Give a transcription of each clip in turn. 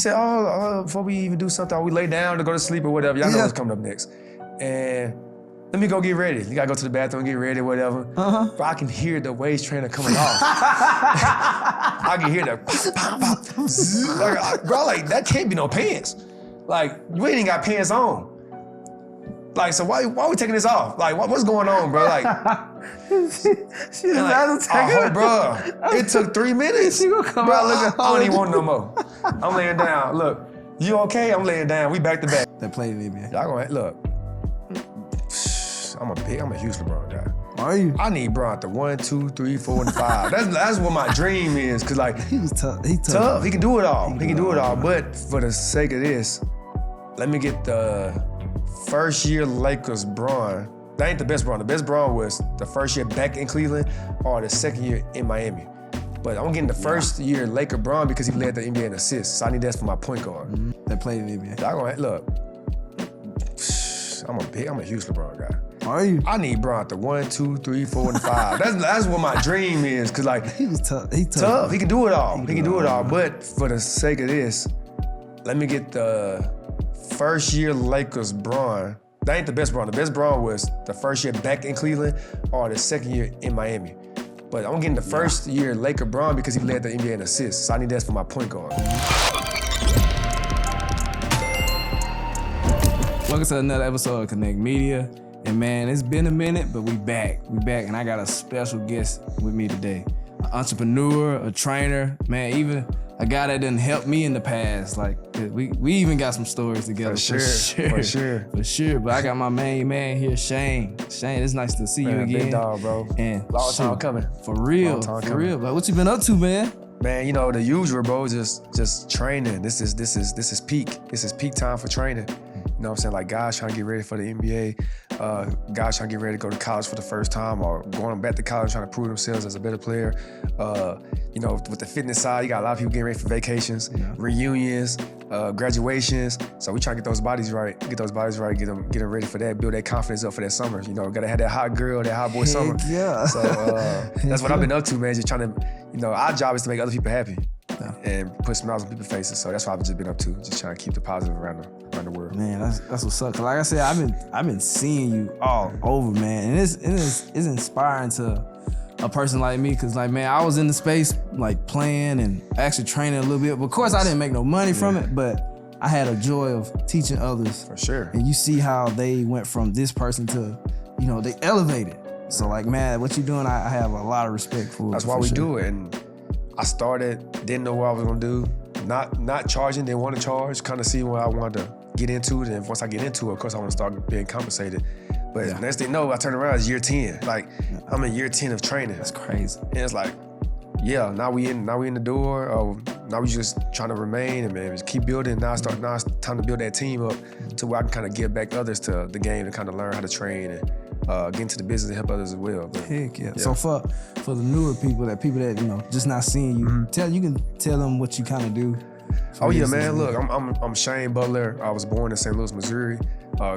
said, before we even do something, we lay down to go to sleep or whatever. Y'all know what's coming up next. And let me go get ready. You gotta go to the bathroom, get ready, whatever. But I can hear the waist trainer coming off. I can hear the pop, pop, pop. Like, bro, like, that can't be no pants. Like, you ain't even got pants on. Like, so why we taking this off? Like, what's going on, bro? Like, she like, bro, it took 3 minutes. She gonna come bro, out look, I don't even want no more. I'm laying down. Look, you okay? I'm laying down. We back to back. That played me, man. Y'all gonna look. I'm a huge LeBron guy. Are you? I need Bron to 1, 2, 3, 4, and 5. That's what my dream is, cause like he was tough. He tough. He can do it all. He can do it all. But for the sake of this, let me get the first year Lakers Bron. That ain't the best Bron. The best Bron was the first year back in Cleveland or the second year in Miami. But I'm getting the first year Laker Bron because he led the NBA in assists. So I need that for my point guard. That played me, man. Y'all gonna look. I'm a huge LeBron guy. Are you? I need Bron to 1, 2, 3, 4, and 5. That's what my dream is, cause like he was tough. He tough. He can do it all. He can do it all. But for the sake of this, let me get the first year Lakers Bron. That ain't the best Bron. The best Bron was the first year back in Cleveland or the second year in Miami. But I'm getting the first year Laker Bron because he led the NBA in assists. So I need that for my point guard. Welcome to another episode of Connect Media. And man, it's been a minute, but we back. And I got a special guest with me today. An entrepreneur, a trainer, man, even a guy that done helped me in the past. Like, we even got some stories together. For sure. But I got my main man here, Shane. Shane, it's nice to see you again. Big dog, bro. And long time coming. For real. Like, what you been up to, man? Man, you know, the usual, bro, just training. This is peak. This is peak time for training. You know what I'm saying? Like, guys trying to get ready for the NBA, guys trying to get ready to go to college for the first time or going back to college trying to prove themselves as a better player. You know, with the fitness side, you got a lot of people getting ready for vacations, reunions, graduations. So we trying to get those bodies right, get them ready for that, build that confidence up for that summer. You know, gotta have that hot girl, that hot boy summer. Yeah. So that's what I've been up to, man. Just trying to, you know, our job is to make other people happy. And put smiles on people's faces. So that's what I've just been up to, just trying to keep the positive around the world. Man, that's what's up. Cause like I said, I've been seeing you all over, man, and it's inspiring to a person like me. Cause like, man, I was in the space like playing and actually training a little bit. But of course, I didn't make no money from it, but I had a joy of teaching others. For sure. And you see how they went from this person to, you know, they elevated. So like, man, what you're doing, I have a lot of respect for. That's why we do it. And I started, didn't know what I was gonna do. Not charging, didn't want to charge, kind of see what I wanted to get into it. And once I get into it, of course, I want to start being compensated. But next thing you know, I turn around, it's year 10. Like, I'm in year 10 of training. That's crazy. And it's like, yeah, now we in the door. Or now we just trying to remain and man, just keep building. Now it's time to build that team up to where I can kind of give back others to the game and kind of learn how to train and get into the business and help others as well. But, Heck yeah. So for the newer people that you know just not seeing you, you can tell them what you kind of do. Oh yeah, man. Look, I'm Shane Butler. I was born in St. Louis, Missouri.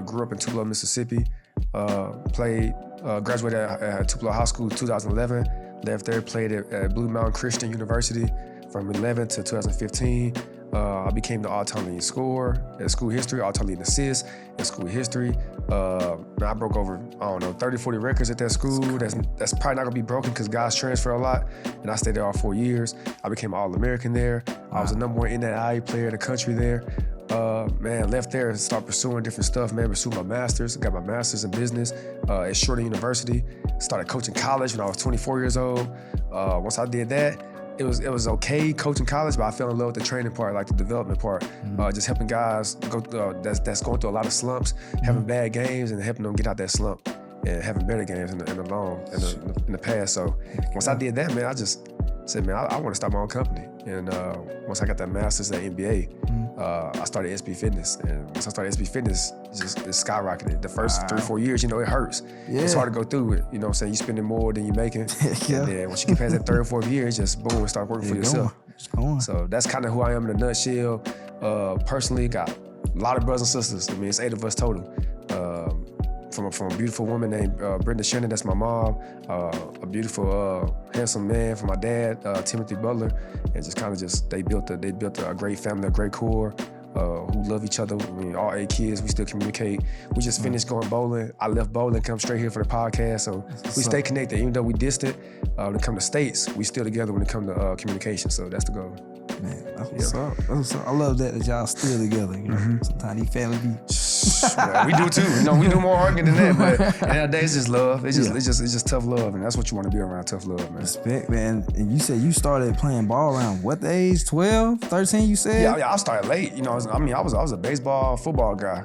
Grew up in Tupelo, Mississippi. Graduated at Tupelo High School in 2011. Left there, played at Blue Mountain Christian University from 11 to 2015. I became the all-time leading scorer in school history, all-time leading assist in school history. I broke over, 30, 40 records at that school. That's probably not gonna be broken because guys transfer a lot. And I stayed there all 4 years. I became an All-American there. I was the #1 in that IE player in the country there. Left there and started pursuing different stuff, man. Pursued my master's, got my master's in business at Shorter University. Started coaching college when I was 24 years old. Once I did that, it was okay coaching college, but I fell in love with the training part, like the development part. Just helping guys go that's going through a lot of slumps, having bad games, and helping them get out that slump and having better games in the past. So once I did that, man, I just said, man, I want to start my own company. And once I got that master's at NBA, I started SB Fitness. And once I started SB Fitness, it skyrocketed. The first 3 or 4 years, you know, it hurts. Yeah. It's hard to go through it. You know what I'm saying? You're spending more than you're making. And then once you get past that 3rd or 4th year, it's just boom, and start working for yourself. So that's kind of who I am in a nutshell. Personally, got a lot of brothers and sisters. I mean, it's 8 of us total. from a beautiful woman named Brenda Shannon. That's my mom. A beautiful, handsome man from my dad, Timothy Butler, and they built a great family, a great core. Who love each other. I mean, all 8 kids, we still communicate. We just finished going bowling. I left bowling, come straight here for the podcast. So we stay connected. Even though we distant, when it comes to states, we still together when it comes to communication. So that's the goal. Man, that's what's up. That's what's up. I love that y'all still together. You know, sometimes these family be. Yeah, we do too. You know, we do more arguing than that, but at the end of the day, it's just love. It's just tough love, and that's what you want to be around, tough love, man. Respect, man. And you said you started playing ball around what the age? 12, 13, you said? Yeah, I started late. You know, I was a baseball, football guy,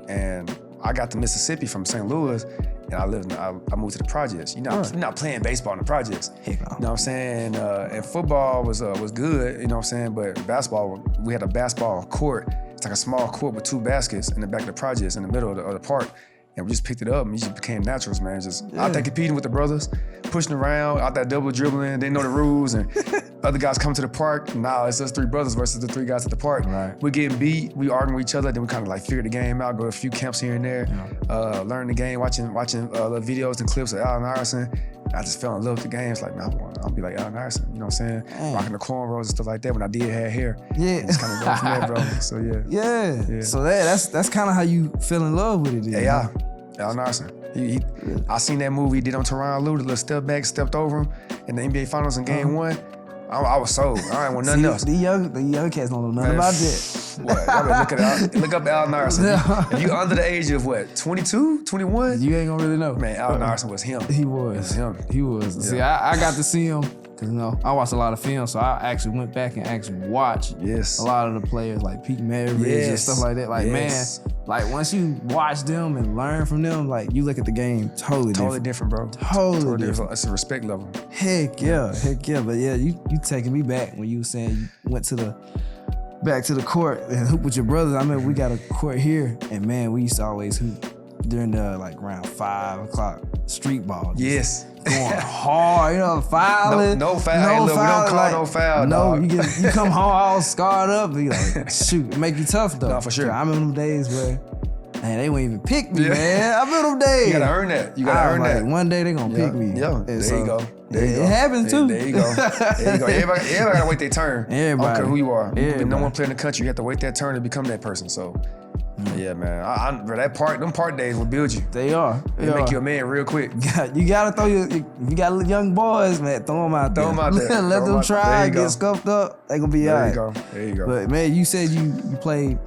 and I got to Mississippi from St. Louis, and I moved to the projects. You're not playing baseball in the projects. Heck no. You know what I'm saying? And football was good, you know what I'm saying? But basketball, we had a basketball court. It's like a small court with 2 baskets in the back of the projects in the middle of the park. And we just picked it up and we just became naturals, man. Out there competing with the brothers, pushing around, out there double dribbling, they know the rules, and other guys come to the park. Now it's us 3 brothers versus the 3 guys at the park. Right. We're getting beat, we arguing with each other, then we kind of like figure the game out, go to a few camps here and there, learn the game, watching the videos and clips of Allen Iverson. I just fell in love with the game. It's like, man, I'll be like Allen Iverson, you know what I'm saying? Rocking the cornrows and stuff like that when I did have hair. Yeah. And it's kind of going from there, bro. So yeah. So that's kind of how you fell in love with it. Yeah. Allen Iverson. I seen that movie he did on Tyronn Lue, the little step back, stepped over him in the NBA Finals in Game 1. I was sold. I ain't want nothing else. The young cats don't know nothing about that. What? Y'all better look up Allen Iverson. If you under the age of what, 22, 21? You ain't gonna really know. Man, Allen Iverson was him. He was. He was. Yeah. See, I got to see him. Cause I watched a lot of films, so I actually went back and actually watched a lot of the players like Pete Maravich and stuff like that. Like man, like once you watch them and learn from them, like you look at the game totally different, bro. Totally different. It's a respect level. Heck yeah. But yeah, you taking me back when you were saying you went back to the court and hoop with your brothers. I mean, we got a court here, and man, we used to always hoop during the like around 5 o'clock street ball. Yes. Going hard, fouling. No foul. Look, we don't call no foul. No, dog. you come home all scarred up. You like, shoot, it make you tough though. No, for sure. I remember them days where, man, they wouldn't even pick me, man. I remember them days. You gotta earn that. You gotta earn that. One day they gonna pick me. Yeah, there you go. It happens too. There you go. Everybody gotta wait their turn. Everybody. I don't care who you are. Everybody. No one player in the country, you have to wait that turn to become that person. So. Yeah, man. Them part days will build you. They are. They make you a man real quick. You gotta throw if you got young boys, man, throw them out there. Let them try, get scuffed up. They gonna be all right. There you go. But man, you said you played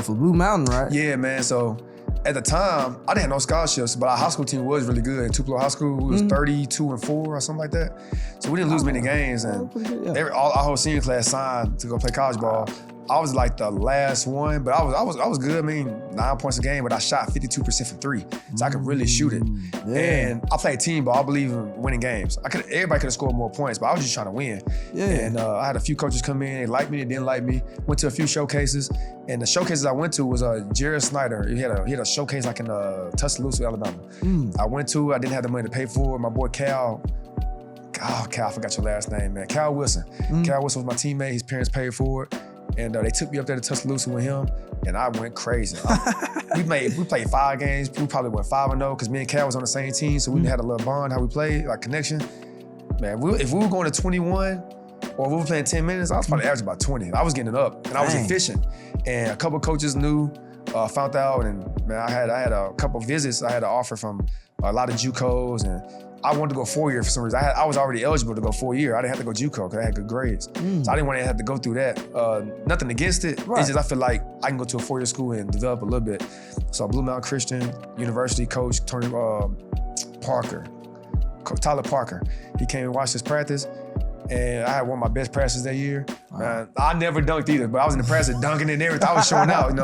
for Blue Mountain, right? Yeah, man. So at the time, I didn't have no scholarships, but our high school team was really good. In Tupelo High School, we was 32-4 or something like that. So we didn't lose many games, and our whole senior class signed to go play college ball. I was like the last one, but I was good. I mean, 9 points a game, but I shot 52% from 3, so I could really shoot it. Yeah. And I played team ball. I believe in winning games. Everybody could have scored more points, but I was just trying to win. Yeah. And I had a few coaches come in. They liked me. They didn't like me. Went to a few showcases, and the showcases I went to was Jared Snyder. He had a showcase like in Tuscaloosa, Alabama. I went to. I didn't have the money to pay for it. My boy Cal. Oh, Cal, I forgot your last name, man. Cal Wilson. Cal Wilson was my teammate. His parents paid for it. And they took me up there to Tuscaloosa with him, and I went crazy. We played 5 games. We probably went 5-0 because me and Cal was on the same team, so we had a little bond how we played, like connection. Man, if we were going to 21 or if we were playing 10 minutes, I was probably averaging about 20. I was getting it up, and I was efficient. And a couple coaches knew, found out, and man, I had a couple visits. I had an offer from a lot of JUCOs, and I wanted to go 4-year for some reason. I was already eligible to go 4-year. I didn't have to go JUCO because I had good grades. So I didn't want to have to go through that. Nothing against it. Right. It's just I feel like I can go to a 4-year school and develop a little bit. So Blue Mountain Christian University coach Tony Tyler Parker. He came and watched us practice. And I had one of my best practices that year. I never dunked either, but I was in the practice dunking and everything. I was showing out, And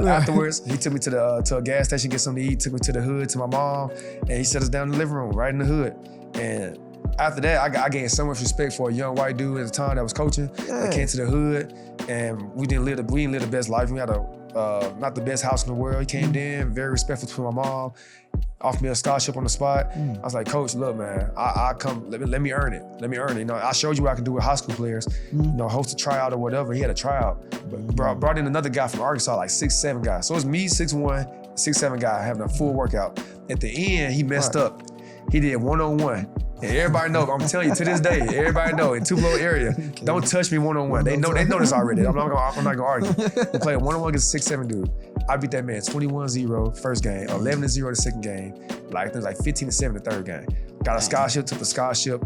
afterwards, he took me to a gas station, get something to eat, took me to the hood, to my mom, and he set us down in the living room, right in the hood. And after that, I gained so much respect for a young white dude at the time that was coaching. I came to the hood, and we didn't live the best life. We had not the best house in the world. He came in, very respectful to my mom, offered me a scholarship on the spot. I was like, Coach, look, man, I come, let me earn it. Let me earn it. I showed you what I can do with high school players. Host a tryout or whatever. He had a tryout. But brought in another guy from Arkansas, like 6'7" guy. So it's me, 6'1", 6'7" guy having a full workout. At the end, he messed up. He did one-on-one. And everybody know, I'm telling you, to this day, everybody know in Tupelo area, don't touch me one-on-one. They know this already. I'm not gonna argue. We played one-on-one against a 6'7" dude. I beat that man 21-0 first game, 11-0 the second game, like 15-7 the third game. Got a scholarship, took the scholarship,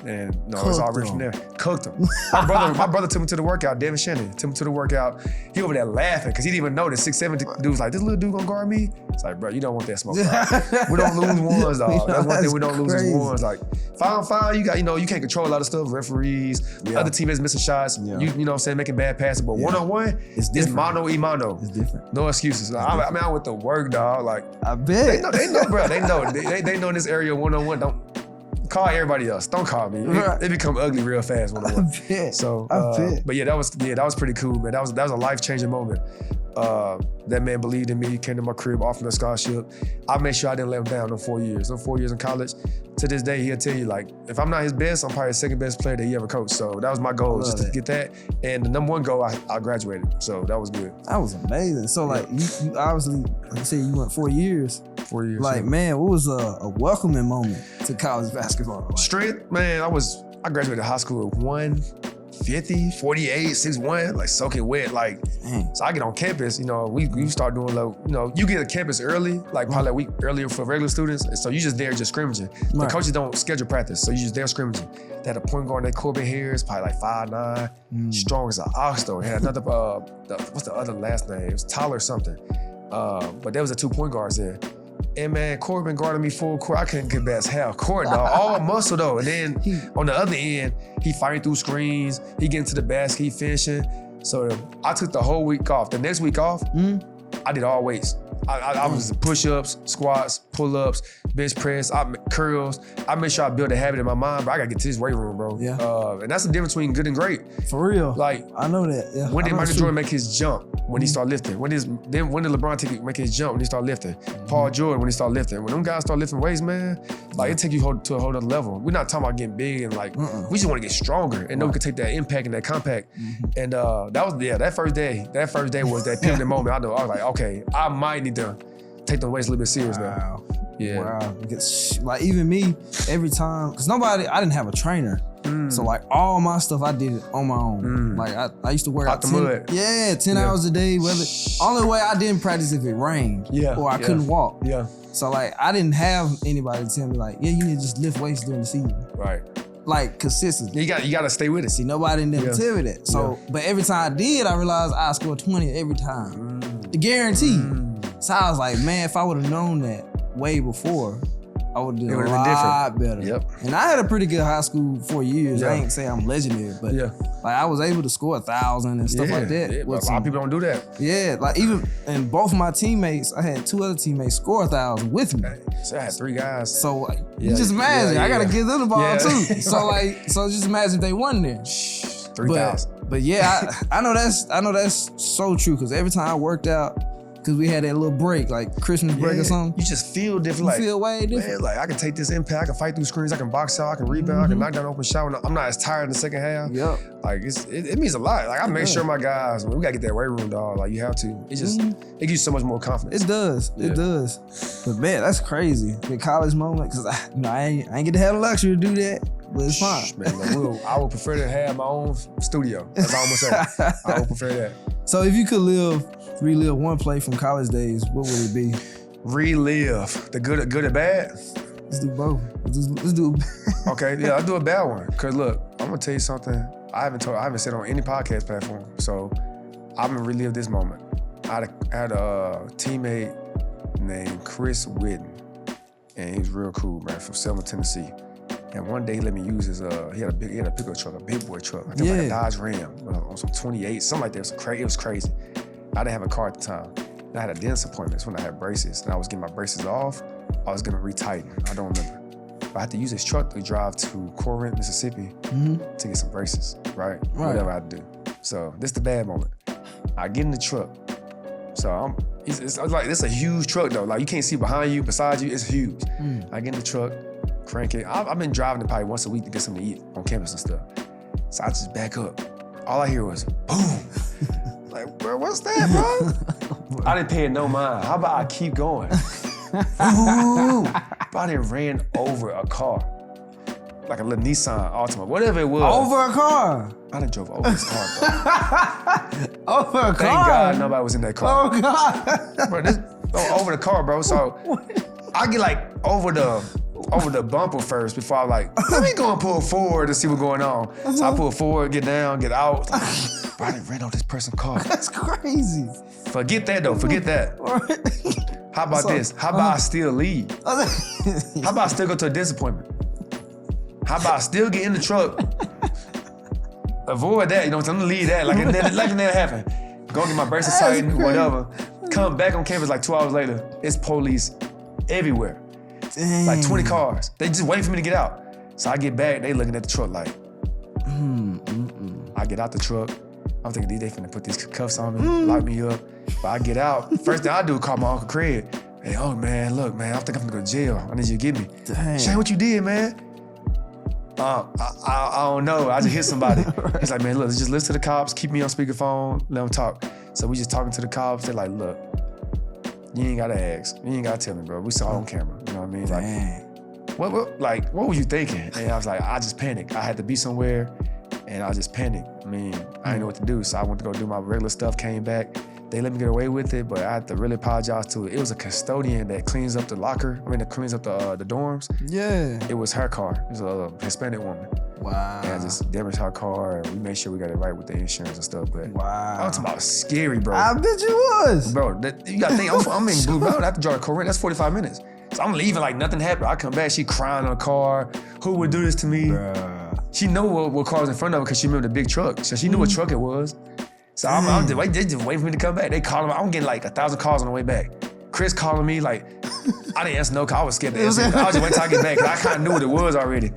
and no, it's all right from there. Cooked him. My brother took him to the workout, Devin Shannon, took him to the workout. He over there laughing, because he didn't even know that 6'7" dude was like, this little dude gonna guard me? It's like, bro, you don't want that smoke. Bro. We don't lose ones, dog. That's one thing we don't lose is ones. Like, fine, you got, you can't control a lot of stuff, referees, other teammates missing shots, you know what I'm saying, making bad passes, but one-on-one, it's mano y mano. It's different. No excuses. Like, I mean, I went to work, dog. Like, I bet. They know, bro. They know. They know in this area one-on-one, don't call everybody else. Don't call me. It become ugly real fast one-on-one. I bet. So, I bet. but that was pretty cool, man. That was a life-changing moment. That man believed in me, came to my crib, offered me a scholarship. I made sure I didn't let him down in 4 years. In 4 years in college, to this day, he'll tell you, like, if I'm not his best, I'm probably the second best player that he ever coached. So that was my goal, just to get that. And the number one goal, I graduated. So that was good. That was amazing. So like, you obviously, like you said, you went 4 years. 4 years. Like, man, what was a welcoming moment to college basketball? Like, strength, man, I graduated high school with 150, 48, 6'1", like soaking wet. Like, so I get on campus, we start doing you get to campus early, like probably a week earlier for regular students. And so you just there just scrimmaging. The coaches don't schedule practice, so you just there scrimmaging. They had a point guard named Corbin Harris, probably like 5'9", strong as an ox though. He had another, what's the other last name? It was Tyler something. But there was the 2 point guards there. And man, Corbin guarded me full court. I couldn't get past half court, dog. All muscle though. And then on the other end, he fighting through screens. He getting to the basket, he finishing. So I took the whole week off. The next week off, I did all weights. I was push-ups, squats, pull-ups, bench press, curls. I made sure I built a habit in my mind, bro. I gotta get to this weight room, bro. Yeah. And that's the difference between good and great. For real. Like, I know that. Yeah. When did Michael Jordan make his jump? When he started lifting. When did LeBron make his jump when he started lifting? Paul Jordan when he started lifting. When them guys start lifting weights, man, like it take you to a whole other level. We're not talking about getting big and like, we just want to get stronger and know we can take that impact and that compact. And that first day was that pivotal moment. I was like, okay, I might need to take the weights a little bit serious now. Yeah. Wow. Because, like, even me, every time, because I didn't have a trainer. So like all my stuff, I did it on my own. Like I used to work out the mud. 10 hours a day. Only way I didn't practice if it rained or I couldn't walk. Yeah. So like I didn't have anybody to tell me like, you need to just lift weights during the season. Right. Like consistently. You got to stay with it. See, nobody never tell me that. So, but every time I did, I realized I scored 20 every time. The guarantee. So I was like, man, if I would have known that way before, I would have done a lot better. Yep. And I had a pretty good high school 4 years. I ain't say I'm legendary, but like I was able to score 1,000 and stuff like that. Yeah, but a lot of people don't do that. Yeah, like even, and both of my teammates, I had 2 other teammates score 1,000 with me. So I had 3 guys. So like, you just imagine, I gotta give them the ball too. So just imagine if they won there. 3,000. But yeah, I know that's so true, because every time I worked out, because we had that little break, like Christmas break or something. You just feel different. You feel way different. Man, like I can take this impact, I can fight through screens, I can box out, I can rebound, I can knock down an open shot. I'm not as tired in the second half. Yep. Like it means a lot. Like I make sure my guys, we gotta get that weight room, dog. Like you have to. It just it gives you so much more confidence. It does. It does. But man, that's crazy. The college moment, because I ain't get to have the luxury to do that. But it's fine. Man, I would prefer to have my own studio. That's all I'm gonna say. I would prefer that. So if you could relive one play from college days, what would it be? Relive the good or bad? Let's do both. Let's do. Okay, yeah, I'll do a bad one. Cause look, I'm gonna tell you something. I haven't said on any podcast platform. So I'm gonna relive this moment. I had a teammate named Chris Whitten, and he was real cool, man, from Selma, Tennessee. And one day he let me use his, he had a pickup truck, a big boy truck. I think like a Dodge Ram on some 28, something like that. It was crazy. I didn't have a car at the time. And I had a dentist appointment. That's when I had braces. And I was getting my braces off. I was gonna retighten. I don't remember. But I had to use his truck to drive to Corinth, Mississippi to get some braces, right? Whatever I had to do. So this is the bad moment. I get in the truck. So it's like, this is a huge truck though. Like you can't see behind you, beside you, it's huge. I get in the truck, crank it. I've been driving it probably once a week to get something to eat on campus and stuff. So I just back up. All I hear was boom. Like, bro, what's that, bro? I didn't pay it no mind. How about I keep going? Ooh, but I done ran over a car. Like a little Nissan Altima, whatever it was. Over a car? I done drove over this car, bro. Over a car? Thank God nobody was in that car. Oh, God. Bro, over the car, bro. So I get like over the bumper first before I like, let me go and pull forward to see what's going on. So I pull forward, get down, get out. Bro, I done ran over this person's car. That's crazy. Forget that though, forget that. How about this? How about I still leave? How about I still go to a disappointment? How about I still get in the truck? Avoid that, you know what I'm saying? Leave that, like it never happened. Go get my birth certificate, whatever. Come back on campus like 2 hours later. It's police everywhere. Dang. Like 20 cars. They just waiting for me to get out. So I get back, they looking at the truck like, I get out the truck. I'm thinking they finna put these cuffs on me, lock me up. But I get out, first thing I do is call my Uncle Craig. Hey, oh man, look man, I think I'm gonna go to jail. I need you to get me. Dang. Shane, what you did, man? I don't know. I just hit somebody. He's like, man, look, just listen to the cops. Keep me on speakerphone. Let them talk. So we just talking to the cops. They're like, look, you ain't gotta ask. You ain't gotta tell me, bro. We saw it on camera. You know what I mean? Like, what was you thinking? And I was like, I just panicked. I had to be somewhere, and I just panicked. I mean, I didn't know what to do. So I went to go do my regular stuff. Came back. They let me get away with it, but I had to really apologize to it. It was a custodian that cleans up the locker. That cleans up the dorms. Yeah. It was her car. It was a Hispanic woman. Wow. And I just damaged her car, and we made sure we got it right with the insurance and stuff. But wow. I'm talking about scary, bro. I bet you was. Bro, you gotta think, I'm in Blue Mountain. I have to drive to Corinth. That's 45 minutes. So I'm leaving like nothing happened. I come back, she crying on the car. Who would do this to me? Bruh. She know what car was in front of her because she remembered the big truck. So she knew what truck it was. So they just waiting for me to come back. They calling me. I'm getting like 1,000 calls on the way back. Chris calling me like, I didn't answer no call. I was scared to answer. I was just waiting till I get back because I kind of knew what it was already.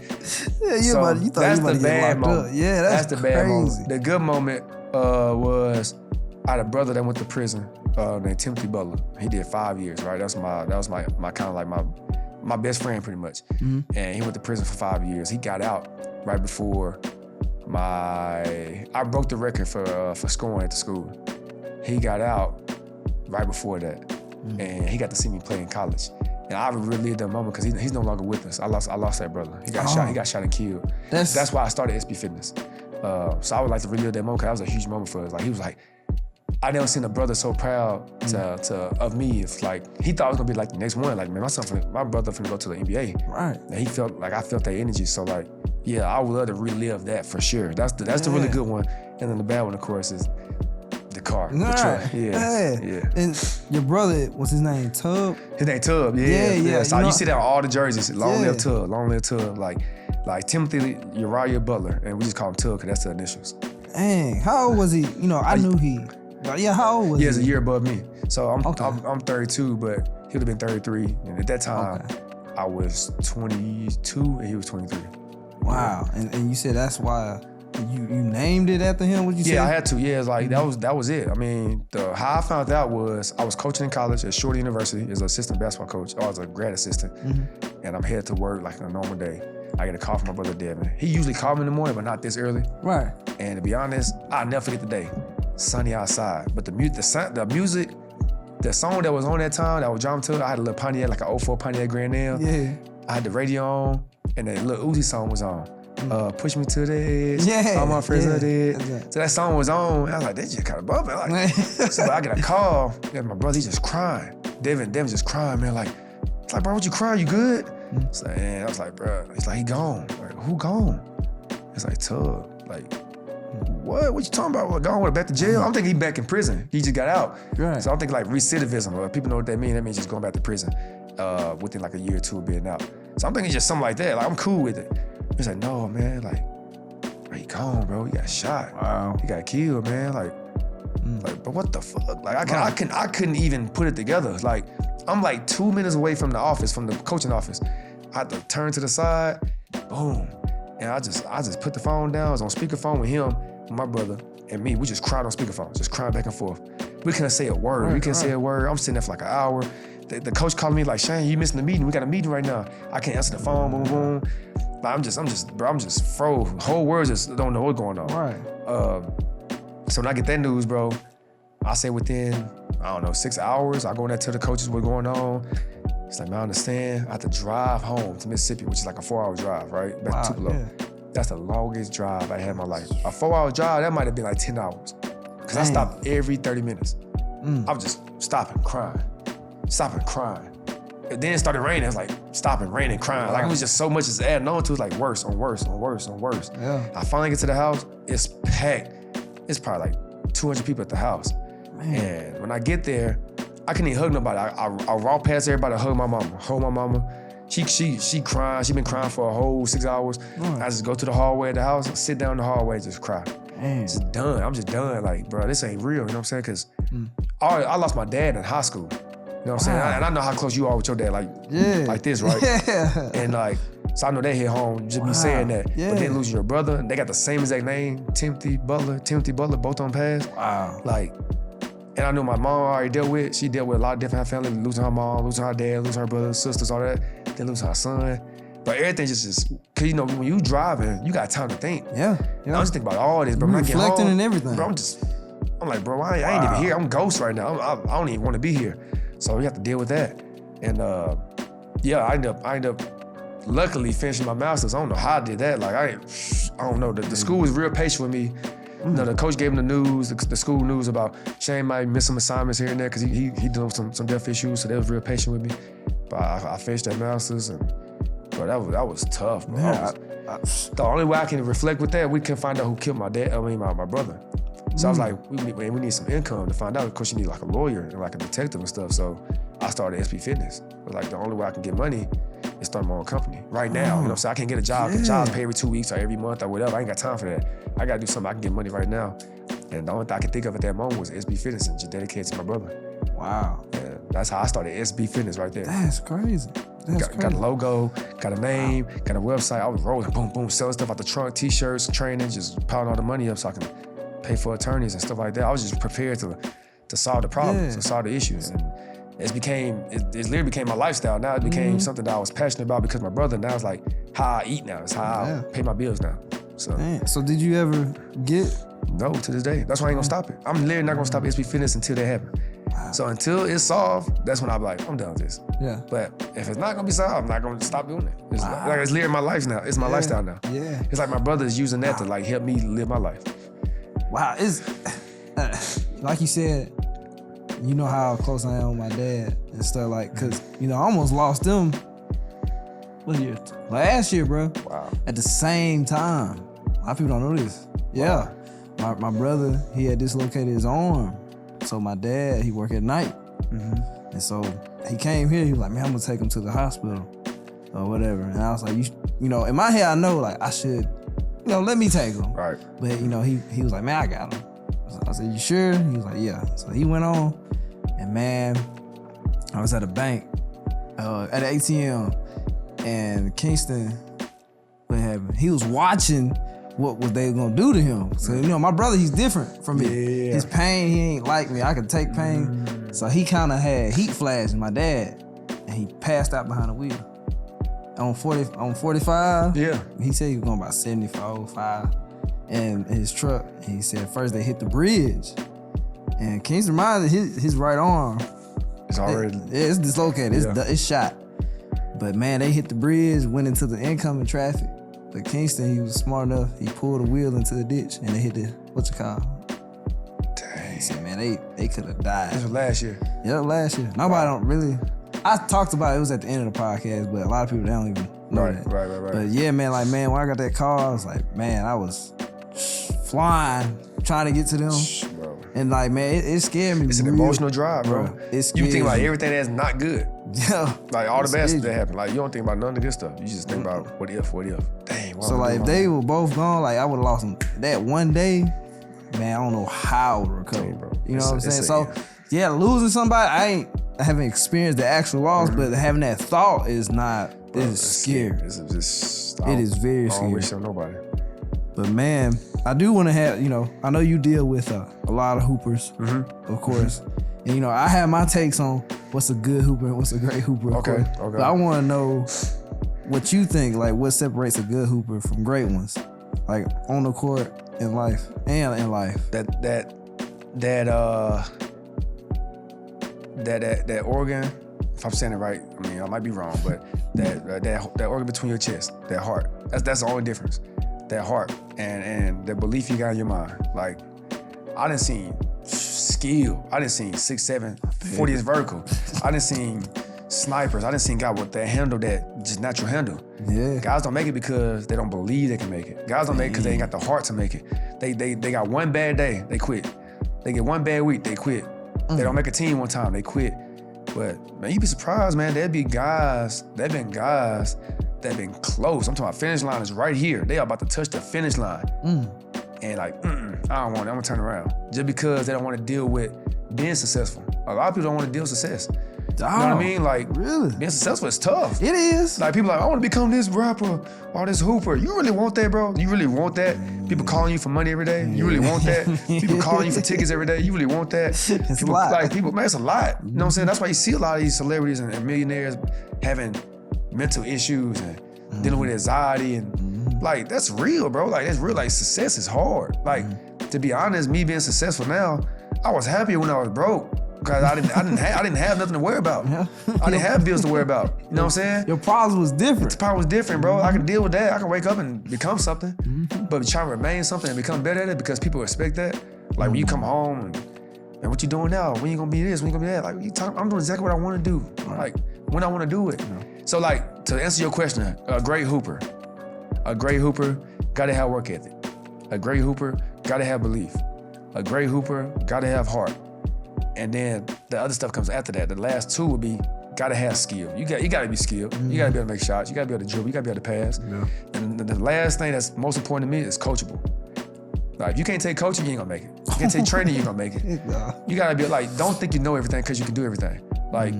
Yeah, you thought you that's about the to get bad locked moment. up. Yeah, that's the crazy. bad moment. The good moment was I had a brother that went to prison named Timothy Butler. He did 5 years, right? That was my kind of like my best friend pretty much. And he went to prison for 5 years. He got out right before I broke the record for scoring at the school. He got out right before that, and he got to see me play in college. And I relived that moment because he's no longer with us. I lost that brother. He got shot. He got shot and killed. That's why I started SB Fitness. So I would like to relive that moment because that was a huge moment for us. Like he was like, I never seen a brother so proud of me. It's like he thought I was gonna be like the next one. Like man, my brother finna go to the NBA. Right. And he felt like I felt that energy. So like, yeah, I would love to relive that for sure. That's the really good one. And then the bad one, of course, is the car, the truck. Yeah. And your brother, what's his name? Tub? His name Tub. Yeah. So you see that on all the jerseys. Long live Tub. Long live Tub. Like Timothy Uriah Butler, and we just call him Tub because that's the initials. Dang, how old was he? You know, I knew he. Yeah, how old was he? He was a year above me. So I'm 32, but he would have been 33. And at that time, I was 22 and he was 23. Wow. And you said that's why you named it after him? What you say? Yeah, I had to. Yeah, it's like that was it. I mean, how I found out was I was coaching in college at Shorty University as an assistant basketball coach. I was a grad assistant, and I'm headed to work like a normal day. I get a call from my brother Devin. He usually called me in the morning, but not this early. Right. And to be honest, I'll never forget the day. Sunny outside, but the music, the song that was on that time that was driving to, I had a little Pontiac, like an 04 Pontiac Grand Am. Yeah. I had the radio on, and the Lil Uzi song was on. Push me to the edge. Yeah. All my friends are dead. So that song was on. I was like, they just kind of bumping. Like, so I get a call, and my brother, he's just crying. Devin's just crying, man. Like, it's like, bro, what you crying? You good? So, and I was like, bro, he's like, he gone. Like, who gone? It's like, Tub. Like, what you talking about? What, gone? Back to jail? I'm thinking he back in prison. He just got out. Right. So I'm thinking like recidivism. People know what that means. That means just going back to prison within like a year or two of being out. So I'm thinking just something like that. Like, I'm cool with it. He's like, no, man. Like, he gone, bro. He got shot. Wow. He got killed, man. Like, but what the fuck? Like, I couldn't even put it together. Like, I'm like 2 minutes away from the office, from the coaching office. I had to turn to the side. Boom. And I just put the phone down. I was on speakerphone with him, my brother, and me. We just cried on speakerphone, just crying back and forth. We couldn't say a word. We couldn't say a word. I'm sitting there for like an hour. The coach called me like, Shane, you missing the meeting. We got a meeting right now. I can't answer the phone. Boom, boom. Like, I'm just froze. Whole world just don't know what's going on. Right. So when I get that news, bro, I say within I don't know, 6 hours. I go in there, tell the coaches what's going on. It's like, man, I understand. I have to drive home to Mississippi, which is like a 4-hour drive, right? Back to Tupelo. Yeah. That's the longest drive I had in my life. A 4-hour drive, that might have been like 10 hours. Because I stopped every 30 minutes. I was just stopping, crying. And then it started raining. I was like, stopping, raining, crying. Like, it was just so much just adding on to it, like worse on worse. Yeah. I finally get to the house, it's packed. It's probably like 200 people at the house. Man. And when I get there, I couldn't even hug nobody. I walk past everybody to hug my mama. She crying. She been crying for a whole 6 hours. I just go to the hallway of the house, sit down in the hallway, just cry. Just done. I'm just done. Like, bro, this ain't real. You know what I'm saying? Because I lost my dad in high school. You know what I'm saying? And I know how close you are with your dad, like this, right? Yeah. And like, so I know they hit home just me saying that. Yeah. But then losing your brother, they got the same exact name, Timothy Butler, both on pass. Wow. Like, and I know my mom already dealt with. She dealt with a lot of different families, losing her mom, losing her dad, losing her brothers, sisters, all that. Then losing her son. But everything just, cause you know, when you driving, you got time to think. Yeah. I just think about all this, bro. When I get Reflecting home, and everything. Bro, I'm like, bro, I ain't even here. I'm ghost right now. I don't even want to be here. So we have to deal with that. And I end up luckily finishing my master's. I don't know how I did that. Like I don't know. The school was real patient with me. You know, the coach gave him the news, the school news about Shane might miss some assignments here and there because he dealing with some deaf issues. So they was real patient with me. But I finished that master's, and bro, that was tough, bro. Yeah, The only way I can reflect with that, we can find out who killed my brother. So I was like, we need some income to find out. Of course, you need like a lawyer and like a detective and stuff. So I started SB Fitness. But like the only way I can get money is start my own company right now. You know what I'm saying? I can't get a job. The job's pay every 2 weeks or every month or whatever. I ain't got time for that. I gotta do something I can get money right now. And the only thing I could think of at that moment was SB Fitness and just dedicate it to my brother. Wow. And that's how I started SB Fitness right there. That's crazy. Got a logo, got a name, got a website. I was rolling, boom, boom, selling stuff out the trunk, t-shirts, training, just piling all the money up so I can pay for attorneys and stuff like that. I was just prepared to solve the problems, to solve the issues. And it literally became my lifestyle. Now it became something that I was passionate about because my brother. Now it's like how I eat now. It's how I pay my bills now. So did you ever get? No, to this day. That's why I ain't gonna stop it. I'm literally not gonna stop SB Fitness until that happens. So until it's solved, that's when I'm like, I'm done with this. Yeah. But if it's not gonna be solved, I'm not gonna stop doing it. It's like it's literally my life now. It's my lifestyle now. Yeah. It's like my brother is using that to like help me live my life. Wow. It's like you said, you know how close I am with my dad and stuff, like, cause you know I almost lost them. What year? Last year, bro. Wow. At the same time. A lot of people don't know this. Yeah. My brother, he had dislocated his arm. So my dad, he worked at night. And so he came here, he was like, man, I'm gonna take him to the hospital or whatever. And I was like, you know, in my head, I know like I should, you know, let me take him. Right. But you know, he was like, man, I got him. I said, you sure? He was like, yeah. So he went on, and man, I was at a bank, at an ATM, and Kingston, what happened? He was watching what they gonna do to him. So, you know, my brother, he's different from me. Yeah. His pain, he ain't like me. I can take pain. So he kind of had heat flash in my dad, and he passed out behind the wheel. On 45, yeah. He said he was going about 75, 5, and in his truck. And he said first they hit the bridge, and Kingston reminded his right arm. It's already. It's dislocated. It's shot. But man, they hit the bridge, went into the incoming traffic. But Kingston, he was smart enough. He pulled a wheel into the ditch, and they hit the Dang. He said, man, they could have died. This was last year. Yeah, last year. Nobody don't really. I talked about it. It was at the end of the podcast, but a lot of people, they don't even know that. Right. But yeah, man, like, man, when I got that call, I was like, man, I was flying, trying to get to them. Bro. And like, man, it scared me. It's an emotional drive, bro. You think about everything that's not good. Yeah. Like all the bad stuff that happened. Like you don't think about none of the good stuff. You just think about what if. Dang. So like if they were both gone, like I would have lost them that one day. Man, I don't know how I would recover. Bro. You know what I'm saying? So yeah, losing somebody, I haven't experienced the actual loss, but having that thought is not. Bro, it is scary. It is very scary. I don't wish on nobody. But man, I do want to have, you know, I know you deal with a lot of hoopers, of course. And, you know, I have my takes on what's a good hooper and what's a great hooper, of course. But I want to know what you think, like what separates a good hooper from great ones, like on the court, in life, and in life. that organ, if I'm saying it right, I mean I might be wrong, but that organ between your chest, that heart, that's the only difference. That heart and the belief you got in your mind. Like, I done seen skill. I done seen 6'7", 40 vertical. I done seen snipers. I done seen guys with that handle, that just natural handle. Yeah. Guys don't make it because they don't believe they can make it. Guys don't make it because they ain't got the heart to make it. They got one bad day, they quit. They get one bad week, they quit. They don't make a team one time, they quit. But man, you'd be surprised, man. There'd been guys that been close. I'm talking about finish line is right here. They are about to touch the finish line. And like, I don't want it, I'm gonna turn around. Just because they don't want to deal with being successful. A lot of people don't want to deal with success. You know what I mean? Like, really? Being successful is tough. It is. Like, people are like, I want to become this rapper or this hooper. You really want that, bro? You really want that? People calling you for money every day? You really want that? People calling you for tickets every day? You really want that? It's People, a lot. like, people, man, it's a lot. You know what I'm saying? That's why you see a lot of these celebrities and millionaires having mental issues and dealing with anxiety and like, that's real, bro. Like, that's real. Like, success is hard. Like, to be honest, me being successful now, I was happier when I was broke. Because I didn't have nothing to worry about. Yeah. I didn't have bills to worry about. You know what I'm saying? Your problems was different. The power was different, bro. I could deal with that. I could wake up and become something. But trying to remain something and become better at it because people expect that. Like, when you come home and what you doing now? When you gonna be this? When you gonna be that? Like, I'm doing exactly what I want to do. Like, when I want to do it. So, like, to answer your question, a great hooper gotta have work ethic. A great hooper gotta have belief. A great hooper gotta have heart. And then the other stuff comes after that. The last two would be, gotta have skill. You gotta be skilled. You gotta be able to make shots. You gotta be able to dribble. You gotta be able to pass. And the last thing that's most important to me is coachable. Like, if you can't take coaching, you ain't gonna make it. You can't take training, you ain't gonna make it. You gotta be like, don't think you know everything because you can do everything. Like,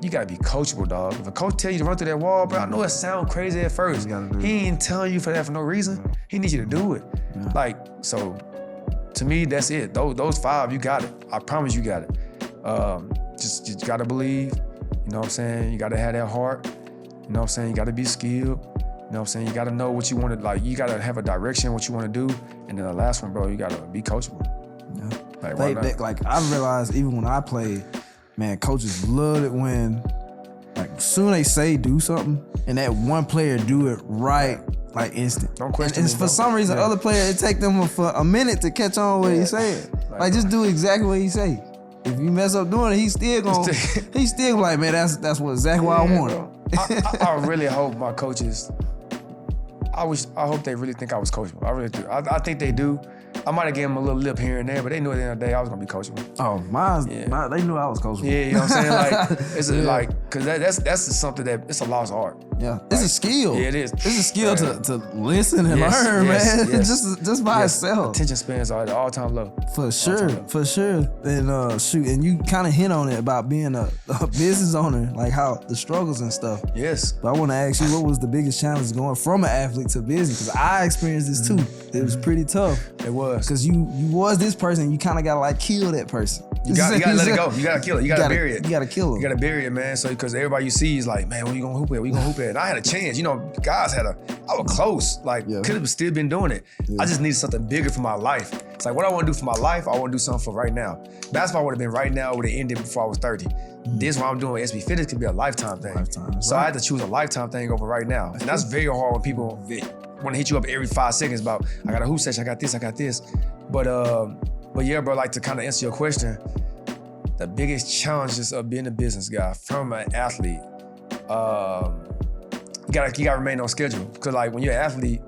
you gotta be coachable, dog. If a coach tell you to run through that wall, bro, I know it sounds crazy at first. He ain't telling you for that for no reason. He needs you to do it. Like, so to me, that's it. Those five, you got it. I promise you got it. Just gotta believe. You know what I'm saying? You gotta have that heart. You know what I'm saying? You gotta be skilled. You know what I'm saying? You gotta know what you want to, like, you gotta have a direction, what you want to do. And then the last one, bro, you gotta be coachable. Like, I realized even when I played, man, coaches loved it when, like, soon they say do something and that one player do it right. Like, instant. Don't question and me, for some reason, other players, it take them for a minute to catch on what he said. Like, just do exactly what he say. If you mess up doing it, he's still like, man, that's exactly what I wanted. I really hope my coaches, I hope they really think I was coachable. I really do. I think they do. I might have given them a little lip here and there, but they knew at the end of the day I was gonna be coachable. Oh, they knew I was coachable. Yeah, you know what I'm saying? Like, it's cause that's something that, it's a lost art. Yeah, it's a skill. Yeah, it is. It's a skill to listen and learn, man. Just by itself. Attention spans are at an all-time low. For sure. And shoot, and you kind of hint on it about being a business owner, like how the struggles and stuff. Yes. But I want to ask you, what was the biggest challenge going from an athlete to business? Because I experienced this too. It was pretty tough. It was. Because you was this person, you kind of gotta like kill that person. You gotta let it go. You gotta kill it. You gotta bury it. You gotta kill it. You gotta bury it, man. So, because everybody you see is like, man, when you gonna hoop at? When you gonna hoop at? And I had a chance. You know, guys I was close. Like, could have still been doing it. I just needed something bigger for my life. It's like, what I want to do for my life, I want to do something for right now. Basketball would have been right now, would have ended before I was 30. This what I'm doing with SB Fitness could be a lifetime thing. So I had to choose a lifetime thing over right now. And that's very hard when people want to hit you up every 5 seconds about, I got a hoop session, I got this. But yeah, bro, like, to kind of answer your question, the biggest challenges of being a business guy from an athlete, you gotta remain on schedule. Cause like, when you're an athlete,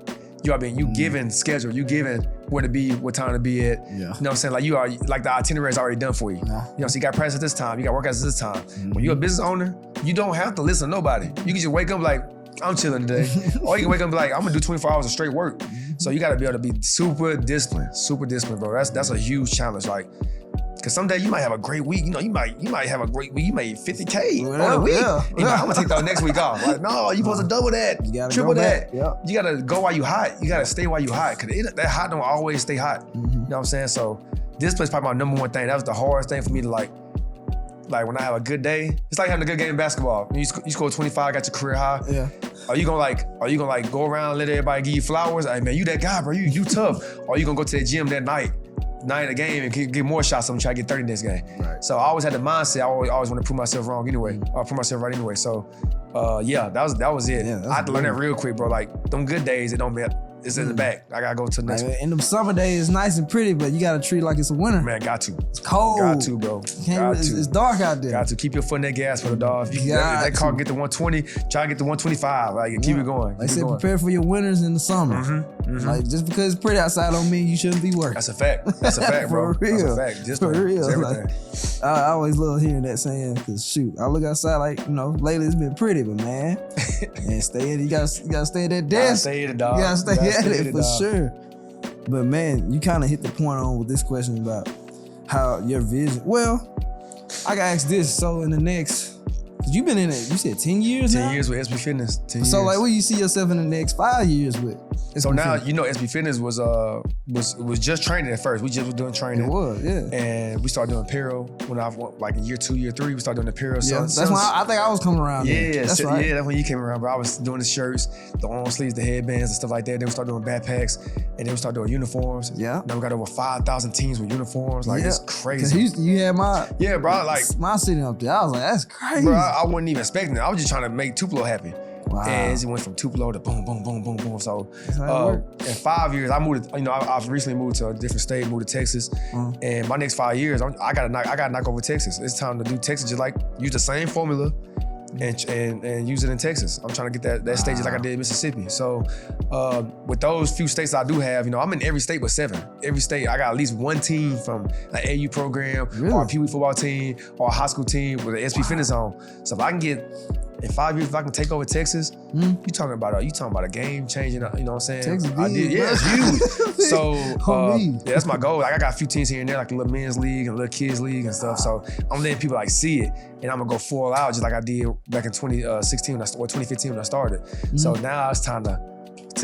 you given schedule, you given where to be, what time to be at. You know what I'm saying? Like, the itinerary is already done for you. You know, so you got practice at this time, you got workouts at this time. When you're a business owner, you don't have to listen to nobody. You can just wake up like, I'm chilling today. Or you can wake up and be like, I'm gonna do 24 hours of straight work. So you gotta be able to be super disciplined, bro. That's a huge challenge. Like, cause someday you might have a great week. You know, you might have a great week. You made 50K on a week. I'm gonna take the next week off. Like, no, you supposed to double that, triple that. You gotta go while you hot. You gotta stay while you hot. Cause that hot don't always stay hot. You know what I'm saying? So this place probably my number one thing. That was the hardest thing for me to like when I have a good day. It's like having a good game in basketball. When you score 25, got your career high. Are you gonna go around and let everybody give you flowers? Hey man, you that guy, bro. You tough. Or are you gonna go to the gym that night, 9 in the game and get more shots. I'm trying to get 30 next game. Right. So I always had the mindset. I always want to prove myself wrong anyway, or prove myself right anyway. So yeah, that was it. Yeah, I had to learn that real quick, bro. Like them good days, it don't matter. It's in the back. I gotta go to the next one. In them summer days, it's nice and pretty, but you gotta treat it like it's a winter. Man, got to. It's cold. Got to, bro. It's dark out there. Got to keep your foot in that gas for the dog. If that car can get to 120, try to get to 125. Like keep it going. They said prepare for your winters in the summer. Like just because it's pretty outside don't mean you shouldn't be working. That's a fact. That's a fact, bro. For real. That's a fact. Just for real. Everything. Like, I always love hearing that saying because shoot, I look outside like lately it's been pretty, but man, and you gotta stay at that desk. Gotta stay at it, dog. You gotta stay at it for sure. But man, you kind of hit the point on with this question about how your vision. Well, I gotta ask this. So in the next, cause you've been in it, you said 10 years 10 now? years with SB Fitness. 10 so years. like, what do you see yourself in the next 5 years with? So now, you know, SB Fitness was just training at first. We just was doing training. It was, yeah. And we started doing apparel when I was like in year 2, year 3. We started doing apparel. Yeah, that's when I think I was coming around. Yeah, that's right. Yeah, that's when you came around, bro. I was doing the shirts, the arm sleeves, the headbands and stuff like that. Then we started doing backpacks, and then we started doing uniforms. Yeah. Now we got over 5,000 teams with uniforms. Like it's crazy. Cause you had my bro. Like my sitting up there. I was like, that's crazy. Bro, I wasn't even expecting it. I was just trying to make Tupelo happy. Wow. And it went from Tupelo to boom, boom, boom, boom, boom. So in 5 years, I moved. I've recently moved to a different state, moved to Texas, and my next 5 years, I gotta knock over Texas. It's time to do Texas, just like use the same formula and use it in Texas. I'm trying to get that stage just like I did in Mississippi. So with those few states I do have, I'm in every state but 7. Every state I got at least one team from an AU program or a Pee Wee football team or a high school team with an SP Fitness on. So if I can get in 5 years, if I can take over Texas, you talking about a game changing. You know what I'm saying? Texas it's huge. So that's my goal. Like I got a few teams here and there, like the little men's league and little kids league and stuff. So I'm letting people like see it, and I'm gonna go full out just like I did back in 2016 or 2015 when I started. So now it's time to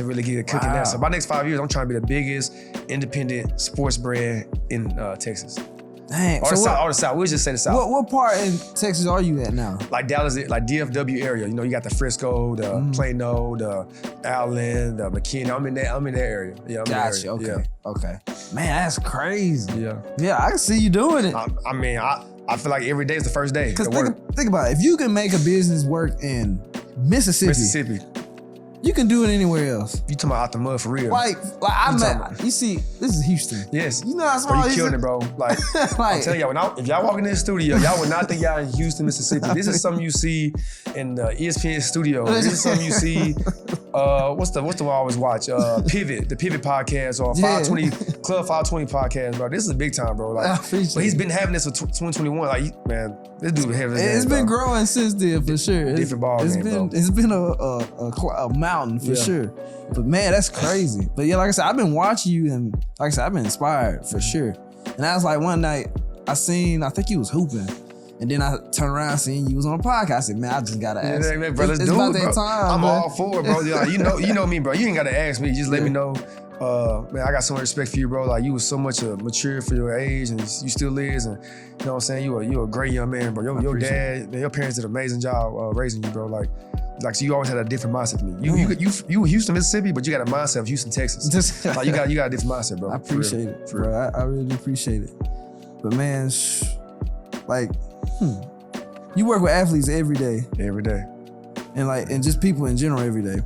really get it cooking now. So my next 5 years, I'm trying to be the biggest independent sports brand in Texas. Dang. Or the South. We'll just say the South. What part in Texas are you at now? Like Dallas, like DFW area. You got the Frisco, the Plano, the Allen, the McKinney. I'm in that area. Yeah, I'm in that area. Okay. Yeah. Okay. Man, that's crazy. Yeah. Yeah, I can see you doing it. I feel like every day is the first day. Because think about it. If you can make a business work in Mississippi. You can do it anywhere else. You talking about out the mud for real? Like you see, this is Houston. Yes. You know how small you killing it, bro. Like I'm telling y'all, if y'all walk in this studio, y'all would not think y'all in Houston, Mississippi. This is something you see in the ESPN studio. This is something you see. What's the one I always watch? Pivot, the Pivot podcast or 520 Club 520 podcast, bro. This is big time, bro. Like, but he's been having this for 2021. Like, man, this dude been having this. It's been growing since then for sure. Different ball game, bro. It's been a mountain for sure. But man, that's crazy. But yeah, like I said, I've been watching you and like I said, I've been inspired for sure. And I was like one night, I think you was hooping. And then I turned around seeing you was on a podcast. I said, man, I just gotta ask. Yeah, man, bro, let's it's do about it, bro. that time, I'm bro. all for it, bro. Like, you know me, bro. You ain't gotta ask me. Just let me know. Man, I got so much respect for you, bro. Like you was so much mature for your age, and you still is. And you know what I'm saying? You a great young man, bro. Your dad, man, your parents did an amazing job raising you, bro. Like so you always had a different mindset than me. You were Houston, Mississippi, but you got a mindset of Houston, Texas. Like you got a different mindset, bro. I appreciate it, bro. I really appreciate it. But man, you work with athletes every day. Every day. And just people in general every day.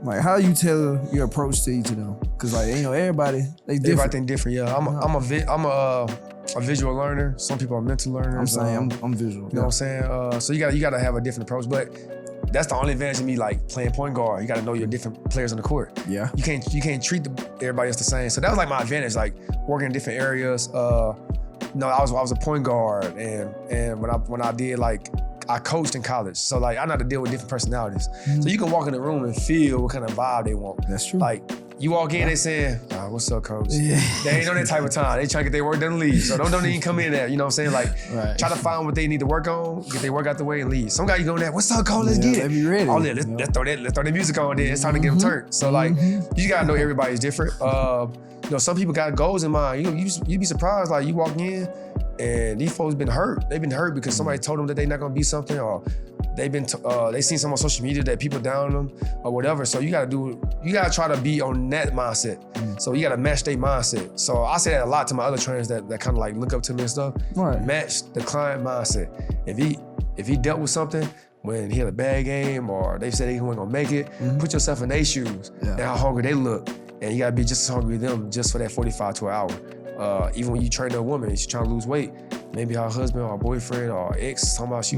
Like how you tell your approach to each of them? Cause everybody they different. Everything different, yeah. I'm a visual learner. Some people are mental learners. I'm visual. You know what I'm saying? So you gotta have a different approach, but that's the only advantage of me like playing point guard. You gotta know your different players on the court. Yeah. You can't treat everybody else the same. So that was like my advantage, like working in different areas. I was a point guard, and when I did I coached in college, so like I know how to deal with different personalities. So you can walk in the room and feel what kind of vibe they want. That's true. Like you walk in, they saying, "What's up, coach?" Yeah. They ain't on that type of time. They trying to get their work done and leave. So don't even come in there. You know what I'm saying? Like try to find what they need to work on, get their work out the way and leave. Some guy you go in there, "What's up, coach? Let's get it." They be ready. Let's throw that music on there. It's time to get them turned. So like you gotta know everybody's different. Some people got goals in mind. You be surprised, like you walk in and these folks been hurt. They've been hurt because somebody told them that they're not gonna be something, or they seen some on social media that people down them or whatever. So you gotta try to be on that mindset. So you gotta match their mindset. So I say that a lot to my other trainers that kind of like look up to me and stuff. Right. Match the client mindset. If he dealt with something when he had a bad game or they said he wasn't gonna make it, put yourself in their shoes and how hungry they look. And you gotta be just as hungry as them just for that 45 to an hour. Even when you train a woman and she's trying to lose weight, maybe her husband or boyfriend or ex, somehow she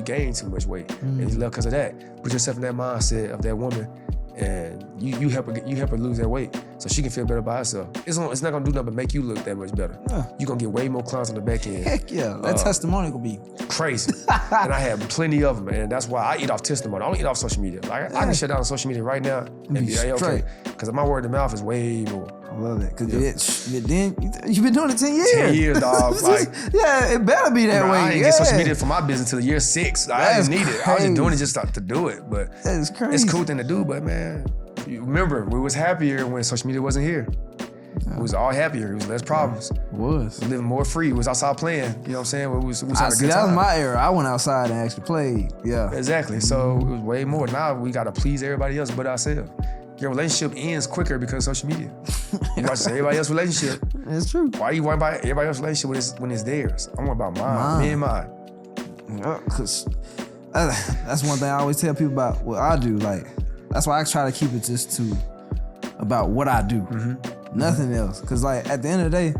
gained too much weight and you left because of that. Put yourself in that mindset of that woman and you help her lose that weight so she can feel better by herself. It's not gonna do nothing but make you look that much better. You're gonna get way more clients on the back end. Heck yeah, that testimony will be crazy. And I have plenty of them, and that's why I eat off testimony. I don't eat off social media. Like I can shut down social media right now and be okay. Because my word of mouth is way more. I love it. Cause you've been doing it 10 years. 10 years, dog. Like, yeah, it better be that way. I didn't get social media for my business until year 6. I didn't need it. I was just doing it just to do it. But that is crazy. It's a cool thing to do, but man, you remember, we was happier when social media wasn't here. We was all happier. It was less problems. It was. We living more free. We was outside playing. You know what I'm saying? We was having a good time. That was my era. I went outside and actually played. Yeah. Exactly. So it was way more. Now we got to please everybody else but ourselves. Your relationship ends quicker because of social media. You watch everybody else's relationship. That's true. Why you worry about everybody else's relationship when it's theirs? I'm worried about mine. Me and mine. Yeah, cause that's one thing I always tell people about what I do. Like, that's why I try to keep it just about what I do. Nothing else. Cause like at the end of the day,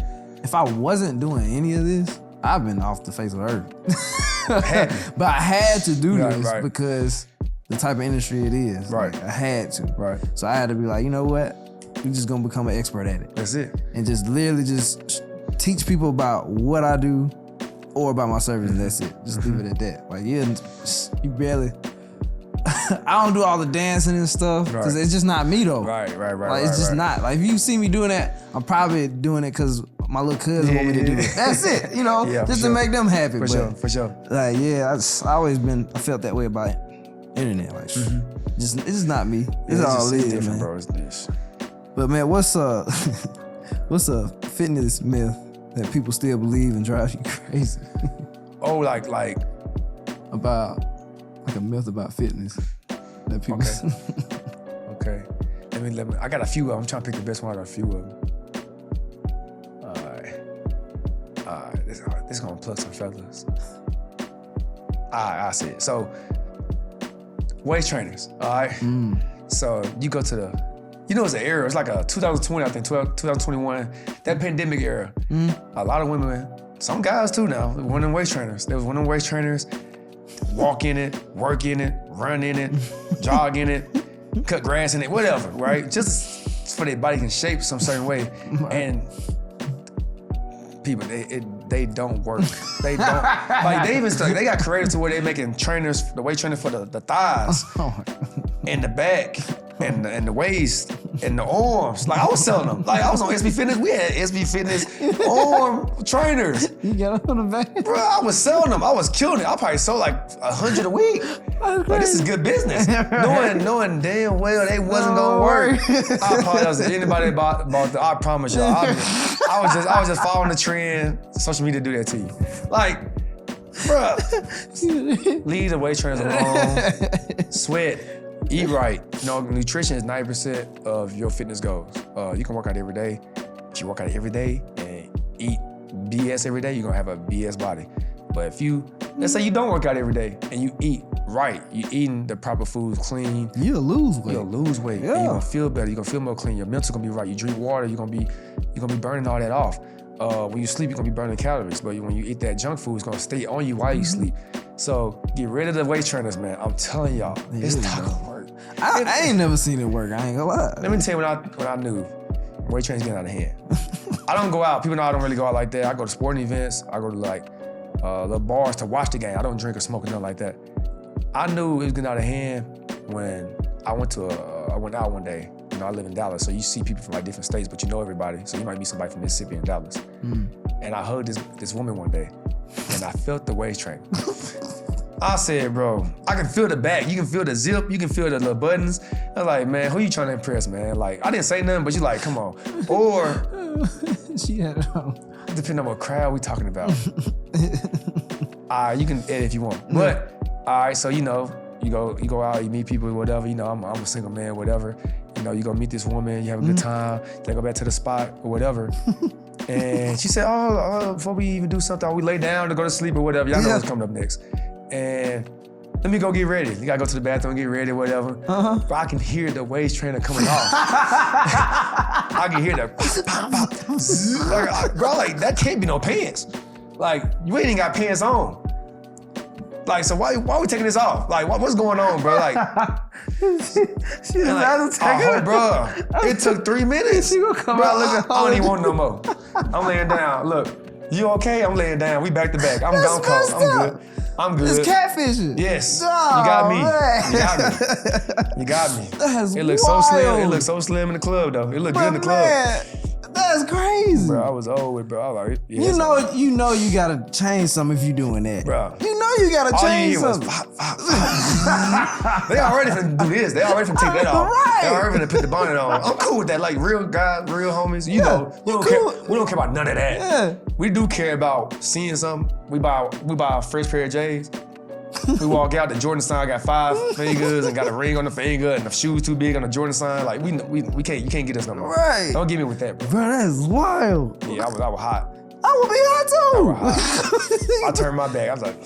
if I wasn't doing any of this, I've been off the face of the earth. But I had to do this because the type of industry it is. Right. Like, I had to. Right. So I had to be like, you know what? We're just gonna become an expert at it. That's it. And just literally just teach people about what I do or about my service, and that's it. Just leave it at that. Like, you barely, I don't do all the dancing and stuff, because it's just not me though. Right. Like, it's just not. Like, if you see me doing that, I'm probably doing it because my little cousin want me to do it. That's it, you know, just to make them happy. For sure. Like, yeah, I felt that way about internet. Like, it's just not me. It's all it is, man. Bro, it's this. But man, what's a fitness myth that people still believe and drives you crazy? Oh, like about like a myth about fitness that people. Okay. Let me. I got a few of them. I'm trying to pick the best one out of a few of them. All right. This is gonna plug some feathers. I see it. So, weight trainers. All right. So you go to it's an era. It's like a 2020, I think, 2021, that pandemic era. A lot of women, some guys too now, one of them waist trainers. There was one of them waist trainers, walk in it, work in it, run in it, jog in it, cut grass in it, whatever, right? Just for their body can shape some certain way. And people, they don't work. They don't. Like, they got creative to where they making trainers, the weight trainer for the thighs and the back. And the waist and the arms. Like, I was selling them. Like, I was on SB Fitness. We had SB Fitness arm trainers. You got them on the back? Bro, I was selling them. I was killing it. I probably sold like 100 a week. Like, this is good business. Knowing damn well they wasn't gonna work. I apologize to anybody about the. I promise y'all. I was just following the trend. Social media do that to you. Like, bruh, leave the weight trainers alone. Sweat. Eat right. Nutrition is 90% of your fitness goals. You can work out every day. If you work out every day and eat BS every day, you're gonna have a BS body. But if let's say you don't work out every day and you eat right, you eating the proper foods, clean. You'll lose weight. You'll lose weight. Yeah. And you're gonna feel better. You're gonna feel more clean. Your mental gonna be right. You drink water. You're gonna be burning all that off. When you sleep, you're gonna be burning calories. But when you eat that junk food, it's gonna stay on you while you sleep. So get rid of the weight trainers, man. I'm telling y'all, it's not gonna work. I ain't never seen it work. I ain't gonna lie. Let me tell you when I knew weight training's getting out of hand. I don't go out. People know I don't really go out like that. I go to sporting events. I go to like little bars to watch the game. I don't drink or smoke or nothing like that. I knew it was getting out of hand when I went out one day. I live in Dallas, so you see people from like different states, but you know everybody. So you might meet somebody from Mississippi in Dallas. And I hugged this woman one day, and I felt the waist trainer. I said, bro, I can feel the back. You can feel the zip. You can feel the little buttons. I was like, man, who you trying to impress, man? Like, I didn't say nothing, but you like, come on. Or she had it on. Depending on what crowd we talking about. You can edit if you want. But all right, so you know, you go out, you meet people, whatever. You know, I'm a single man, whatever. You know, you go meet this woman, you have a good time. Then go back to the spot or whatever. And she said, oh, before we even do something, we lay down to go to sleep or whatever. Y'all know what's coming up next. And let me go get ready. You gotta go to the bathroom, get ready, whatever. But I can hear the waist trainer coming off. I can hear the like, bro, like that can't be no pants. Like you ain't even got pants on. Like, so why we taking this off? Like, what's going on, bro? Like, she like, bro, it took 3 minutes. She gonna come bro, out looking I don't even want no more. I'm laying down. Look, you okay? I'm laying down. We back to back. I'm cold. I'm good. It's catfishing. Yes. Oh, you got me. Man. You got me. You got me. That's it looks wild. so slim. It looks so slim in the club, though. It looked good in the club. Man, that's crazy. Bro, I was old with, bro. I was like, yeah, you know you gotta change something if you doing that. Bro. You know you gotta change something. They already finna do this. They already finna take that off. Right. They already finna put the bonnet on. I'm cool with that. Like real guys, real homies. You know, we don't care about none of that. Yeah. We do care about seeing something. We buy a fresh pair of J's. We walk out, the Jordan sign got 5 fingers and got a ring on the finger and the shoes too big on the Jordan sign. Like we can't, you can't get us no more. Right. Don't get me with that, bro. Bro, that's wild. Yeah, I was hot. I would be hot too. I was hot. I turned my back. I was like,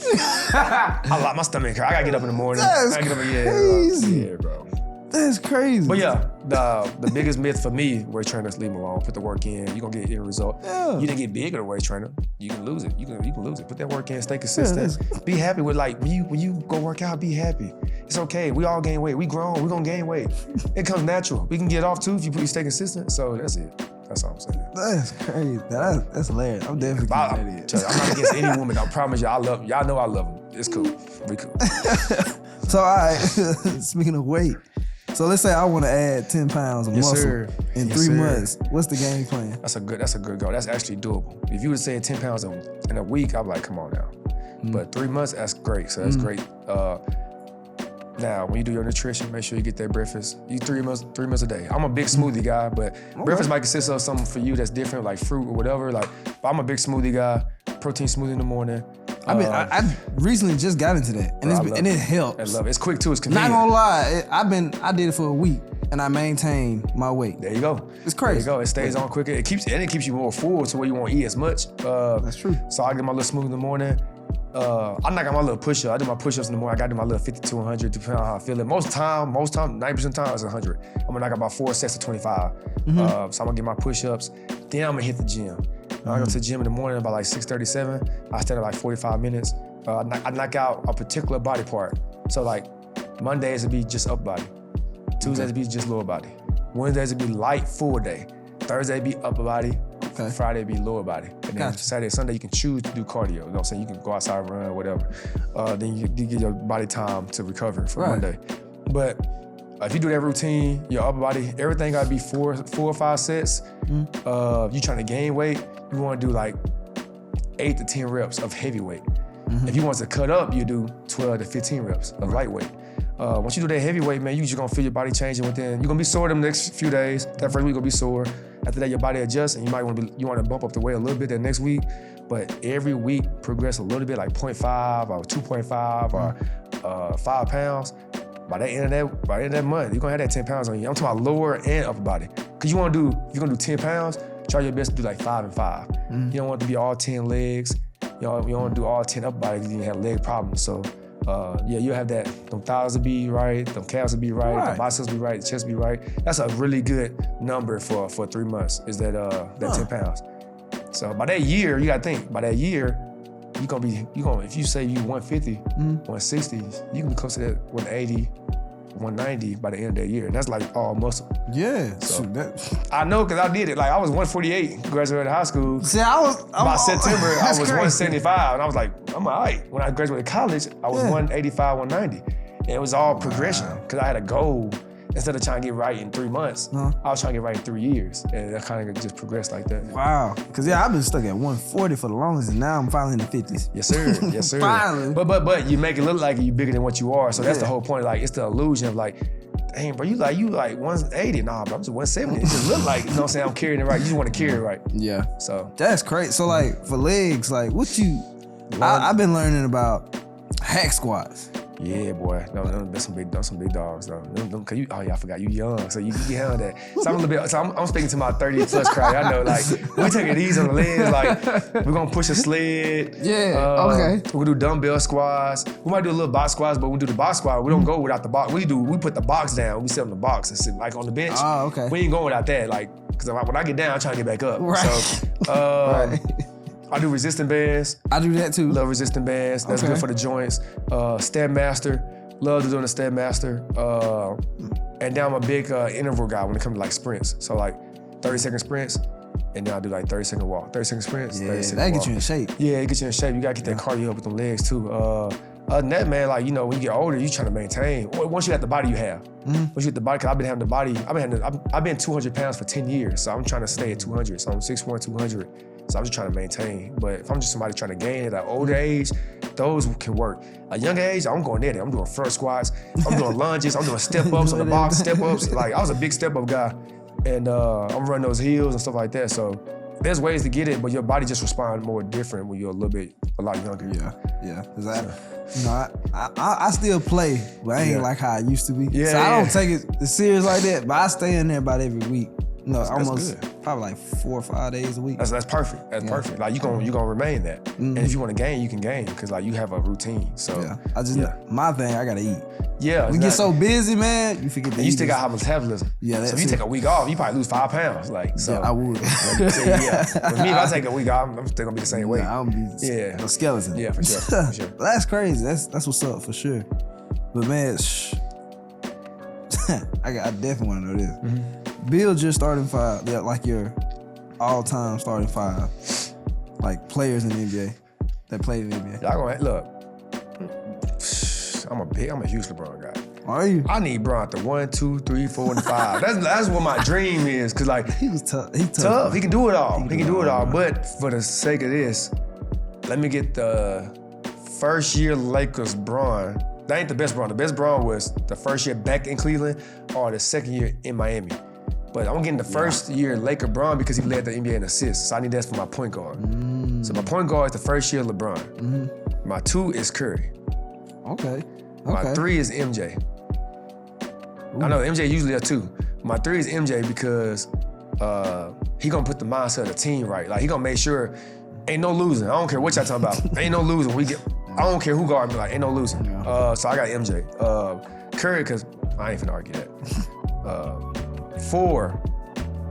I locked my stomach. I gotta get up in the morning. That's I gotta get up, crazy. Yeah, bro. That's crazy. But yeah, the biggest myth for me, weight trainers, leave them alone. Put the work in. You're gonna get a result. Yeah. You didn't get big at a weight trainer. You can lose it. You can lose it. Put that work in. Stay consistent. Be happy with like when you go work out. Be happy. It's okay. We all gain weight. We grown. We gonna gain weight. It comes natural. We can get off too if you stay consistent. So that's it. That's all I'm saying. That's crazy. That's hilarious. I'm definitely I'm not against any woman. I promise you. I love them. Y'all know I love them. It's cool. We cool. So all right. Speaking of weight. So let's say I want to add 10 pounds of muscle in 3 months. What's the game plan? That's a good goal. That's actually doable. If you were saying 10 pounds in a week, I'm like, come on now. But 3 months, that's great. So that's great. Now, when you do your nutrition, make sure you get that breakfast. You 3 meals a day. I'm a big smoothie guy, but breakfast might consist of something for you that's different, like fruit or whatever. Like, I'm a big smoothie guy. Protein smoothie in the morning. I recently just got into that, and it helps. I love it. It's quick too. It's convenient. Not gonna lie, I did it for a week, and I maintained my weight. There you go. It's crazy. There you go. It stays on quicker. It keeps you more full to where you won't eat as much. That's true. So I get my little smoothie in the morning. I knock out my little push-up. I do my push-ups in the morning. I got to do my little 50 to 100, depending on how I feel it. Most time, 90% of the time, it's 100. I'm gonna knock out about 4 sets of 25. So I'm gonna get my push-ups. Then I'm gonna hit the gym. I go to the gym in the morning about like 6:37. I stand up like 45 minutes. I knock out a particular body part. So like Mondays would be just upper body. Tuesdays would be just lower body. Wednesdays would be light full day. Thursday would be upper body. Friday would be lower body. And then Saturday, Sunday, you can choose to do cardio. You know what I'm saying? You can go outside and run or whatever. Then you get your body time to recover for Monday. But if you do that routine, your upper body, everything gotta be 4 or 5 sets. You trying to gain weight, you wanna do like 8 to 10 reps of heavy weight. If you want to cut up, you do 12 to 15 reps of lightweight. Once you do that heavyweight, man, you just gonna feel your body changing within. You're gonna be sore them next few days. That first week gonna be sore. After that, your body adjusts, and you want to bump up the weight a little bit that next week. But every week progress a little bit, like 0.5 or 2.5 or 5 pounds. By the end of that month, you're gonna have that 10 pounds on you. I'm talking about lower and upper body. Cause if you're gonna do 10 pounds, try your best to do like 5 and 5. You don't want it to be all 10 legs. You don't want to do all 10 upper body because you have leg problems. So you have that. Them thighs will be right, them calves will be right, the biceps will be right, the chest will be right. That's a really good number for 3 months, is that 10 pounds. So by that year, you gotta think, by that year, if you say you 150, 160, you can be close to that 180, 190 by the end of that year. And that's like all muscle. Yeah. So I know because I did it. Like I was 148, graduated high school. See, by September, I was crazy. 175. And I was like, I'm all right. When I graduated college, I was 185, 190. And it was all progression because I had a goal. Instead of trying to get right in 3 months, I was trying to get right in 3 years. And that kind of just progressed like that. Wow. Because I've been stuck at 140 for the longest, and now I'm finally in the 50s. Yes, sir. Yes, sir. Finally. But you make it look like you're bigger than what you are. So that's the whole point. Like, it's the illusion of like, dang, bro, you like 180. Nah, bro, I'm just 170. It just look like, you know what I'm saying, I'm carrying it right. You just want to carry it right. Yeah. So that's crazy. So like for legs, like I've been learning about hack squats. Yeah, boy. No, that's some big dogs though. Cause you, oh yeah, I forgot you young, so you handle that. So I'm a little bit. So I'm speaking to my 30+ crowd. I know, like we taking it easy on the legs. Like we're gonna push a sled. Yeah. Okay. We're gonna do dumbbell squats. We might do a little box squats, but when we do the box squat, we don't go without the box. We put the box down. We sit on the box and sit like on the bench. Oh, okay. We ain't going without that. Like, cause when I get down, I'm trying to get back up. Right. So, Right. I do resistant bands. I do that too. Love resistant bands. That's Okay. good for the joints. Step master. Love doing the step master. And now I'm a big interval guy when it comes to like sprints. So like 30-second sprints, and then I do like 30-second walk. 30-second sprints, Yeah, 30-second that walk. gets you in shape. Yeah, it gets you in shape. You gotta get that cardio up with them legs too. Other than that, man, like, you know, when you get older, you trying to maintain. Once you have the body you have. Once you get the body, cause I've been having the body, I've been 200 pounds for 10 years. So I'm trying to stay at 200. So I'm 6'1", 200. So I'm just trying to maintain. But if I'm just somebody trying to gain at an older age, those can work. A young age, I'm going at it. I'm doing front squats. I'm doing lunges. I'm doing step ups on the box, step ups. Like, I was a big step up guy. And I'm running those heels and stuff like that. So there's ways to get it, but your body just responds more different when you're a lot younger. Yeah. Cause I still play, but I ain't like how I used to be. Yeah, so I don't take it serious like that, but I stay in there about every week. No, That's almost good. probably like 4 or 5 days a week. That's perfect. That's perfect. Like you gonna remain that. And if you want to gain, you can gain because like you have a routine. So My thing, I gotta eat. Yeah, we get so busy, man. You forget to eat. You still got high metabolism. Yeah, that's so if you take a week off, you probably lose 5 pounds. Like, so I would. With me, if I take a week off, I'm still gonna be the same weight. I'm gonna be a skeleton. Yeah, for sure. That's crazy. That's what's up for sure. But man, I definitely want to know this. Build your starting five, like your all-time starting five, like players in the NBA that played in the NBA. Y'all gonna look. I'm a huge LeBron guy. Are you? I need Bron at the 1, 2, 3, 4, and 5. That's what my dream is. Cause like he was tough. He's tough. He can do it all. He can do it all. But for the sake of this, let me get the first year Lakers Bron. That ain't the best Bron. The best Bron was the first year back in Cleveland or the second year in Miami. But I'm getting the first year Laker Bron because he led the NBA in assists. So I need that for my point guard. So my point guard is the first year LeBron. My 2 is Curry. Okay. My 3 is MJ. I know MJ usually a 2. My 3 is MJ because he gonna put the mindset of the team right. Like he gonna make sure ain't no losing. I don't care what y'all talking about. Ain't no losing. I don't care who guard me. Like ain't no losing. So I got MJ. Curry because I ain't finna argue that. 4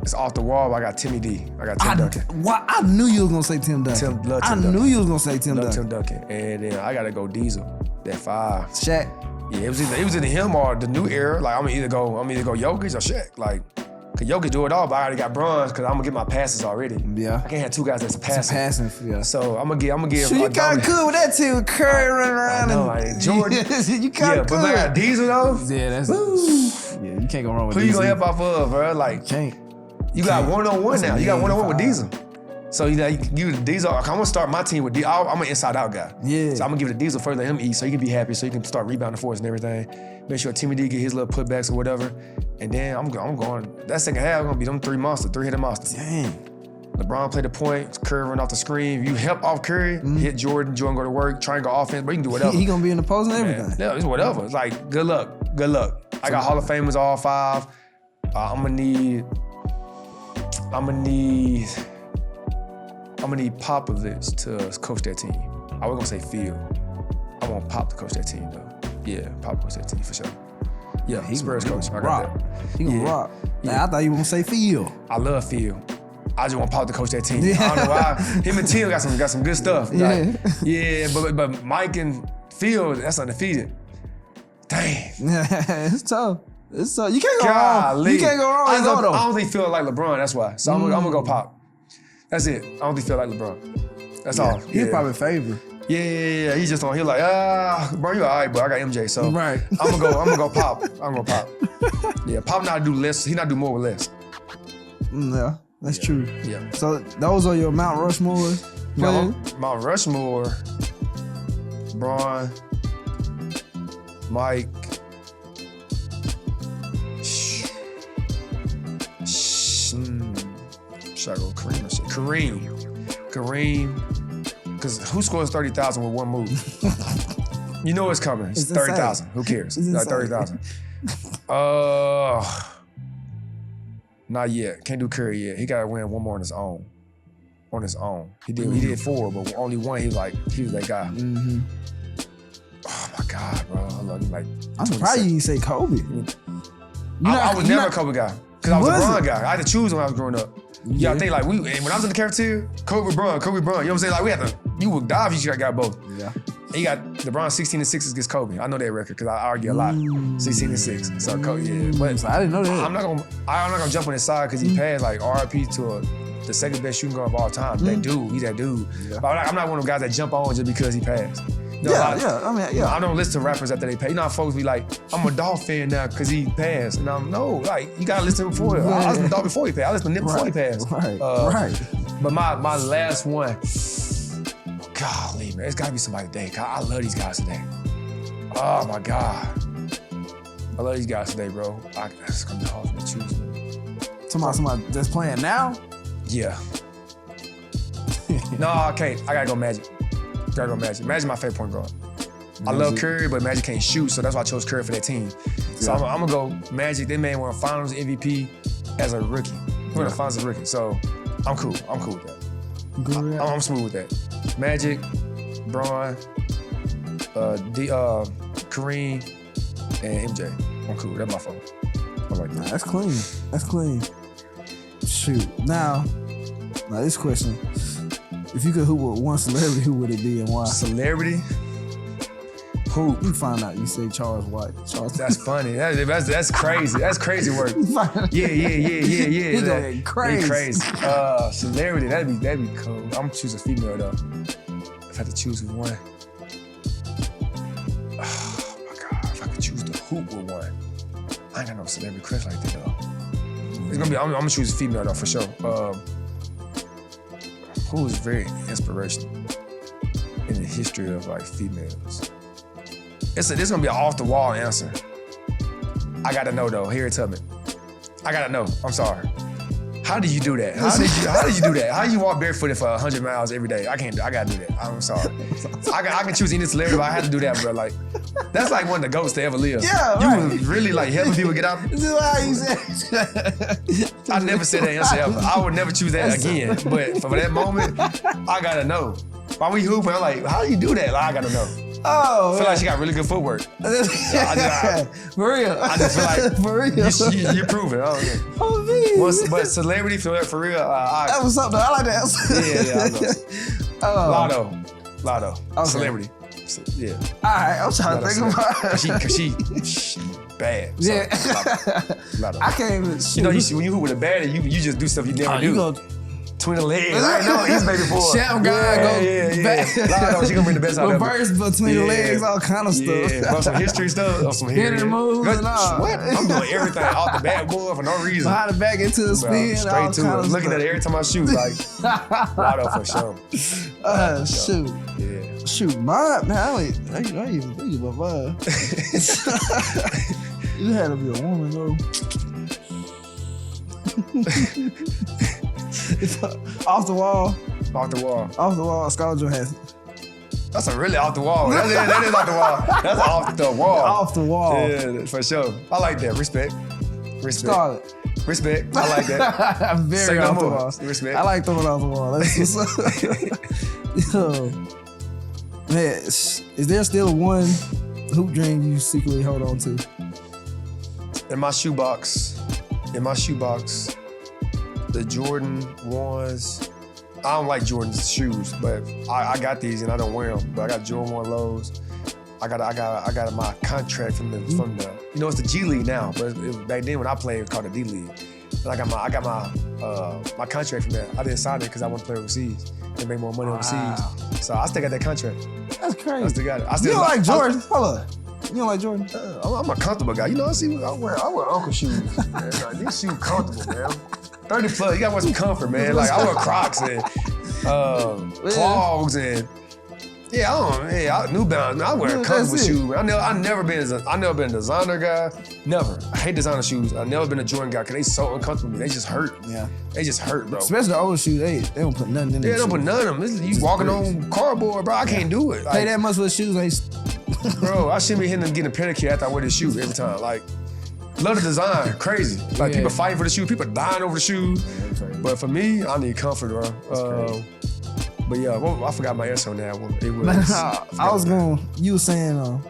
is off the wall. But I got Timmy D. I got Tim Duncan. I knew you was gonna say Tim Duncan. Love Tim Duncan. I knew you was gonna say Tim Duncan. Tim Duncan. And then I gotta go Diesel. That 5. Shaq. Yeah, it was either him or the new era. Like I'm gonna either go Jokic or Shaq. Like, cause Jokic do it all, but I already got bronze because I'm gonna get my passes already. Yeah. I can't have 2 guys that's passing. Yeah. So I'm gonna give. So you kind of cool with that too, I Curry running around. know, and Jordan. You kind of cool. But I got Diesel though. Yeah, that's. Yeah, you can't go wrong with Who Diesel. you gonna help off of, bro? Like, can't. You got 1-on-1 now. You got 1-on-1 with 5. Diesel. So you Diesel. I'm gonna start my team with Diesel. I'm an inside out guy. Yeah. So I'm gonna give it to Diesel first, let him eat, so he can be happy, so he can start rebounding for us and everything. Make sure Timmy D get his little putbacks or whatever, and then I'm going. That second half gonna be them 3-headed monsters. Dang. LeBron play the point, Curry run off the screen. You help off Curry, hit Jordan go to work, triangle offense, but you can do whatever. He gonna be in the post and everything. Yeah, it's whatever. It's like good luck. I got Hall of Famers all 5. I'm gonna need Popovich to coach that team. I was gonna say Phil. I want Pop to coach that team though. Yeah, Pop coach that team for sure. Yeah, he Spurs coach. I got rock. that. He gonna rock. Nah, I thought you were gonna say Phil. I love Phil. I just want Pop to coach that team. I don't know why. Him and Tim got some good stuff. Yeah. Like, but Mike and Phil, that's undefeated. Dang. It's tough. It's tough. You can't go wrong. You can't go wrong. I don't think Phil like LeBron. That's why. So I'm gonna go Pop. That's it. I don't think Phil like LeBron. That's all. He's probably favorite. Yeah. He's just on. He's like, bro, you all right, but I got MJ. So right. I'm gonna go Pop. I'm gonna go Pop. Yeah, Pop not do less. He not do more with less. Yeah, that's true. Yeah. So those are your Mount Rushmore. Mount Rushmore, Bron, Mike. Should I go Kareem or shit? Kareem. Because who scores 30,000 with one move? You know it's coming. It's 30,000. Who cares? It's Like 30,000. Not yet. Can't do Curry yet. He gotta win one more on his own. On his own. He did 4, but only one he was that guy. Mm-hmm. Oh my God, bro. I love him like. I'm surprised you didn't say Kobe. I was never a Kobe guy. Because I was a LeBron guy. I had to choose when I was growing up. Yeah, I think like when I was in the cafeteria, Kobe Bryant. You know what I'm saying? Like we had to, you would die if you got both. Yeah. And you got LeBron 16-6 against Kobe. I know that record because I argue a lot. 16-6. So Kobe, yeah. But I didn't know that. I'm not gonna jump on his side because he passed like RIP to the second best shooting guard of all time. That dude, he's that dude. Yeah. But I'm not one of them guys that jump on just because he passed. You know, I don't listen to rappers after they pay. You know how folks be like, I'm a Dolph fan now because he passed. And I'm no, like you gotta listen before. I listened to Dolph before he passed. I listened to Nip before he passed. Right. But my last one, golly, man, it's gotta be somebody today. I love these guys today. Oh my God. I love these guys today, bro. It's gonna be hard for me to choose. Somebody that's playing now? Yeah. No, I can't. I gotta go Magic. Magic's my favorite point guard. I love Curry, but Magic can't shoot, so that's why I chose Curry for that team. So I'm gonna go Magic. They man won a Finals MVP as a rookie. He won a Finals as a rookie, so I'm cool. I'm cool with that. I'm smooth with that. Magic, Bron, Kareem, and MJ. I'm cool. That's my fault. I like that. That's clean. Shoot. Now this question. If you could hoop with one celebrity, who would it be and why? Celebrity? Who? You find out. You say Charles White. That's funny. That's crazy. That's crazy work. Yeah. He gonna get crazy. Celebrity, that'd be cool. I'm gonna choose a female though. If I had to choose one. Oh my God, if I could choose to hoop with one. I ain't got no celebrity crush like that though. It's gonna be, I'm gonna choose a female though for sure. Who is very inspirational in the history of like females? This gonna be an off the wall answer. I gotta know though. Here, tell me. I gotta know. I'm sorry. How did you do that? How did you do that? How do you walk barefooted for 100 miles every day? I gotta do that. I'm sorry. I can choose any celebrity, but I had to do that, bro. Like, that's like one of the goats to ever live. Yeah, you was really like helping people get out. This is how you said. I never said that answer ever. I would never choose that again. But for that moment, I gotta know. While we hooping, I'm like, how do you do that? Like, I gotta know. Oh, I feel like she got really good footwork. For real. I just feel like for real. You prove it. I don't know. Oh man. But celebrity for real. That was something. I like that. I know. Lotto. Okay. Celebrity. So, yeah. All right. I'm trying to think about it. Cause she bad. So, Yeah. Lotto. I can't even. You know, when you hoop with a baddie, you just do stuff you never do. You go twin the legs. I know he's baby boy. Sham guy go back. Lotto, she gonna bring the best out of him. Reverse between the legs, all kind of stuff. Yeah, some history stuff, some Hitting moves and all. What? I'm doing everything off the bat, boy, for no reason. Behind the back into the spin, straight to it. Looking at it every time I shoot, like Lotto for sure. Shoot. Yeah. Shoot, mine, man, I ain't even think about mine. You had to be a woman, though. Off the wall. Off the wall. Off the wall, Scarlett Johansson. That's a really off the wall. That is off the wall. That's off the wall. Off the wall. Yeah, for sure. I like that. Respect. Scarlett. Respect. I like that. I'm very off the wall. Respect. I like throwing off the wall. That's what's up. Yo. Man, is there still one hoop dream you secretly hold on to? In my shoebox, the Jordan 1s. I don't like Jordan's shoes, but I got these and I don't wear them. But I got Jordan 1 lows. I got my contract from the you know, it's the G League now, but back then when I played, it was called the D League. And I got my contract from that. I didn't sign it because I want to play overseas and make more money overseas. So I still got that contract. That's crazy. I still got it. You don't like Jordan? Hold on. You don't like Jordan? I'm a comfortable guy. You know, I wear Uncle shoes. Man. Like, these shoes comfortable, man. 30 plus, you gotta wear some comfort, man. Like I wear Crocs and clogs and New Balance. I wear comfortable shoes. I never been a designer guy. Never. I hate designer shoes. I've never been a Jordan guy because they so uncomfortable with me. They just hurt. Yeah. They just hurt, bro. Especially the old shoes, they don't put nothing in them. Yeah, they don't put none of them. You walking on cardboard, bro. I can't do it. Pay that much for the shoes, Bro, I shouldn't be hitting and getting a pedicure after I wear this shoe every time. Like, love the design, crazy. Like people fighting for the shoe, people dying over the shoe. But for me, I need comfort, bro. But yeah, I forgot my answer on that one. It was. You were saying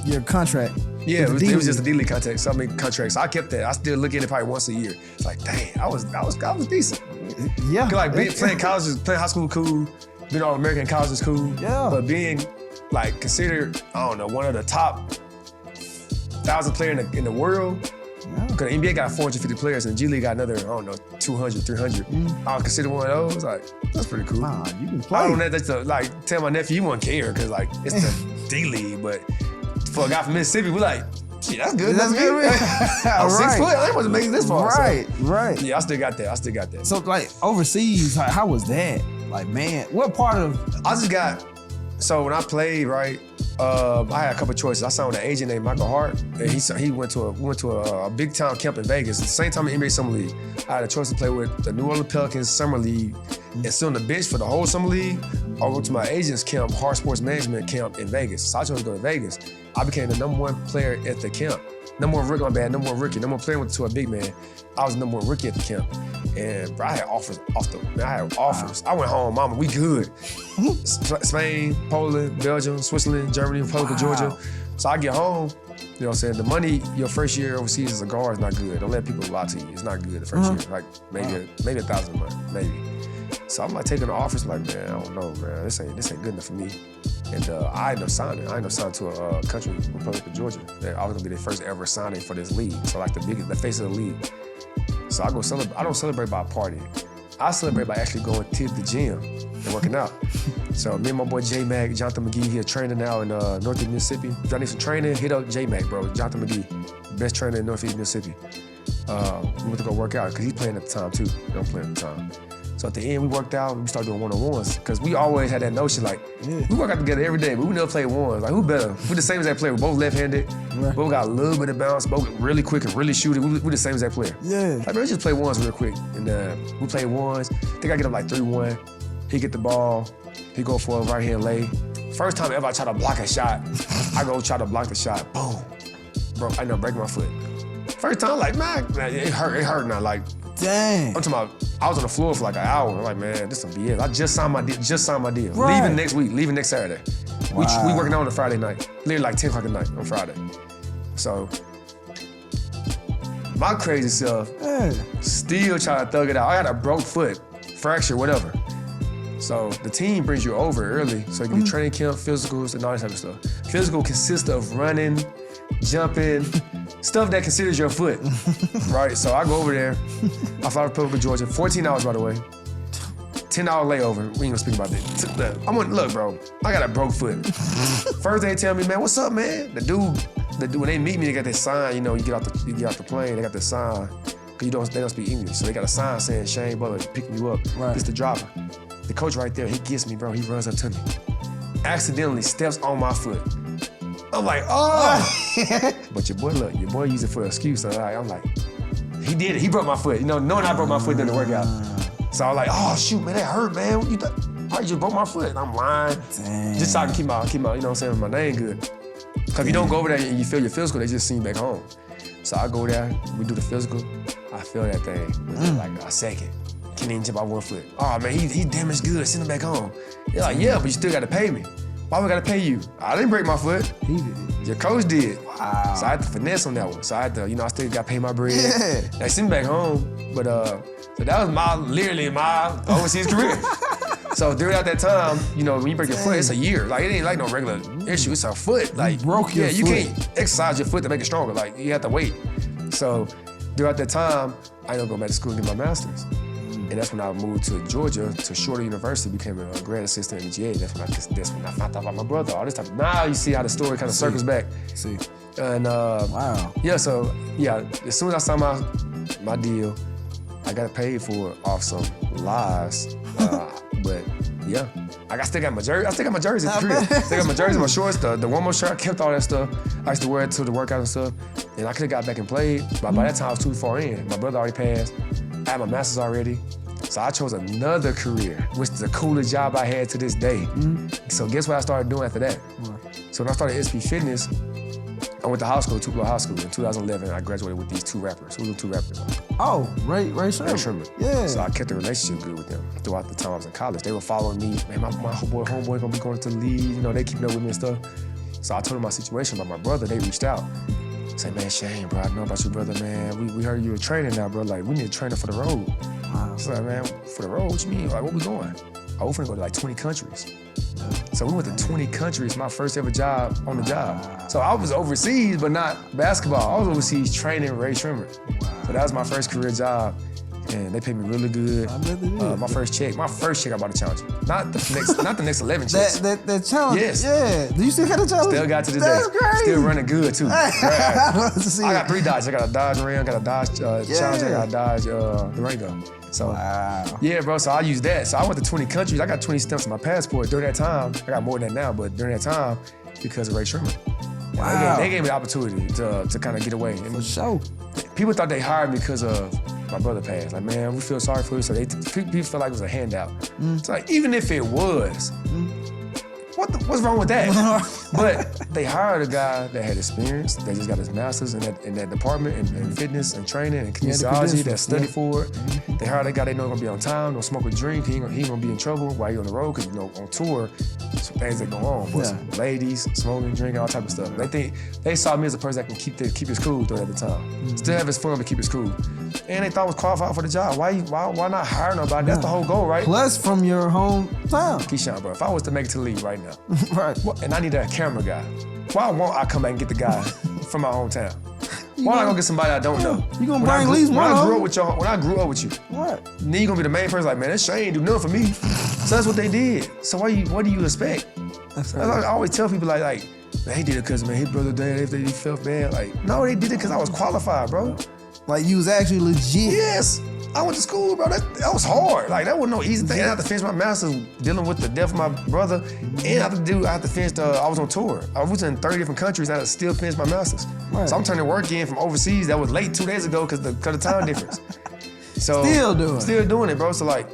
your contract. Yeah, it was just a D-League contract. So I mean, contract. So I kept that. I still look at it probably once a year. It's like, dang, I was decent. Yeah. Like playing college, playing high school, cool. Being all American college is cool. Yeah. But being like considered, I don't know, one of the top 1,000 player in the world. Because the NBA got 450 players and the G League got another, I don't know, 200, 300. I was considered one of those. Like, that's pretty cool. Nah, you can play. I don't know, that's like, tell my nephew, he wouldn't care because like, it's the D League. But for a guy from Mississippi, we're like, shit, that's good. That's good. I'm 6 foot. I ain't supposed to make this far. Right. Yeah, I still got that. So like overseas, like, how was that? Like, man, what part of? So when I played, right, I had a couple choices. I signed with an agent named Michael Hart, and he went to a big time camp in Vegas. At the same time in NBA Summer League, I had a choice to play with the New Orleans Pelicans Summer League and sit on the bench for the whole Summer League, or go to my agent's camp, Hart Sports Management camp in Vegas. So I chose to go to Vegas. I became the #1 player at the camp. #1 rookie. #1 player went to a big man. I was the #1 rookie at the camp. And bro, I had offers I went home, mama, we good. Spain, Poland, Belgium, Switzerland, Germany, Republic of Georgia. So I get home, you know what I'm saying? The money your first year overseas as a guard is not good. Don't let people lie to you. It's not good the first year. Like maybe $1,000 a month, maybe. So I'm like taking the offers, like, man, I don't know, man. This ain't good enough for me. And I ended up signing. to a country, Republic of Georgia. I was gonna be the first ever signing for this league. So like the face of the league. So I go celebrate. I don't celebrate by partying. I celebrate by actually going to the gym and working out. So me and my boy J-Mac, Jonathan McGee, he a trainer now in Northeast Mississippi. If y'all need some training, hit up J-Mac, bro. Jonathan McGee, best trainer in Northeast Mississippi. We went to go work out because he's playing at the time too. They don't play at the time. So at the end, we worked out and we started doing one-on-ones because we always had that notion like, we work out together every day, but we never play ones. Like, who better? We're the same as that player. We're both left-handed. Right. Both got a little bit of bounce, both really quick and really shoot it. We're the same as that player. Yeah. Like, man, let's just play ones real quick. And we played ones. I think I get up like 3-1. He get the ball. He go for a right-hand lay. First time ever I try to block a shot, I go try to block the shot. Boom. Bro, I end up breaking my foot. First time, like, man, it hurt now. Like, dang. I'm talking about, I was on the floor for like an hour. I'm like, man, this some BS. I just signed my deal. Right. Leaving next week, leaving next Saturday. Wow. We working out on a Friday night. Literally like 10 o'clock at night on Friday. So, my crazy self still trying to thug it out. I got a broke foot, fracture, whatever. So the team brings you over early so you can do training camp, physicals, and all that type of stuff. Physical consists of running, jumping, stuff that considers your foot, right? So I go over there, I fly to Republic of Georgia, 14 hours by the way, 10-hour layover, we ain't gonna speak about that. Look, bro, I got a broke foot. First they tell me, man, what's up, man? The dude, when they meet me, they got this sign, you know, you get off the plane, they got this sign, cause they don't speak English, so they got a sign saying Shane Butler picking you up, it's the driver. The coach right there, he gets me, bro, he runs up to me, accidentally steps on my foot. I'm like, oh! But your boy used it for an excuse. So I'm like, he did it. He broke my foot. You know, knowing I broke my foot during the workout. So I was like, oh shoot, man, that hurt, man. You just broke my foot. And I'm lying. Dang. Just so I can keep my, you know what I'm saying, my name good. Cause if you don't go over there and you feel your physical, they just send you back home. So I go there, we do the physical. I feel that thing within like a second. Can't even jump out 1 foot. Oh man, he damaged good. Send him back home. They're like, yeah, but you still got to pay me. Why we gotta pay you? I didn't break my foot. He did. Your coach did. Wow. So I had to finesse on that one. So I had to, you know, I still got to pay my bread. Yeah. They sent me back home. But so that was literally my overseas career. So throughout that time, you know, when you break your foot, it's a year. Like it ain't like no regular issue. It's a foot. Like you broke your foot. You can't exercise your foot to make it stronger. Like you have to wait. So throughout that time, I ended up going back to school and get my master's. And that's when I moved to Georgia to Shorter University, became a grad assistant in the GA. That's when I found out about my brother. All this type. Now you see how the story kind of circles back. See. And wow. Yeah, so yeah, as soon as I signed my deal, I got paid for it off some lies. But yeah, I still got my jersey. I still got my jersey at the crib. Still got my jersey, my shorts, the warm-up shirt. I kept all that stuff. I used to wear it to the workout and stuff. And I could have got back and played, but by that time I was too far in. My brother already passed. I had my master's already. So I chose another career, which is the coolest job I had to this day. So guess what I started doing after that? So So when I started SP Fitness, I went to high school, Tupelo High School. In 2011, I graduated with these 2 rappers. Who were the 2 rappers? Oh, Ray Sherman. Ray Sherman. Yeah. So I kept a relationship good with them throughout the time I was in college. They were following me. Man, my homeboy gonna be going to the league. You know, they keeping up with me and stuff. So I told them my situation about my brother. They reached out. Say, man, Shane, bro, I know about your brother, man. We heard you were training now, bro. Like, we need a trainer for the road. Wow. It's like, man, for the road? What you mean? Like, where we going? Oh, we're finna go to like 20 countries. So we went to 20 countries, my first ever job on the job. So I was overseas, but not basketball. I was overseas training Ray Sherman. So that was my first career job. And they paid me really good. I bet they did. My first check, I bought a challenger. Not the next 11 checks. That challenge. Yes. Yeah. Do you still got the challenge? Still got to the That's day. crazy. Still running good too. I love to see I got it. 3 Dodge. I got a Dodge Ram, got a Dodge Challenger, I got a Dodge Durango. So Wow. yeah, bro. So I used that. So I went to 20 countries. I got 20 stamps on my passport during that time. I got more than that now, but during that time, because of Ray Sherman. Wow. They gave me the opportunity to kind of get away. And For sure. people thought they hired me because of my brother passed. Like, man, we feel sorry for you. So people felt like it was a handout. It's like, even if it was, what's wrong with that? But they hired a guy that had experience, that just got his master's in that department in fitness and training and kinesiology, that studied for it. They hired a guy they know gonna be on time, don't smoke or drink, he ain't gonna be in trouble while you're on the road, because on tour, some things that go on. But some ladies, smoking, drinking, all type of stuff. They saw me as a person that can keep his cool during the time. Still have his fun, but keep his cool. And they thought I was qualified for the job. Why not hire nobody? That's the whole goal, right? Plus from your hometown. Keyshawn, bro, if I was to make it to the league right now, Right. and I need a camera guy, why won't I come back and get the guy from my hometown? Why not go get somebody I don't know? You gonna bring at least one When of I grew up with you, What? then you gonna be the main person like, man, that Shane ain't do nothing for me. So that's what they did. So what do you expect? That's I always tell people like, man, he did it because, man, his brother did it, he felt bad. Like, no, they did it because I was qualified, bro. Like you was actually legit. Yes. I went to school, bro. That was hard. Like, that wasn't no easy thing. I had to finish my master's dealing with the death of my brother. And I had to finish I was on tour. I was in 30 different countries and I still finished my master's. Right. So I'm turning work in from overseas that was late 2 days ago because the time difference. So Still doing it, bro. So like,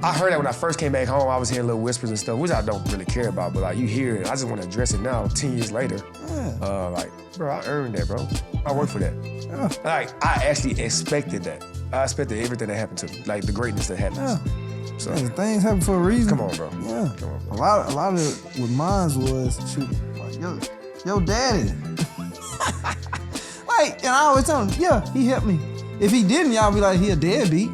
I heard that when I first came back home, I was hearing little whispers and stuff, which I don't really care about, but like, you hear it. I just want to address it now, 10 years later. Yeah. Like, bro, I earned that, bro. I worked for that. Yeah. Like, I actually expected that. I expected everything that happened to me, like the greatness that happens. So Yeah, things happen for a reason. come on, bro. Yeah. Come on, bro. A lot of it with mine was shoot, like, yo daddy. Like, and I always tell him, yeah, he helped me. If he didn't, y'all be like, he a deadbeat.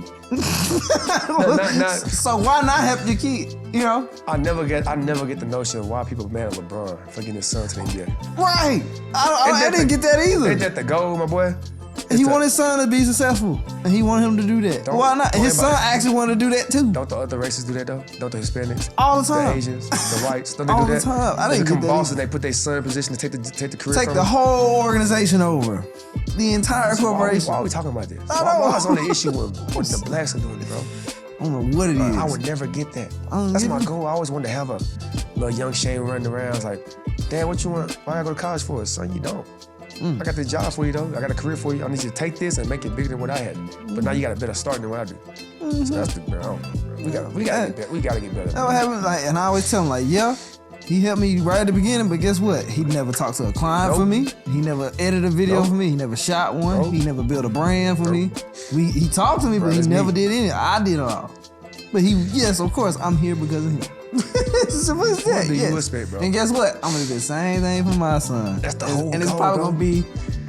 So why not help your kid? You know? I never get the notion of why people mad at LeBron for getting his son to the NBA. Right. I didn't get that either. Ain't that the goal, my boy? He wanted his son to be successful, and he wanted him to do that. Why not? His son actually wanted to do that too. Don't the other races do that though? Don't the Hispanics? All the time. The Asians, the whites, don't they All do the that? time. I They didn't become get that bosses. either. They put their son in position to take the career Take from the them. whole organization over. The entire corporation. Why are we talking about this? I Why know. is on the issue when the blacks are doing it, bro? I don't know what it is. I would never get that. don't That's get my it. goal. I always wanted to have a little young Shane running around. It's like, Dad, what you want? Why I go to college for? Son, you don't. I got this job for you though. I got a career for you. I need you to take this and make it bigger than what I had. But now you got a better start than what I do. So that's the bro. I don't know, bro. We gotta get better. We gotta get better. That what happened. Like, and I always tell him, like, yeah, he helped me right at the beginning, but guess what? He never talked to a client for me. He never edited a video for me. He never shot one. He never built a brand for me. He talked to me, but he never did anything. I did it all. But yes, of course, I'm here because of him. Simple as that. What do you expect, bro? And guess what? I'm gonna do the same thing for my son. That's the whole And it's goal, probably bro. gonna be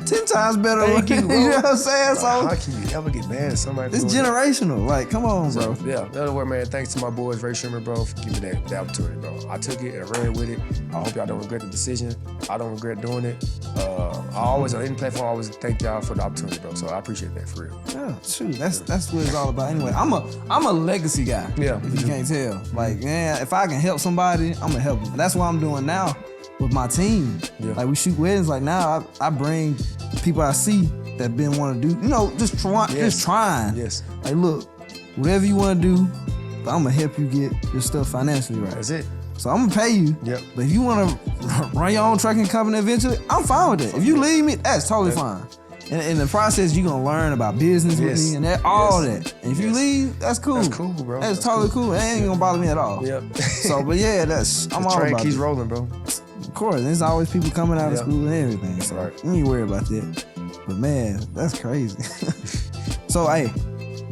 10 times better. Thank you, bro. You know what I'm saying? Like, So how can you ever get mad at somebody? it's doing that? generational. Like, come on, bro. So, yeah, in other words, man, thanks to my boys, Ray Sherman, bro, for giving me that opportunity, bro. I took it and I ran with it. I hope y'all don't regret the decision. I don't regret doing it. I always, on any platform, I always thank y'all for the opportunity, bro. So I appreciate that, for real. Yeah, true. That's what it's all about. Anyway, I'm a legacy guy. Yeah. If you can't tell, like, man, if I can help somebody, I'm gonna help them. And that's what I'm doing now with my team. Yeah. Like, we shoot weddings. Like, now I bring people I see that been want to do, just trying. Yes. Like, look, whatever you want to do, I'm gonna help you get your stuff financially right. That's it. So I'm gonna pay you. Yep. But if you want to run your own trucking company eventually, I'm fine with that. If you leave me, that's totally fine. And in the process, you're gonna learn about business with me and all that. And if you leave, that's cool. That's cool, bro. That's totally cool. It ain't gonna bother me at all. Yep. So, but yeah, I'm the all train about keeps it. rolling, bro. course. There's always people coming out of Yeah. school and everything. So Right. you ain't worry about that. But man, that's crazy. So hey,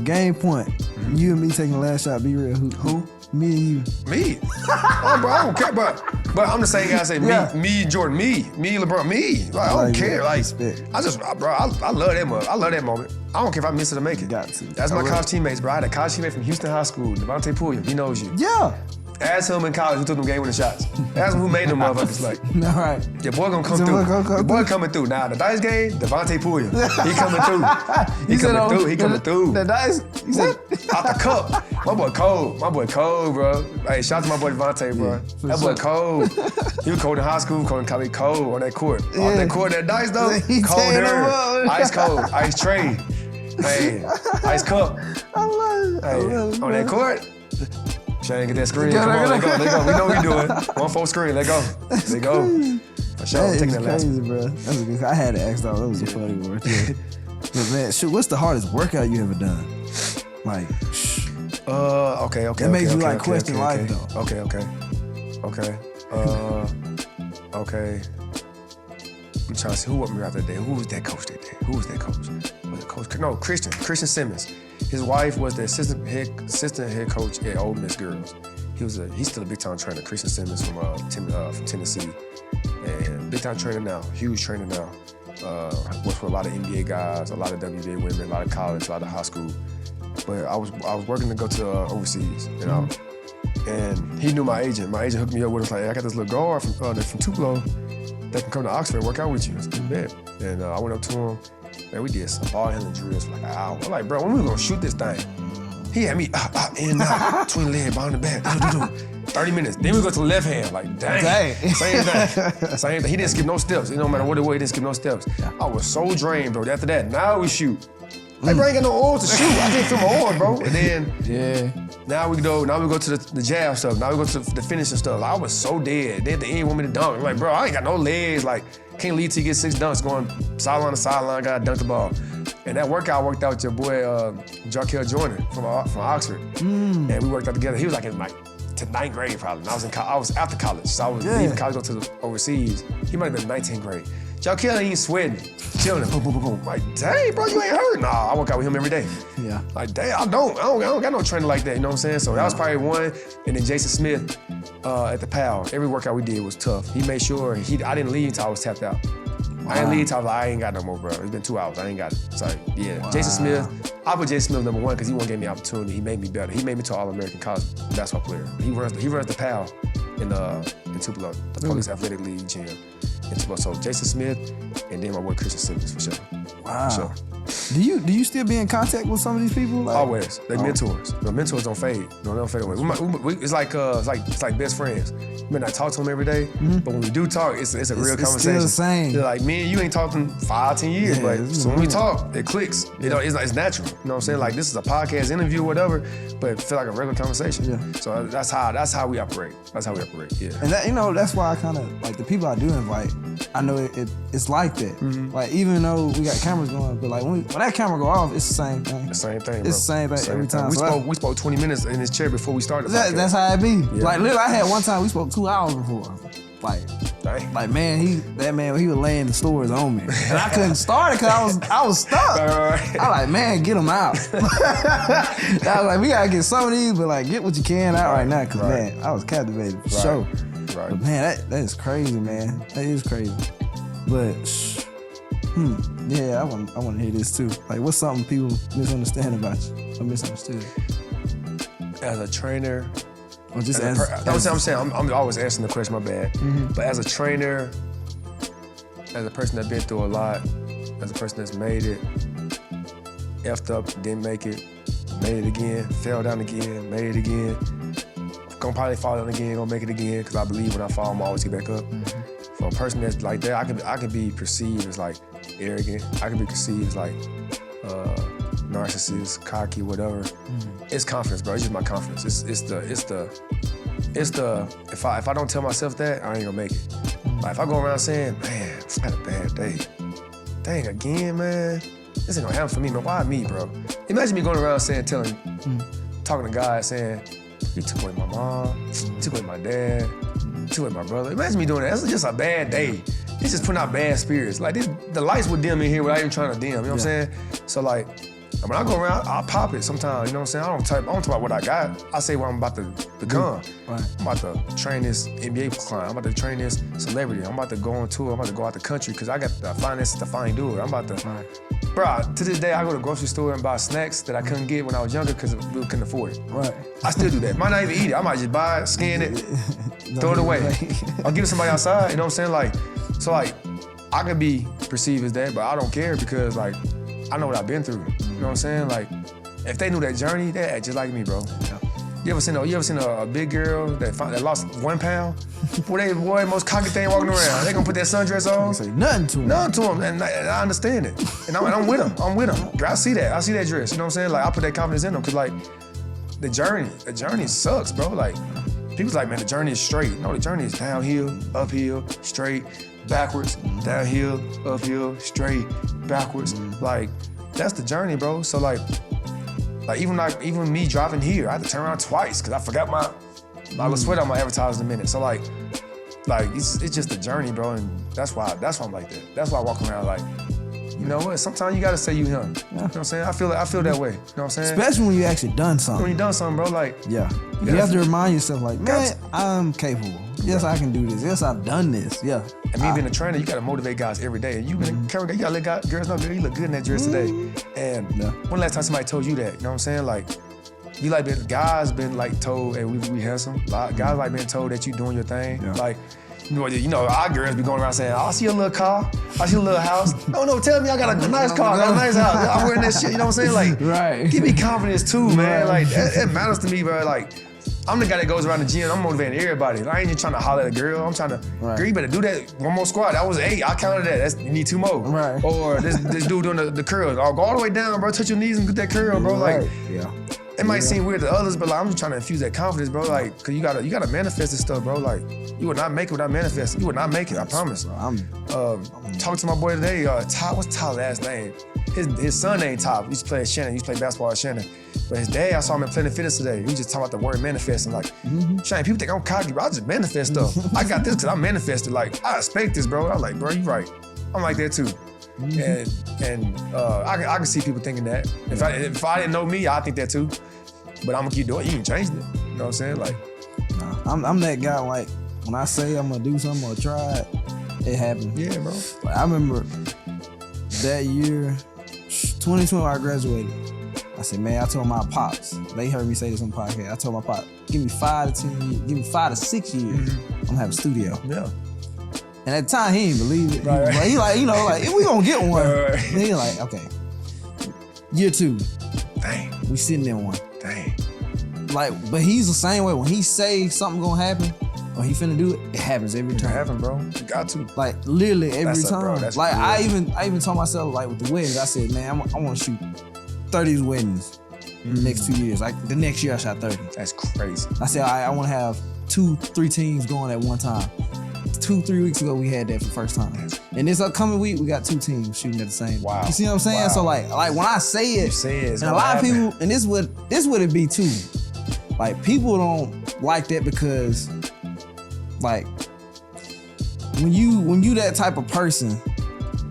game point. You and me taking the last shot. Be real. Who? Me and you. Me? Oh, bro, I don't care, but I'm the same guy. I say Yeah. me, Jordan, me, LeBron, me. Like, I don't care. Like, respect. I love that moment. I love that moment. I don't care if I miss it or make it. Got to. That's my college teammates, bro. I had a college teammate from Houston High School, Devontae Pulliam. He knows you. Yeah. Ask him in college who took them game-winning shots. Ask him who made them motherfuckers. Like, All right. your boy gonna come Your through. boy gonna come Your boy through. coming through. Now the dice game, Devontae Pulliam. He coming through. He coming through. He coming through. The dice. He said, Out the cup. My boy cold, bro. Hey, shout out to my boy Devontae, bro. for That sure. boy cold. He was cold in high school, cold in college, cold on that court. Off Yeah. that court, that dice though, He cold tearing there. them up. Ice cold, ice tray. Hey, ice cup. I love it. I Hey, love it, on that bro. court. Shane, get that screen. Get Come it, on, let get go, it. let go. We know what we doing. 1-4 screen, let go. Let go. For sure, That taking is that last crazy, one. bro. That's a good. I had to ask that. That was a funny word. Yeah. But man, shoot, what's the hardest workout you ever done? Like, Okay. That makes you, like, okay, question life, okay. though. Okay. I'm trying to see who was me out that day. Who was that coach that day? Was it coach? No, Christian Simmons. His wife was the assistant head coach at Ole Miss Girls. He's still a big time trainer. Christian Simmons from Tennessee, and big time trainer now. Huge trainer now. Works for a lot of NBA guys, a lot of WNBA women, a lot of college, a lot of high school. But I was working to go to overseas, you know. And he knew my agent. My agent hooked me up with him. Like, hey, I got this little guard from Tupelo that can come to Oxford and work out with you. I said, bet. And I went up to him. Man, we did some ball handling drills for like an hour. I'm like, bro, when we gonna shoot this thing? He had me in and out, twin leg, behind the back, 30 minutes. Then we go to the left hand, like, dang. Same thing. He didn't skip no steps. It no matter what it was, he didn't skip no steps. I was so drained, bro. After that, now we shoot. Like, bro, I ain't got no oils to shoot. I can't feel my oils, bro. And then, now we go to the jab stuff. Now we go to the finishing stuff. Like, I was so dead. Then at the end, want me to dunk. I'm like, bro, I ain't got no legs. Like, can't lead till you get 6 dunks going sideline to sideline. Gotta dunk the ball. And that workout worked out with your boy, Jarkel Jordan from Oxford. And we worked out together. He was like in to 9th grade probably. And I was after college. So I was leaving college, go to the overseas. He might have been 19th grade. Jarkel ain't sweating, chilling, boom, boom, boom, boom. Like, dang, bro, you ain't hurt. Nah, I work out with him every day. Yeah. Like, dang, I don't got no trainer like that, you know what I'm saying? So that was probably one. And then Jason Smith at the PAL, every workout we did was tough. He made sure I didn't leave until I was tapped out. I didn't leave until I was like, I ain't got no more, bro. It's been 2 hours, I ain't got it. So yeah, Jason Smith, I put Jason Smith #1 because he won't give me opportunity. He made me better. He made me to an All-American college basketball player. He runs the PAL in Tupelo, the Police Athletic League gym in Tupelo. So Jason Smith, and then my boy Christian Simmons for sure. Wow. For sure. Do you still be in contact with some of these people? Like, Always. They mentors. The mentors don't fade. No, they don't fade away. It's like best friends. You may not talk to them every day, but when we do talk, it's a real it's conversation. still the same. They're like, me and you ain't talking 5-10 years, but so when we talk, it clicks. You know, it's natural. You know what I'm saying? Like, this is a podcast interview or whatever, but it feel like a regular conversation. Yeah. So that's how we operate. That's how we operate. Yeah. And that, that's why I kind of like the people I do invite. I know it's like that. Like, even though we got cameras going, but like when that camera go off, it's the same thing. The same thing, bro. It's the same thing every time. We spoke 20 minutes in this chair before we started the podcast. That's how it be. Yeah. Like, literally, I had one time we spoke 2 hours before. Like man, he was laying the stories on me, and I couldn't start it because I was stuck. Right. I like, man, get them out. I was like, we gotta get some of these, but like, get what you can out right now, because man, I was captivated for sure. Right. But man, that is crazy, man. That is crazy. But yeah, I want to hear this too. Like, what's something people misunderstand about you or misunderstood? As a trainer. Or just That's what I'm saying. I'm always answering the question, my bad. But as a trainer, as a person that's been through a lot, as a person that's made it, effed up, didn't make it, made it again, fell down again, made it again, gonna probably fall down again, gonna make it again, because I believe when I fall, I'm always get back up. For a person that's like that, I can be perceived as like arrogant. I can be perceived as like narcissist, cocky, whatever. It's confidence, bro. It's just my confidence. It's the if I don't tell myself that, I ain't gonna make it. Like, if I go around saying, man, I had a bad day. Dang, again, man. This ain't gonna happen for me, man. Why me, bro? Imagine me going around talking to guys saying, he took away my mom, he took away my dad, to it, my brother. Imagine me doing that. That's just a bad day. It's just putting out bad spirits. Like the lights would dim in here without even trying to dim. You know what I'm saying? So like, when I go around, I'll pop it sometimes. You know what I'm saying? I don't talk about what I got. I say what I'm about to become. Right. I'm about to train this NBA client. I'm about to train this celebrity. I'm about to go on tour. I'm about to go out the country because I got the finances to finally do it. I'm about to. Right. Bro, to this day, I go to the grocery store and buy snacks that I couldn't get when I was younger because we couldn't afford it. Right. I still do that. Might not even eat it. I might just buy it, scan it, throw it away. I'll give it to somebody outside. You know what I'm saying? Like, so like, I could be perceived as that, but I don't care because like, I know what I've been through. You know what I'm saying? Like, if they knew that journey, they act just like me, bro. Yeah. You ever seen a big girl that lost 1 pound? Boy, most cocky thing walking around. They gonna put that sundress on. Say nothing to him. Nothing to them, and I understand it. And I'm with them. I'm with them. I see that. I see that dress. You know what I'm saying? Like, I put that confidence in them because like, the journey sucks, bro. Like, people's like, man, the journey is straight. No, the journey is downhill, uphill, straight, backwards, downhill, uphill, straight, backwards. Like, that's the journey, bro. So like even me driving here, I had to turn around twice because I forgot my little sweater on my advertising in a minute. So like it's just a journey, bro, and that's why I'm like that. That's why I walk around like, you know what? Sometimes you gotta say you him. You know what I'm saying? I feel that way. You know what I'm saying? Especially when you actually done something. When you done something, bro, like you have to remind yourself, like, man, I'm capable. Yes, I can do this. Yes, I've done this. Yeah. And me being a trainer, you gotta motivate guys every day. And you gotta let girls know, girl, you look good in that dress today. And when last time somebody told you that? You know what I'm saying? Like, guys been like told, hey, we handsome. Guys like being told that you doing your thing. Yeah. Like, you know, our girls be going around saying, oh, I see a little car, I see a little house. No, tell me I got a nice car, I got a nice house. I'm wearing that shit, you know what I'm saying? Like, right. Give me confidence too, man. Like, it matters to me, bro. Like, I'm the guy that goes around the gym, I'm motivating everybody. I ain't just trying to holler at a girl, I'm trying to, girl, you better do that, one more squat. That was 8, I counted that, you need 2 more. Right. Or this dude doing the curls. Oh, go all the way down, bro, touch your knees and get that curl, bro. Like, it might seem weird to others, but like, I'm just trying to infuse that confidence, bro. Like, cause you gotta manifest this stuff, bro. Like, you would not make it without manifesting. You would not make it, I promise. Talking to my boy today, Todd, what's Todd's last name? His son named Todd. He used to play at Shannon. He used to play basketball at Shannon. But his dad, I saw him in Planet Fitness today. He was just talking about the word manifesting. Like, Shane, people think I'm cocky, bro. I just manifest stuff. I got this because I manifested. Like, I expect this, bro. I'm like, bro, you right. I'm like that too. And I can see people thinking that. If I didn't know me, I think that too. But I'm gonna keep doing it. You ain't changed it. You know what I'm saying? Like, I'm that guy. Like, when I say I'm gonna do something or try it, it happens. Yeah, bro. Like, I remember that year, 2020, when I graduated. I said, man, I told my pops. They heard me say this on the podcast. I told my pop, give me 5 to 10 years, give me 5 to 6 years. I'm gonna have a studio. Yeah. And at the time, he didn't believe it. Right. He like, you know, like, we gonna get one. Right. And he like, okay. Year 2. Dang. We sitting in one. Dang. Like, but he's the same way. When he say something gonna happen, or he finna do it, it happens every time. It happen, bro. You got to. Like, literally every time. Bro, that's like, real. I even told myself, like, with the weddings, I said, man, I wanna shoot 30 weddings in the next 2 years. Like, the next year I shot 30. That's crazy. I said, I wanna have 2-3 teams going at one time. 2-3 weeks ago, we had that for the first time. And this upcoming week, we got 2 teams shooting at the same. Wow. You see what I'm saying? Wow. So like when I say it, You say it, it's and a gonna lot happen. of people, and this would it be too. Like, people don't like that because, like, when you that type of person,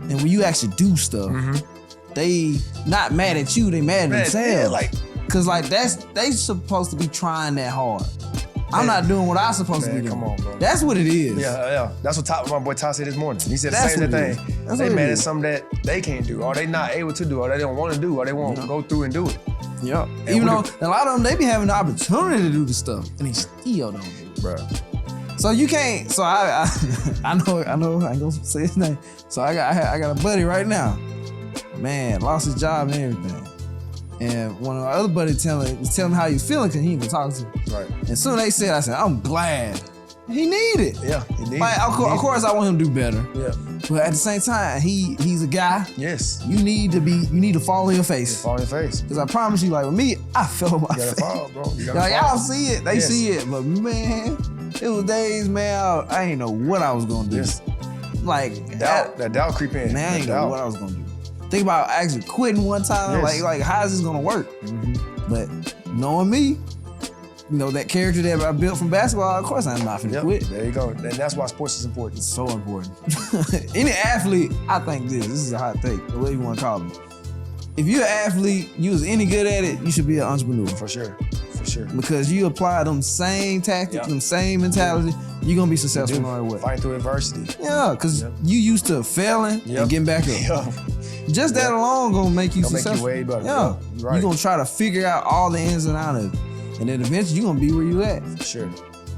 and when you actually do stuff, they not mad at you, they mad at themselves. Yeah, like, Cause like they supposed to be trying that hard. I'm not doing what I'm supposed to be doing. Come on, bro. That's what it is. Yeah. That's what my boy Todd said this morning. He said the That's same what it thing. is. That's They what it mad at is. something that they can't do, or they not able to do, or they don't want to do, or they won't go through and do it. Yeah. Even though a lot of them, they be having the opportunity to do the stuff, and they still don't do it. Bro. So you can't. So I know. I ain't gonna say his name. So I got a buddy right now. Man, lost his job and everything. And one of our other buddies was telling how he was feeling because he ain't been talking to him. Right. And soon they said, I said, I'm glad. He need it. Yeah, he needs Like, it. of course I want him to do better. Yeah. But at the same time, he's a guy. Yes. You need to fall in your face. Fall in your face. Because I promise you, like with me, I fell on my You gotta face. fall, bro. You gotta Like, fall. y'all see it. They see it. But man, it was days, man, I ain't know what I was gonna do. Yes. Like, That doubt creep in. man, I ain't That know doubt. what I was gonna do. Think about actually quitting one time. Yes. Like how's this gonna work? But knowing me, that character that I built from basketball, of course I'm not finna quit. There you go. And that's why sports is important. It's so important. Any athlete, I think this is a hot take, or whatever you want to call it. If you're an athlete, you was any good at it, you should be an entrepreneur. For sure. For sure. Because you apply them same tactics, them same mentality, you're gonna be successful no matter what. Fighting through adversity. Yeah, because you used to failing and getting back up. Just that alone gonna make you successful. Make you way better. Yeah. Right. You're gonna try to figure out all the ins and outs of it. And then eventually you're gonna be where you at. For sure.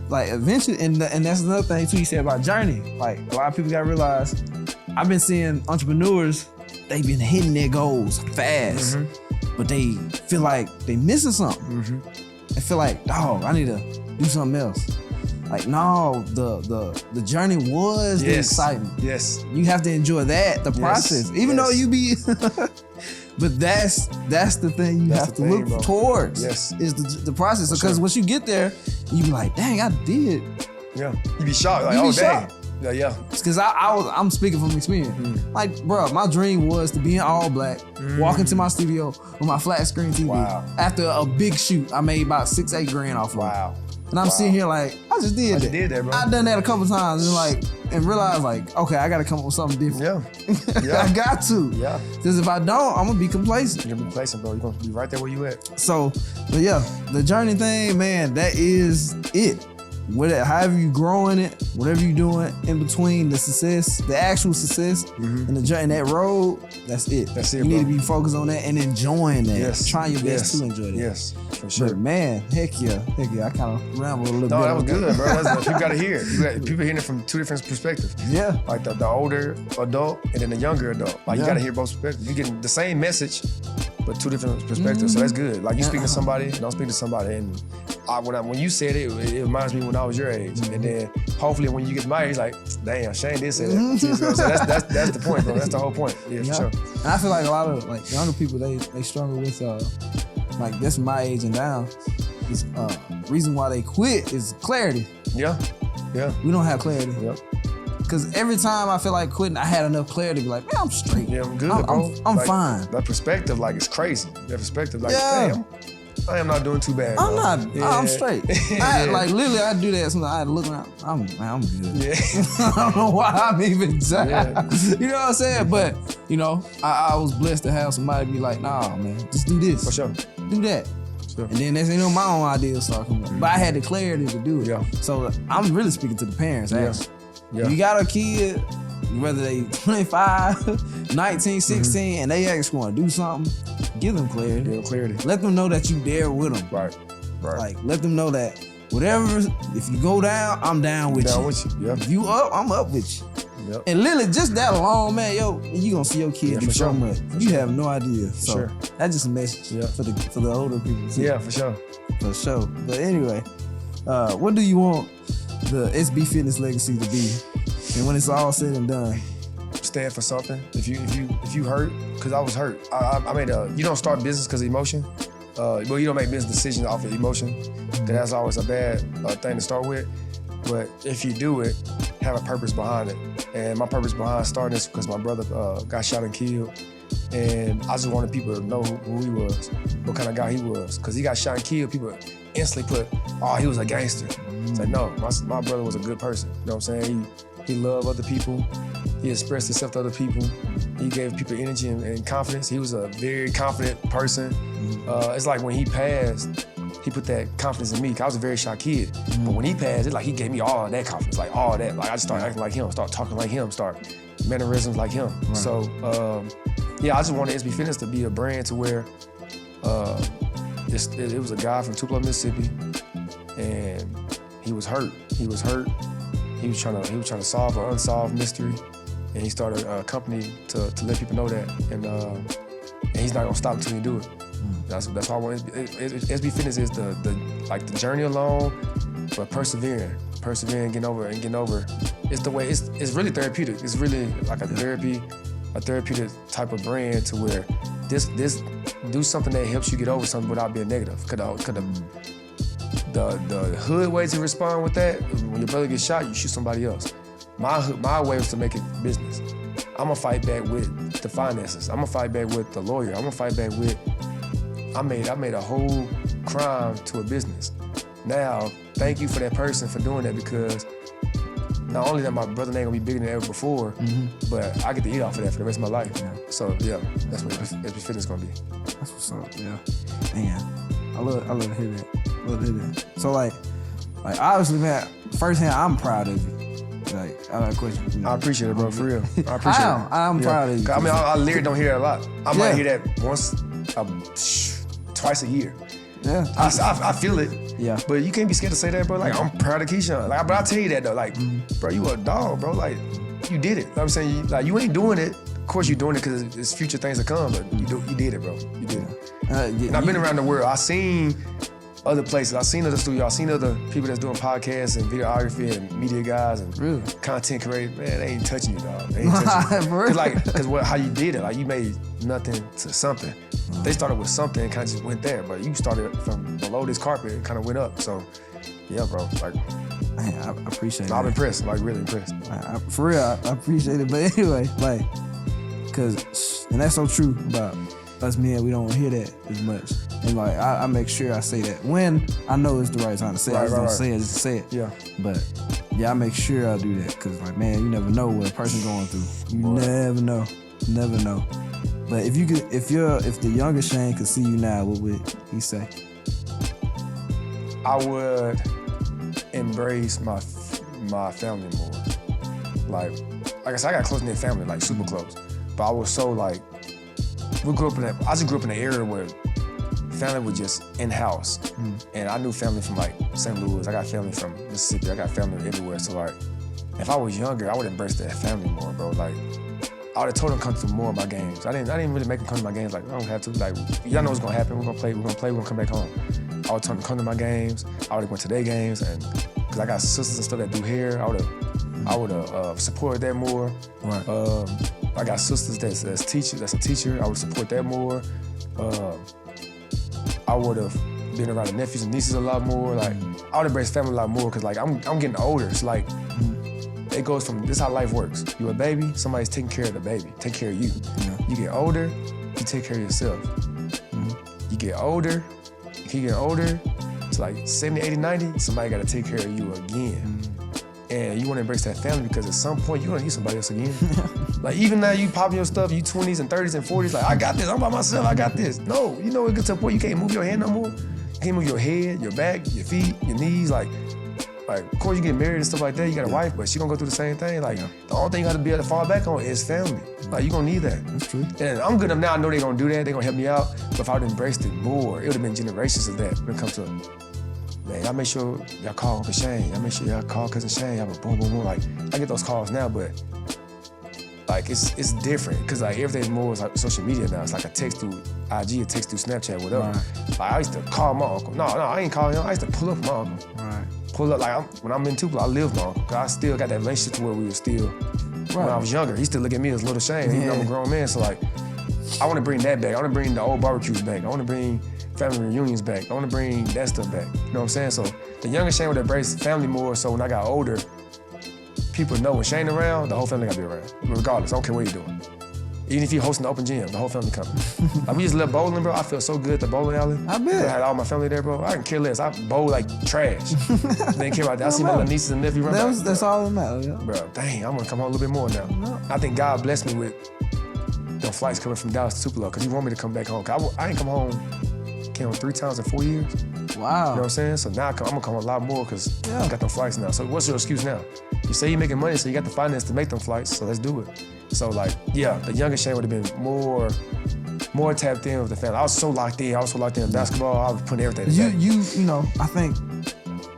Like eventually, and that's another thing too you said about journey. Like a lot of people gotta realize, I've been seeing entrepreneurs, they've been hitting their goals fast, but they feel like they missing something. They feel like, dog, I need to do something else. Like, no, the journey was the excitement. Yes. You have to enjoy that, the process. Even though you be but that's the thing you have to look towards. Yes. Is the process. Because once you get there, you be like, dang, I did. Yeah. You be shocked. Like, oh dang. Yeah. Because I'm speaking from experience. Like, bro, my dream was to be in all black, walk into my studio with my flat screen TV. Wow. After a big shoot, I made about $6-8 grand off of it. And I'm sitting here like, I just did that. Bro. I've done that a couple times and realized like, okay, I gotta come up with something different. Yeah. I got to. Yeah. Because if I don't, I'm gonna be complacent. You're gonna be complacent, bro. You're gonna be right there where you at. So, but yeah, the journey thing, man, that is it. However you growing it, whatever you doing in between the success, the actual success, and the journey, that road, that's it. That's it, You need to be focused on that and enjoying that. Yes. Trying your best to enjoy that. Yes, for sure. But man, heck yeah. I kind of rambled a little bit. No, that was good, bro. People gotta hear it. People hearing it from two different perspectives. Yeah. Like the older adult and then the younger adult. Like you gotta hear both perspectives. You getting the same message, but two different perspectives. So that's good. Like you speak to somebody, and I'm speaking to somebody, and when you said it, it reminds me when I was your age. And then hopefully when you get to my age, like, damn, Shane did say that. So that's the point, bro. That's the whole point. Yeah, for sure. And I feel like a lot of like younger people, they struggle with like this my age and down. Is reason why they quit is clarity. Yeah. We don't have clarity. Yep. Cause every time I feel like quitting, I had enough clarity to be like, man, I'm straight. Yeah, I'm good, bro. I'm like, fine. That perspective, like, it's crazy. That perspective, like, damn, I am not doing too bad. I'm not. I'm straight. Like literally, I do that. Sometimes I look around. I'm good. Yeah. I don't know why I'm even tired. You know what I'm saying? But you know, I was blessed to have somebody be like, nah, man, just do this. For sure. Do that. Sure. And then next thing you know, my own ideas start coming up. But I had the clarity to do it. Yeah. So I'm really speaking to the parents. Actually. Yeah. You got a kid, whether they 25, 19, 16, and they actually want to do something, give them clarity. Give them clarity. Let them know that you there with them. Right. Like, let them know that whatever, if you go down, I'm down with you. Yeah. If you up, I'm up with you. Yep. And literally, just that alone, man, you gonna see your kid do so much. You have no idea. So that's just a message for the older people too. Yeah, for sure. For sure. But anyway, what do you want the SB Fitness legacy to be? And when it's all said and done, stand for something. If you hurt, because I was hurt. I made you don't start business because of emotion. Well, you don't make business decisions off of emotion. That's always a bad thing to start with. But if you do it, have a purpose behind it. And my purpose behind starting this because my brother got shot and killed. And I just wanted people to know who he was, what kind of guy he was. Because he got shot and killed, people instantly put, oh, he was a gangster. It's like, no, my brother was a good person. You know what I'm saying? He loved other people. He expressed himself to other people. He gave people energy and confidence. He was a very confident person. It's like when he passed, he put that confidence in me. I was a very shy kid. But when he passed, it's like he gave me all of that confidence, like all of that. Like I just started acting like him, start talking like him, start mannerisms like him. Right. So I just wanted SB Fitness to be a brand to where it was a guy from Tupelo, Mississippi, and he was hurt. He was trying to solve an unsolved mystery, and he started a company to let people know that, and he's not gonna stop until he do it. That's why I want SB Fitness is the journey alone, but persevering, getting over. It's the way. It's really therapeutic. It's really like a therapeutic type of brand to where this do something that helps you get over something without being negative. The hood way to respond with that, when your brother gets shot, you shoot somebody else. My way was to make it business. I'm gonna fight back with the finances. I'm gonna fight back with the lawyer. I'm gonna fight back with, I made a whole crime to a business. now, thank you for that person for doing that, because not only that my brother ain't gonna be bigger than ever before, but I get to eat off of that for the rest of my life. Yeah. So yeah, that's what SB Fitness gonna be. That's what's up. Yeah, man, I love to hear that. Love to hear that. So like obviously, man, firsthand, I'm proud of you. Like, I got a question. You know? I appreciate it, bro. For real, I appreciate it. I'm proud of you. I mean, I literally don't hear that a lot. I might hear that once, twice a year. Yeah, I feel it. Yeah, but you can't be scared to say that, bro. Like, I'm proud of Keyshawn. Like, but I tell you that though. Like, bro, you a dog, bro. Like, you did it. You know what I'm saying, you ain't doing it. Of course, you're doing it because it's future things to come. But you did it, bro. You did it. And I've been around the world. I seen other places. I've seen other studios. I've seen other people that's doing podcasts and videography and media guys and content creators. Man, they ain't touching you, dog. They ain't touching you. Because how you did it, like, you made nothing to something. They started with something and kind of just went there, but you started from below this carpet and kind of went up. So, yeah, bro. Like, man, I appreciate it. I'm impressed. Like, really impressed. For real, I appreciate it. But anyway, like, and that's so true about us men. We don't hear that as much. And like, I make sure I say that when I know it's the right time to say it. I just don't say it just to say it. Yeah. But yeah, I make sure I do that, because like, man, you never know what a person going through. You never know. Never know. But if the younger Shane could see you now, what would he say? I would embrace my family more. Like I said, I got a close-knit family, like super close. But I was so like, I just grew up in an area where family was just in-house. And I knew family from like St. Louis. I got family from Mississippi. I got family everywhere. So like, if I was younger, I would embrace that family more, bro. Like, I would have told them to come to more of my games. I didn't really make them come to my games. Like, I don't have to. Like, y'all know what's gonna happen. We're gonna play. We're gonna come back home. I would tell them to come to my games. I would have went to their games, and because I got sisters and stuff that do hair, I would have supported that more. Right. I got sisters that's teachers. That's a teacher. I would support that more. I would have been around the nephews and nieces a lot more. Like, I would embrace family a lot more, because like I'm getting older. It's like. It goes from, this is how life works. You're a baby, somebody's taking care of the baby, take care of you. Yeah. You get older, you take care of yourself. You get older, it's like 70, 80, 90, somebody gotta take care of you again. And you wanna embrace that family, because at some point you're gonna need somebody else again. Like, even now you popping your stuff, you 20s and 30s and 40s, like, I got this, I'm by myself, I got this. No, you know, it gets to a point you can't move your hand no more. You can't move your head, your back, your feet, your knees, like, of course you get married and stuff like that, you got a wife, but she gonna go through the same thing. Like, the only thing you gotta be able to fall back on is family. Like, you gonna need that. That's true. And I'm good enough now, I know they gonna do that, they gonna help me out, but if I would've embraced it more, it would've been generations of that when it comes to, man, y'all make sure y'all call Uncle Shane, y'all make sure y'all call Cousin Shane, y'all boom, boom, boom. Like, I get those calls now, but like, it's different, because like, everything's more like social media now. It's like a text through IG, a text through Snapchat, whatever. Right. Like, I used to call my uncle. No, I ain't calling him, I used to pull up my uncle. Right. Pull up, like, when I'm in Tupelo, I live with my uncle. I still got that relationship to where we were still, when I was younger, he still look at me as little Shane, even though I'm a grown man. So like, I wanna bring that back. I wanna bring the old barbecues back. I wanna bring family reunions back. I wanna bring that stuff back. You know what I'm saying? So the younger Shane would embrace family more, so when I got older, people know when Shane around, the whole family gotta be around. Regardless, I don't care what you're doing. Even if you're hosting the open gym, the whole family coming. Like, we just left bowling, bro. I feel so good at the bowling alley. I bet. I had all my family there, bro. I didn't care less. I bowl like trash. Didn't care about that. I see my little nieces and nephews run back. That's all that matters, yeah. Bro, dang, I'm gonna come home a little bit more now. No. I think God blessed me with the flights coming from Dallas to Tupelo, because he wanted me to come back home. I ain't come home 3 times in 4 years. Wow. You know what I'm saying? So now I'm gonna come a lot more, because I got them flights now. So what's your excuse now? You say you're making money, so you got the finance to make them flights, so let's do it. So like, yeah, the younger Shane would have been more tapped in with the family. I was so locked in. In basketball. I was putting everything together. You know, I think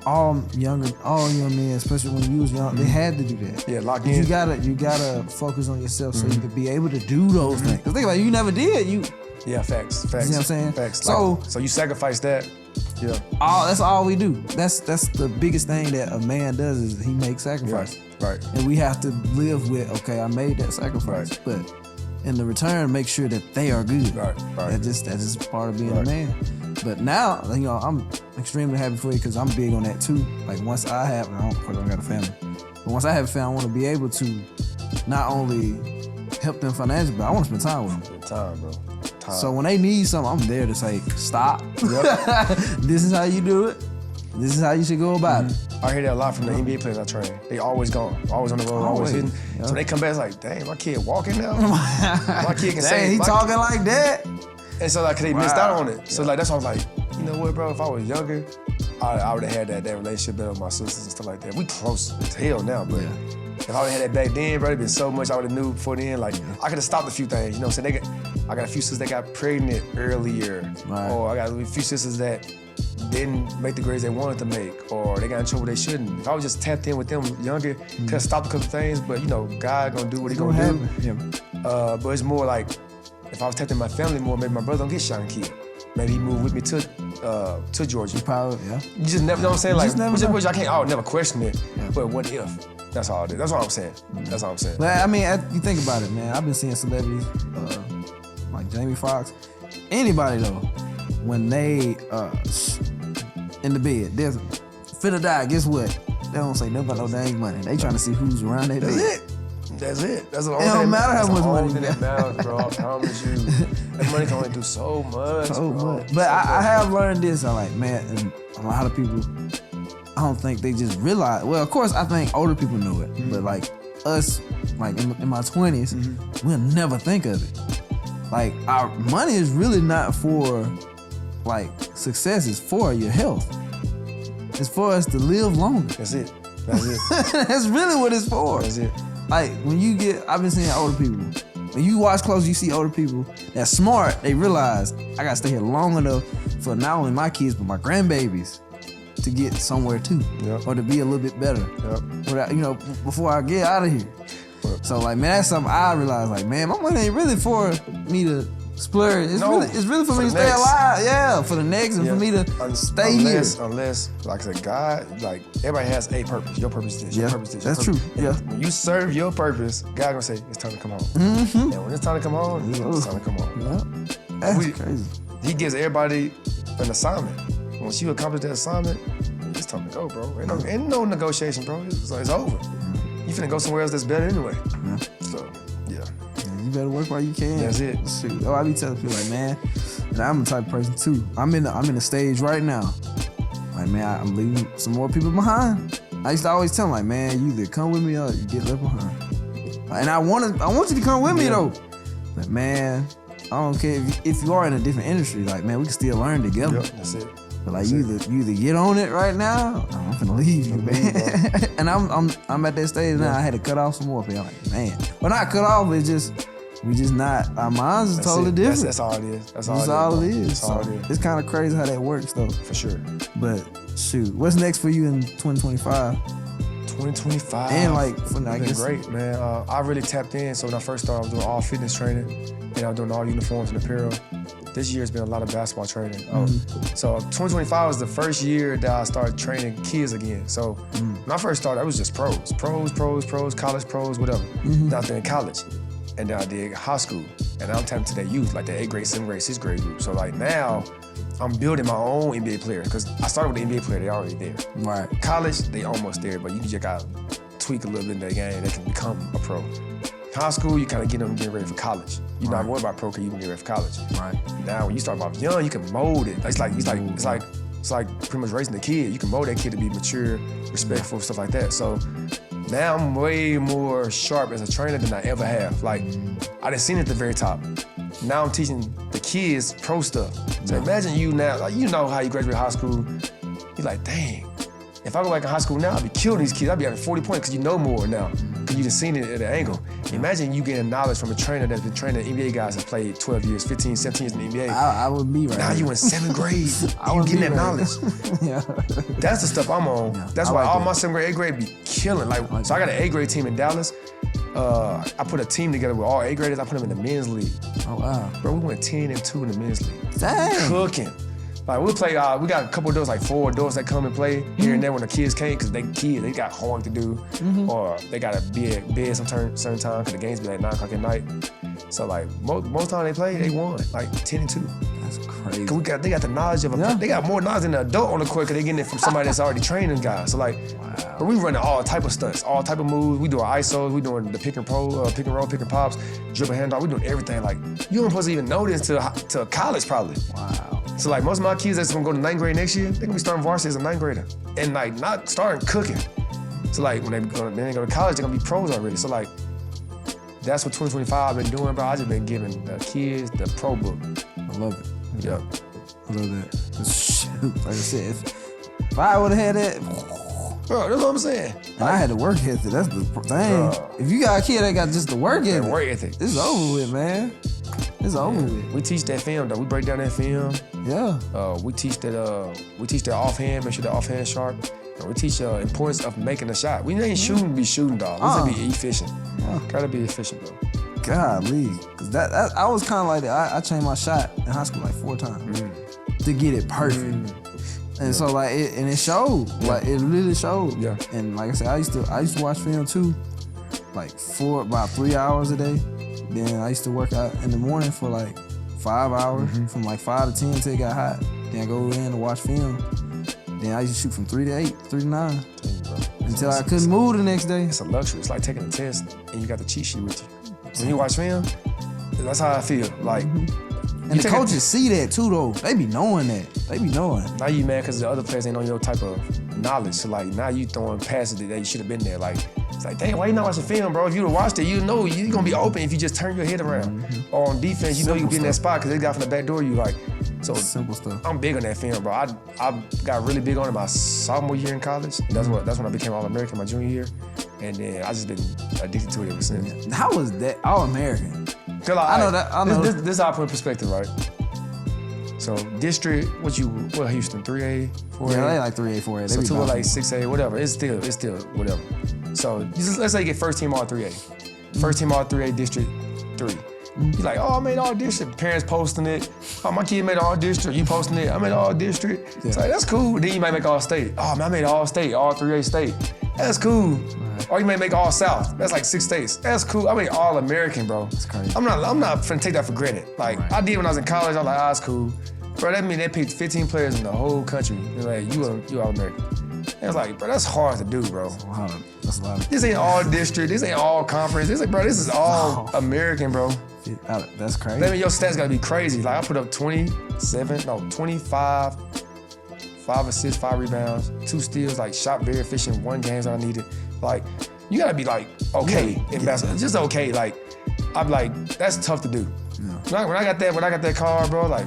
all young men, especially when you was young, they had to do that. Yeah, lock in. You gotta focus on yourself so you could be able to do those things. Cause think about it, you never did. Yeah, facts. You know what I'm saying? Facts. So you sacrifice that. Yeah. That's all we do. That's the biggest thing that a man does, is he makes sacrifices. Right. And we have to live with, okay, I made that sacrifice, but in the return, make sure that they are good. Right. That's just part of being a man. But now, you know, I'm extremely happy for you, because I'm big on that too. Like, once I don't got a family, but once I have a family, I want to be able to not only help them financially, but I want to spend time with them. Spend time, bro. So when they need something, I'm there to say, stop. Yep. This is how you do it. This is how you should go about it. I hear that a lot from the NBA players I train. They always gone, always on the road, always hitting. Yep. So they come back, it's like, dang, my kid walking now? My kid can say, Dang, he talking like that? And so like, they missed out on it. So like, that's why I was like, you know what, bro, if I was younger, I would have had that relationship better with my sisters and stuff like that. We close as hell now, but if I would have had that back then, bro, it'd been so much I would have knew before then. Like, I could have stopped a few things, you know what I'm saying? I got a few sisters that got pregnant earlier, or I got a few sisters that didn't make the grades they wanted to make, or they got in trouble they shouldn't. If I was just tapped in with them younger, could have stopped a couple things, but you know, God gonna do what he gonna do. But it's more like, if I was tapped in my family more, maybe my brother don't get shot and killed. Maybe he moved with me to Georgia. Probably, You just never know what I'm saying? Like, which I would never question it, but what if? That's all it is. That's what I'm saying. That's all I'm saying. But I mean, you think about it, man. I've been seeing celebrities like Jamie Foxx, anybody though, when they in the bed, they're finna die. Guess what? They don't say nothing about no dang money. They trying to see who's around their bed. That's it. That's the only thing. It don't matter how much money you got. That matters, bro. I promise you. That money can only do so much, bro. But I have learned this. I'm like, man, and a lot of people, I don't think they just realize. Well, of course, I think older people know it, but like us, like in my 20s, we'll never think of it. Like, our money is really not for like success. It's for your health. It's for us to live longer. That's it. That's it. That's really what it's for. That's it. Like, when you I've been seeing older people. When you watch close, you see older people that's smart. They realize, I gotta stay here long enough for not only my kids, but my grandbabies to get somewhere too. Or to be a little bit better. Without, you know, before I get out of here. So like, man, that's something I realized, like, man, my money ain't really for me to splurge. It's really for me to stay alive. Yeah, for the next and for me to stay here. Unless, like I said, God, like, everybody has a purpose. Your purpose is this, your purpose is this. That's true. When you serve your purpose, God gonna say, it's time to come home. And when it's time to come home, it's time to come home. That's crazy. He gives everybody an assignment. Once you accomplish that assignment, it's time to go, bro. Ain't no negotiation, bro. It's over. You finna go somewhere else that's better anyway. So, yeah. You better work while you can. That's it. Shoot. I be telling people, like, man, and I'm the type of person too. I'm in the stage right now. Like, man, I'm leaving some more people behind. I used to always tell them, like, man, you either come with me or you get left behind. And I want you to come with me though. But man, I don't care if you are in a different industry. Like, man, we can still learn together. That's it. But like, you either get on it right now, or I'm finna leave you, man. And I'm at that stage now. I had to cut off some more people. Like, man, but not cut off. It's just we just not. Our minds are totally different. That's all it is. That's all it is. That's all it is. It's kind of crazy how that works, though. For sure. But shoot, what's next for you in 2025? 2025. And like, I guess great, man. I really tapped in. So when I first started, I was doing all fitness training, and I was doing all uniforms and apparel. This year's been a lot of basketball training. So 2025 was the first year that I started training kids again. So when I first started, I was just pros, college pros, whatever. Then I was in college, and then I did high school, and I'm tapping to that youth, like the 8th grade, 7th grade, 6th grade group. So like now, I'm building my own NBA players because I started with the NBA player, they already there. Right. College, they almost there, but you just gotta tweak a little bit in their game, they can become a pro. High school, you kind of getting ready for college. You're not worried about pro because you can get ready for college. Right. Now, when you start off young, you can mold it. It's like pretty much raising the kid. You can mold that kid to be mature, respectful, stuff like that. So now I'm way more sharp as a trainer than I ever have. Like, I done seen it at the very top. Now I'm teaching the kids pro stuff. So imagine you now, like, you know how you graduate high school. You're like, dang, if I go back in high school now, I'd be killing these kids. I'd be having 40 points because you know more now. Because you done seen it at an angle. Imagine you getting knowledge from a trainer that's been training NBA guys that played 12 years, 15, 17 years in the NBA. I would be right now. You in 7th grade, you getting that knowledge. That's the stuff I'm on. That's why all my 7th grade, 8th grade be killing. Like, so I got an 8th grade team in Dallas. I put a team together with all 8th graders. I put them in the men's league. Oh, wow. Bro, we went 10-2 in the men's league. Dang. Cooking. Like, we play, we got a couple of those, like 4 adults that come and play here and there when the kids can't, because they got homework to do, or they got to be at bed certain time, because the games be like 9 o'clock at night. So, like, most time they play, they won, like 10-2. That's crazy. They got the knowledge of they got more knowledge than an adult on the court, because they getting it from somebody that's already training guys. So, like, But we running all type of stunts, all type of moves. We doing ISOs, we doing the pick and roll, pick and pops, dribble handoff. We doing everything. Like you weren't supposed to even know this to college probably. Wow. So like most of my kids that's gonna go to 9th grade next year, they gonna be starting varsity as a 9th grader and like not starting cooking. So like when they go to college, they're gonna be pros already. So like that's what 2025 I've been doing, bro. I just been giving the kids the pro book. I love it. Yeah. I love that. Like I said, if I would have had that, bro, that's what I'm saying. And I had the work ethic. That's the thing. If you got a kid that got just the work ethic, it's over with, man. It's over with. We teach that film though. We break down that film. Yeah. We teach that offhand. Make sure the offhand sharp. And we teach the importance of making a shot. We ain't shooting to be shooting, dog. We just be efficient. Gotta be efficient, bro. Golly, cause that I was kind of like that. I changed my shot in high school like 4 times to get it perfect. And so like it showed, like it really showed. Yeah. And like I said, I used to watch film too, like about 3 hours a day. Then I used to work out in the morning for like 5 hours, from like 5 to 10 until it got hot. Then I go in and watch film. Then I used to shoot from 3 to 8, 3 to 9, until I couldn't move the next day. It's a luxury. It's like taking a test and you got the cheat sheet with you. When you watch film, that's how I feel. Like. And the coaches see that too, though. They be knowing that. They be knowing. Now you mad because the other players ain't on your type of knowledge. So like now you throwing passes that you should have been there. Like it's like, dang, why you not watching film, bro? If you'd have watched it, you know you're gonna be open if you just turn your head around. Or on defense, you know you can be in that spot because they got from the back door. You like, so simple stuff. I'm big on that film, bro. I got really big on it my sophomore year in college. That's when I became All-American my junior year, and then I just been addicted to it ever since. How was that All-American? Like, I know that. I know. This is how I put in perspective, right? So district, what Houston, 3A, 4A? Yeah, they like 3A, 4A. So 2 are like 6A, whatever. It's still whatever. So let's say you get first team all 3A. First team all 3A, district 3. You're like, oh, I made all district. Parents posting it. Oh, my kid made all district. You posting it. I made all district. Yeah. It's like, that's cool. Then you might make all state. Oh, man, I made all state, all 3A state. That's cool. Right. Or you may make all South. That's like 6 states. That's cool. I made all American, bro. That's crazy. I'm not finna take that for granted. Like, I did when I was in college. I was like, that's cool. Bro, that mean they picked 15 players in the whole country. They're like, you all American. And it's like, bro, that's hard to do, bro. That's a lot. This ain't all district. This ain't all conference. This is all American, bro. That's crazy. That mean your stats gotta be crazy. Like I put up 25, 5 assists, 5 rebounds, 2 steals, like shot very efficient, 1 games that I needed. Like, you gotta be like, okay in basketball. Just okay. Like, I'm like, that's tough to do. Yeah. When I got that card, bro, like,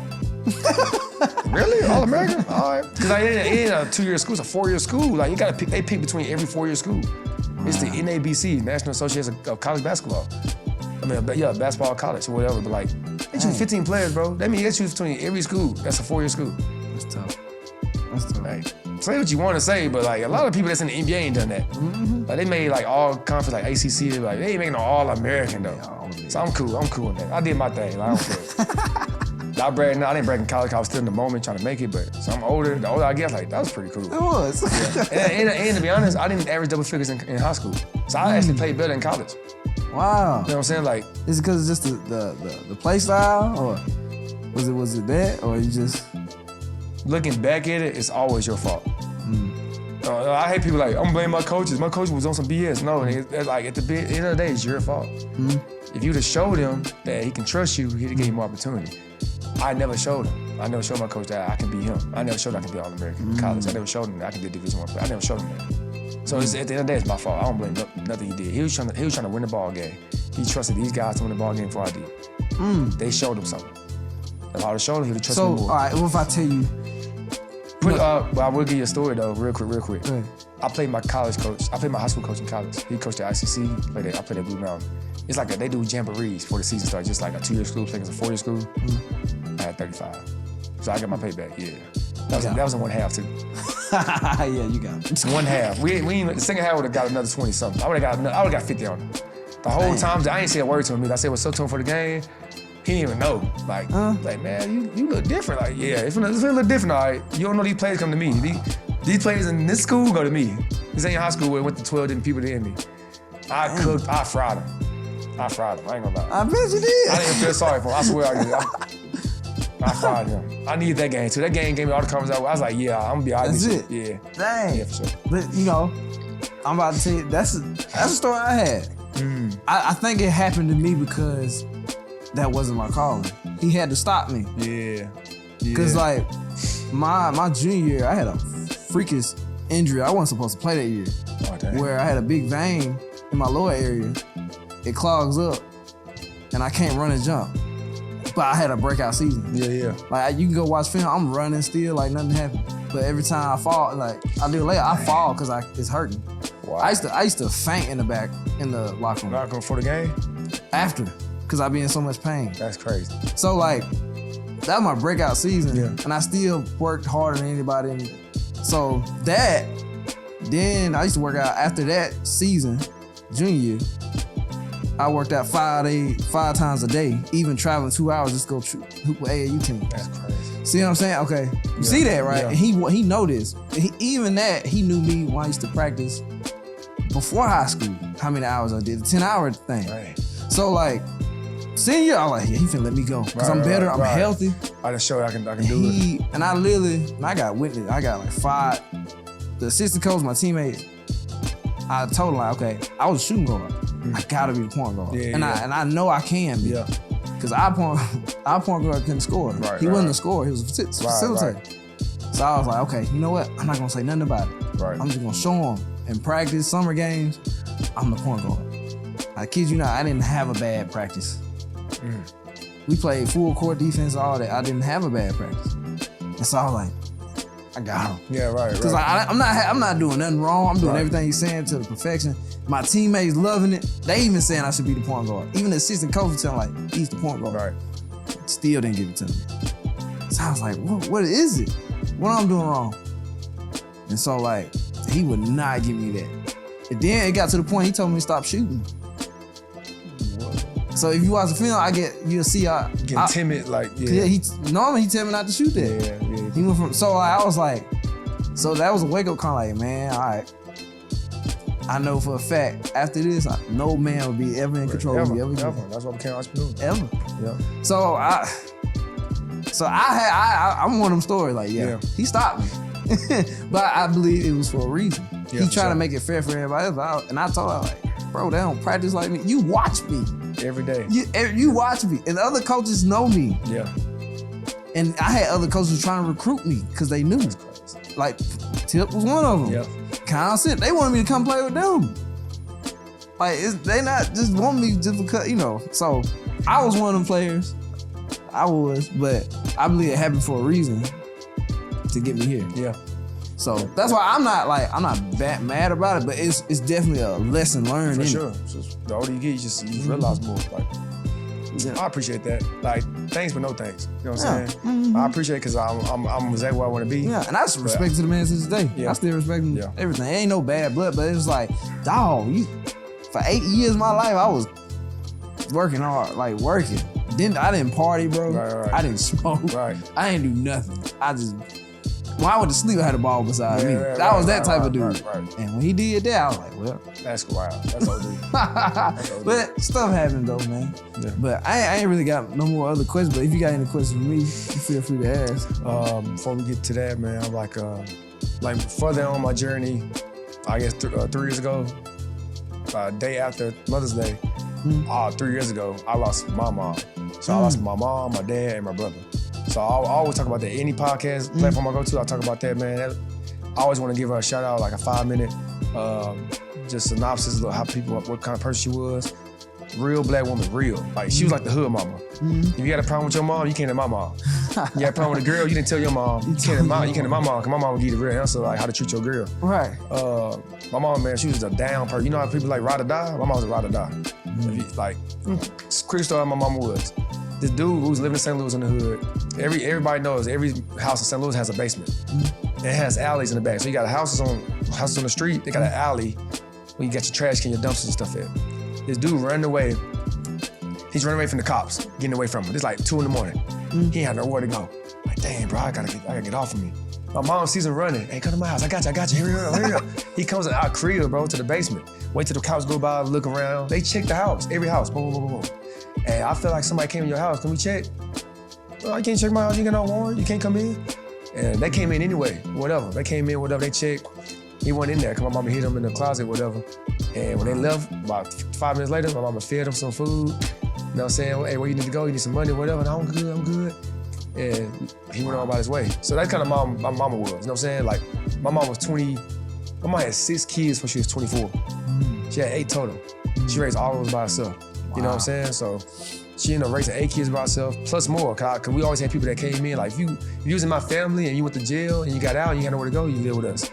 really? All American? All right. Because it ain't a 2-year school, it's a 4-year school. Like, you gotta pick, they pick between every 4-year school. Wow. It's the NABC, National Association of College Basketball. I mean, yeah, basketball college or whatever, but like, they choose 15 players, bro. That means they choose between every school. That's a 4-year school. That's tough. Like, say what you want to say, but like a lot of people that's in the NBA ain't done that. Like they made like all conference, like ACC, like they ain't making no All-American though. So I'm cool with that. I did my thing. Like, I don't care. I didn't brag in college. I was still in the moment trying to make it, but so I'm older. The older I get, like that was pretty cool. It was. Yeah. and to be honest, I didn't average double figures in high school, so I actually played better in college. Wow. You know what I'm saying? Like, is it because it's just the play style, or was it that, or you just? Looking back at it, it's always your fault. I hate people like, I'm blaming my coaches. My coach was on some BS. No, it's like at the end of the day, it's your fault. If you'd have showed him that he can trust you, he'd have gave you more opportunity. I never showed him. I never showed my coach that I can be him. I never showed him I can be All-American in college. I never showed him that I can be a Division I player. I never showed him that. So at the end of the day, it's my fault. I don't blame nothing he did. He was trying to win the ball game. He trusted these guys to win the ball game before I did. They showed him something. If I would have showed him, he would have trusted me more. So, all right, what if I tell you? But I will give you a story though, real quick. I played my high school coach in college. He coached at ICC. I played at Blue Mountain. It's like they do jamborees before the season starts, just like a 2-year school playing as a 4-year school. I had 35. So I got my payback, yeah. That was in 1 half too. Yeah, you got it. 1 half. The second half would have got another 20 something. I would have got 50 on it. The whole time, I ain't say a word to him. I said what's up to him for the game. He didn't even know. Like man, you look different. Like, yeah, it's gonna look different, all right. You don't know these players come to me. These players in this school go to me. This ain't high school where it went to 12 different people to end me. I fried him. I ain't gonna lie. I bet you did. I didn't feel sorry for him. I swear I did. I fried him. I needed that game too. That game gave me all the confidence. I was like, yeah, I'm gonna be all right. That's it. Yeah. Dang. Yeah, for sure. But, you know, I'm about to tell you, that's a story I had. I think it happened to me because that wasn't my calling. He had to stop me. Yeah. Cause like my junior year, I had a freakish injury. I wasn't supposed to play that year. Oh, dang. Where I had a big vein in my lower area. It clogs up, and I can't run and jump. But I had a breakout season. Yeah. Like you can go watch film. I'm running still, like nothing happened. But every time I fall, like I do later, I fall because it's hurting. Wow. I used to faint in the locker room. Not going for the game? After, because I be in so much pain. That's crazy. So like, that was my breakout season, Yeah. and I still worked harder than anybody. And so then I used to work out after that season, junior year. I worked out 5 times a day, even traveling 2 hours just to go hoop with AAU team. That's crazy. See what I'm saying? Okay, you see that, right? Yeah. And he noticed. Even that, he knew me when I used to practice before high school, how many hours I did, the 10-hour thing. Right. So like, senior, I'm like, yeah, he finna let me go. Cause I'm better, I'm healthy. I just showed I can do it. And I got witness, I got like 5, the assistant coach, my teammates, I told him like, okay, I was a shooting guard. I gotta be the point guard. Yeah, and I know I can be. Yeah. Cause our point guard couldn't score. He wasn't a scorer, he was a facilitator. Right. So I was like, okay, you know what? I'm not gonna say nothing about it. Right. I'm just gonna show him in practice, summer games, I'm the point guard. I kid you not, I didn't have a bad practice. We played full court defense, all that. I didn't have a bad practice. And so I was like, I got him. Yeah, right. Cause I'm not doing nothing wrong. I'm doing everything he's saying to the perfection. My teammates loving it. They even saying I should be the point guard. Even the assistant coach was telling like, he's the point guard. Right. Still didn't give it to me. So I was like, what is it? What I'm doing wrong? And so like, he would not give me that. And then it got to the point he told me to stop shooting. So if you watch the film, you'll see I get timid, like normally he tell me not to shoot that. Yeah. He went from I was like, so that was a wake up call. Like, man, all right. I know for a fact after this, no man will be ever in control of me ever again. Ever. That's what became entrepreneur. Ever. Yeah. So I'm one of them stories. Like, he stopped me, but I believe it was for a reason. Yeah, he tried to make it fair for everybody else, and I told her like, bro, they don't practice like me. You watch me. Every day. You watch me. And the other coaches know me. Yeah. And I had other coaches trying to recruit me because they knew. Like, Tip was one of them. Yeah. Constant. They wanted me to come play with them. Like, they not just want me just because, So, I was one of them players. I was, but I believe it happened for a reason to get me here. Yeah. So that's why I'm not that mad about it, but it's definitely a lesson learned. For sure. Just, the older you get, you just realize more. Like, I appreciate that. Like, thanks but no thanks. You know what I'm saying? I appreciate it because I'm exactly where I want to be. Yeah, and I just respect to the man since the day. Yeah. I still respect him. Everything. It ain't no bad blood, but it's like, dog, for 8 years of my life, I was working hard, like working. I didn't party, bro. Right. I didn't smoke. Right. I didn't do nothing. When I went to sleep, I had a ball beside me. I was that type of dude. Right. And when he did that, I was like, well. That's wild. That's OD. But stuff happened though, man. Yeah. But I ain't really got no more other questions. But if you got any questions for me, you feel free to ask. Before we get to that, man, I'm like further on my journey, I guess 3 years ago, day after Mother's Day, 3 years ago, I lost my mom. So I lost my mom, my dad, and my brother. So I always talk about that. Any podcast platform I go to, I talk about that, man. I always want to give her a shout out, like a 5-minute, just synopsis of what kind of person she was. Real black woman, real. Like, she was like the hood mama. If you got a problem with your mom, you came to my mom. You had a problem with a girl, you didn't tell your mom. You came to my mom, because my mom would give you the real answer, like how to treat your girl. Right. My mom, man, she was a down person. You know how people like ride or die? My mom was a ride or die. Quick story, my mama was. This dude who was living in St. Louis in the hood, everybody knows every house in St. Louis has a basement. It has alleys in the back. So you got houses on the street, they got an alley where you got your trash can, your dumpsters and stuff at. This dude running away. He's running away from the cops, getting away from him. It's like 2 a.m. He ain't had nowhere to go. Like, damn, bro, I gotta get off of me. My mom sees him running. Hey, come to my house. I got you. Hurry up. He comes to our crib, bro, to the basement. Wait till the cops go by, look around. They check the house, every house. Boom, boom, boom, boom. And I feel like somebody came in your house. Can we check? No, I can't check my house. You got no warrant. You can't come in. And they came in anyway. Whatever. They came in, whatever. They checked. He went in there because my mama hid him in the closet, whatever. And when they left, about 5 minutes later, my mama fed him some food. You know what I'm saying? Hey, where you need to go? You need some money, whatever. And I'm good. And he went on about his way. So that's kind of my mama was. You know what I'm saying? Like, my mom was 20. My mom had 6 kids when she was 24. She had 8 total. She raised all of those by herself. You know what I'm saying? So she ended up raising 8 kids by herself, plus more. Cause we always had people that came in. Like, if you was in my family and you went to jail and you got out and you had nowhere to go, you live with us.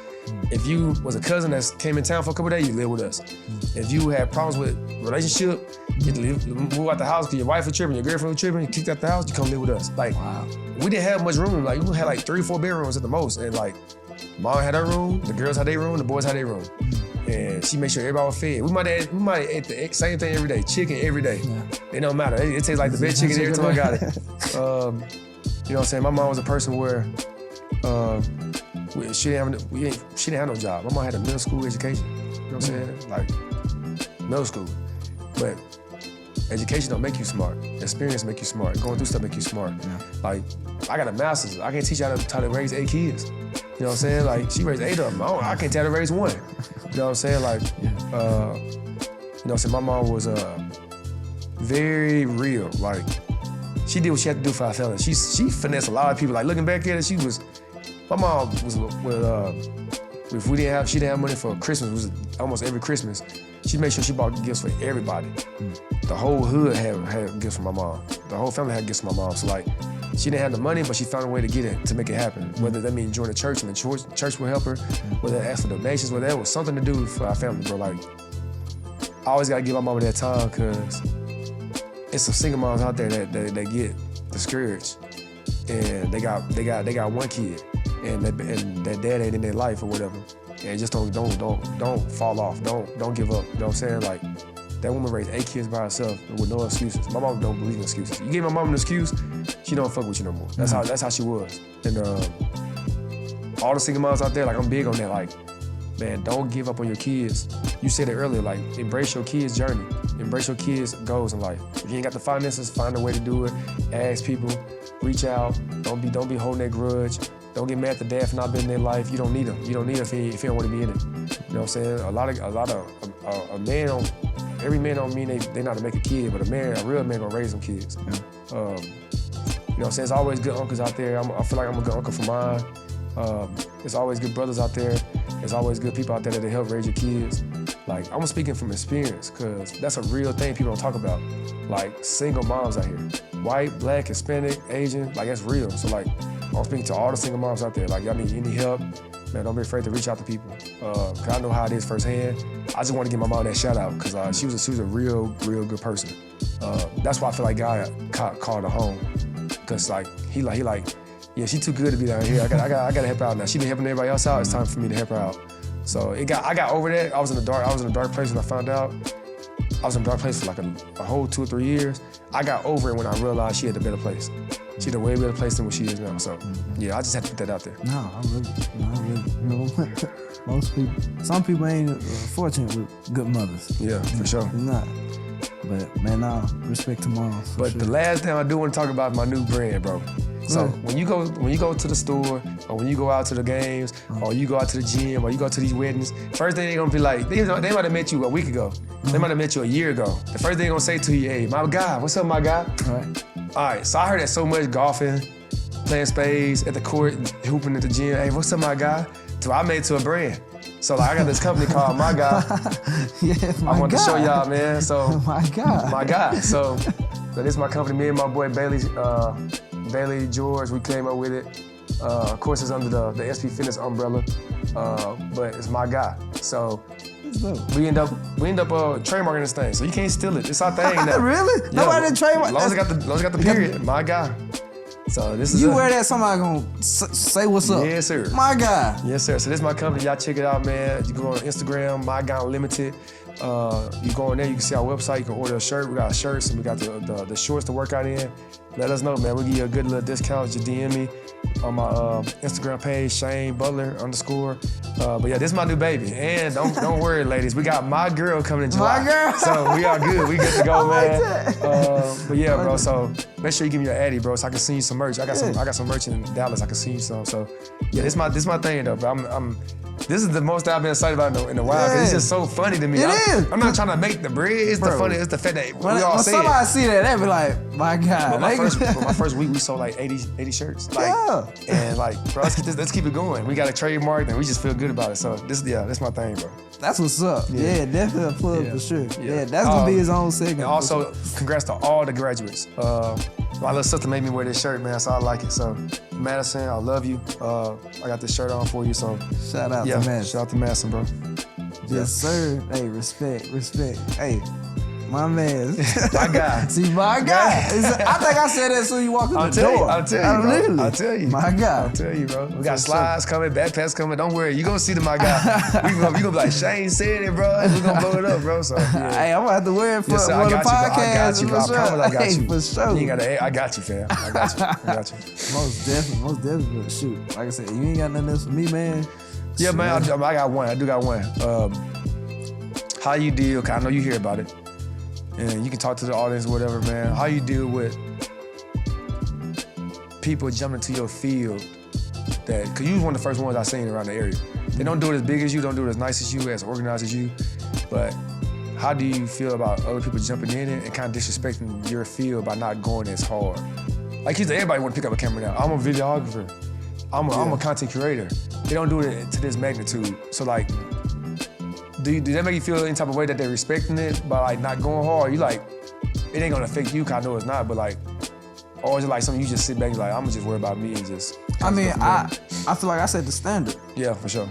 If you was a cousin that came in town for a couple of days, you live with us. If you had problems with relationship, you move out the house because your wife was tripping, your girlfriend was tripping, you kicked out the house, you come live with us. Like, we didn't have much room. Like, we had like 3 or 4 bedrooms at the most. And like, mom had her room, the girls had their room, the boys had their room. And she made sure everybody was fed. We might have ate the same thing every day, chicken every day. It don't matter. It tastes like the best chicken every time I got it. You know what I'm saying? My mom was a person where she didn't have no job. My mom had a middle school education. You know what I'm saying? Like, middle school. But education don't make you smart. Experience make you smart. Going through stuff make you smart. Like, I got a master's. I can't teach you how to raise 8 kids. You know what I'm saying? Like, she raised 8 of them. I can't tell her to raise 1. You know what I'm saying? Like, you know what I'm saying? My mom was very real. Like, she did what she had to do for our family. She finessed a lot of people. Like, looking back at it, my mom was if she didn't have money for Christmas, it was almost every Christmas, she made sure she bought gifts for everybody. The whole hood had gifts from my mom. The whole family had gifts from my mom. So like, she didn't have the money, but she found a way to get it, to make it happen. Whether that means join the church and the church would help her, whether that asked for donations, whether that was something to do for our family, bro. Like, I always gotta give my mama that time, cause it's some single moms out there that get discouraged, and they got 1 kid, and that dad ain't in their life or whatever, and just don't fall off, don't give up. You know what I'm saying? Like, that woman raised 8 kids by herself with no excuses. My mom don't believe in excuses. You give my mom an excuse, she don't fuck with you no more. That's how she was. And all the single moms out there, like, I'm big on that. Like, man, don't give up on your kids. You said it earlier, like, embrace your kids' journey. Embrace your kids' goals in life. If you ain't got the finances, find a way to do it. Ask people, reach out. Don't be holding that grudge. Don't get mad at the dad for not being in their life. You don't need them. You don't need them if you don't want to be in it. You know what I'm saying? A man don't. Every man don't mean they not to make a kid, but a real man gonna raise them kids. You know what I'm saying? There's always good uncles out there. I feel like I'm a good uncle for mine. There's always good brothers out there. There's always good people out there that help raise your kids. Like, I'm speaking from experience, because that's a real thing people don't talk about. Like, single moms out here. White, black, Hispanic, Asian, like, that's real. So like, I'm speaking to all the single moms out there. Like, y'all need any help, man, don't be afraid to reach out to people. Cause I know how it is firsthand. I just want to give my mom that shout out, because she was a real good person. That's why I feel like God called her home. Cause like, he like, yeah, she too good to be down here. I gotta help her out now. She been helping everybody else out. It's time for me to help her out. So I got over that. I was in a dark place when I found out. I was in a dark place for like a whole 2 or 3 years. I got over it when I realized she had a better place. She had a way better place than what she is now. So yeah, I just had to put that out there. No, I really, you know, some people ain't fortunate with good mothers. Yeah, for sure. They're not. But man, respect to moms. But sure. The last thing I do want to talk about is my new brand, bro. So when you go to the store, or when you go out to the games, or you go out to the gym, or you go to these weddings, first thing they gonna be like, they might have met you a week ago. They might have met you a year ago. The first thing they gonna say to you, hey, my guy, what's up, my guy? All right, so I heard that so much, golfing, playing spades at the court, hooping at the gym. Hey, what's up, my guy? So I made it to a brand. So like, I got this company called My Guy. Yes, I want to show y'all, man. So My Guy. So this is my company. Me and my boy Bailey George, we came up with it. Of course, it's under the SP Fitness umbrella, but it's My Guy. So we end up trademarking this thing. So you can't steal it. It's our thing now. Really? Yeah, Nobody didn't trademark. As long as it got the period, My Guy. So this is wear that, somebody gonna say what's up. Yes, sir. My Guy. Yes, sir. So this is my company. Y'all check it out, man. You can go on Instagram, My Guy Unlimited. You go in there, you can see our website, you can order a shirt. We got shirts and we got the shorts to work out in. Let us know, man. We'll give you a good little discount. Just DM me on my Instagram page, Shane Butler _. But yeah, this is my new baby. And don't worry, ladies. We got my girl coming in July. My girl. So we are good. We good to go, man. Like But yeah, bro. So make sure you give me your addy, bro, so I can send you some merch. I got some merch in Dallas. I can send you some. So yeah, this my thing though, bro. This is the most I've been excited about in a while because it's just so funny to me. I'm not trying to make the bread. It's the funny. It's the fact that we all say it. When somebody see that, they be like, my God. My first week, we sold like 80 shirts. Like, and like, bro, let's keep it going. We got a trademark and we just feel good about it. So this my thing, bro. That's what's up. Yeah, definitely a plug for sure. Yeah, that's gonna be his own segment. And also, congrats to all the graduates. My little sister made me wear this shirt, man, so I like it. So, Madison, I love you. I got this shirt on for you, so. Shout out to Madison. Shout out to Madison, bro. Yes, sir. Hey, respect. Hey, my man. My guy. See, my guy. I think I said that as soon as you walked in the door. I'll tell you. My guy. I'll tell you, bro. We got slides coming, backpacks coming. Don't worry. You're going to see my guy. You gonna be like, Shane said it, bro. We're going to blow it up, bro. So, yeah. Hey, I'm going to have to wear it for one of the podcasts. I got you, bro. I promise I got you. For sure. You ain't got to, I got you, fam. I got you. Most definitely. Shoot. Like I said, you ain't got nothing else for me, man. Yeah, man, I got one. I do got one. How you deal, cause I know you hear about it, and you can talk to the audience or whatever, man. How you deal with people jumping into your field cause you was one of the first ones I seen around the area. They don't do it as big as you, don't do it as nice as you, as organized as you, but how do you feel about other people jumping in it and kind of disrespecting your field by not going as hard? Like everybody want to pick up a camera now. I'm a videographer. I'm a content curator. They don't do it to this magnitude. So like, do that make you feel any type of way that they're respecting it by like not going hard? You like, it ain't gonna affect you, cause I know it's not, but like, or is it like something you just sit back and like, I'm gonna just worry about me and just. I mean, I feel like I set the standard. Yeah, for sure.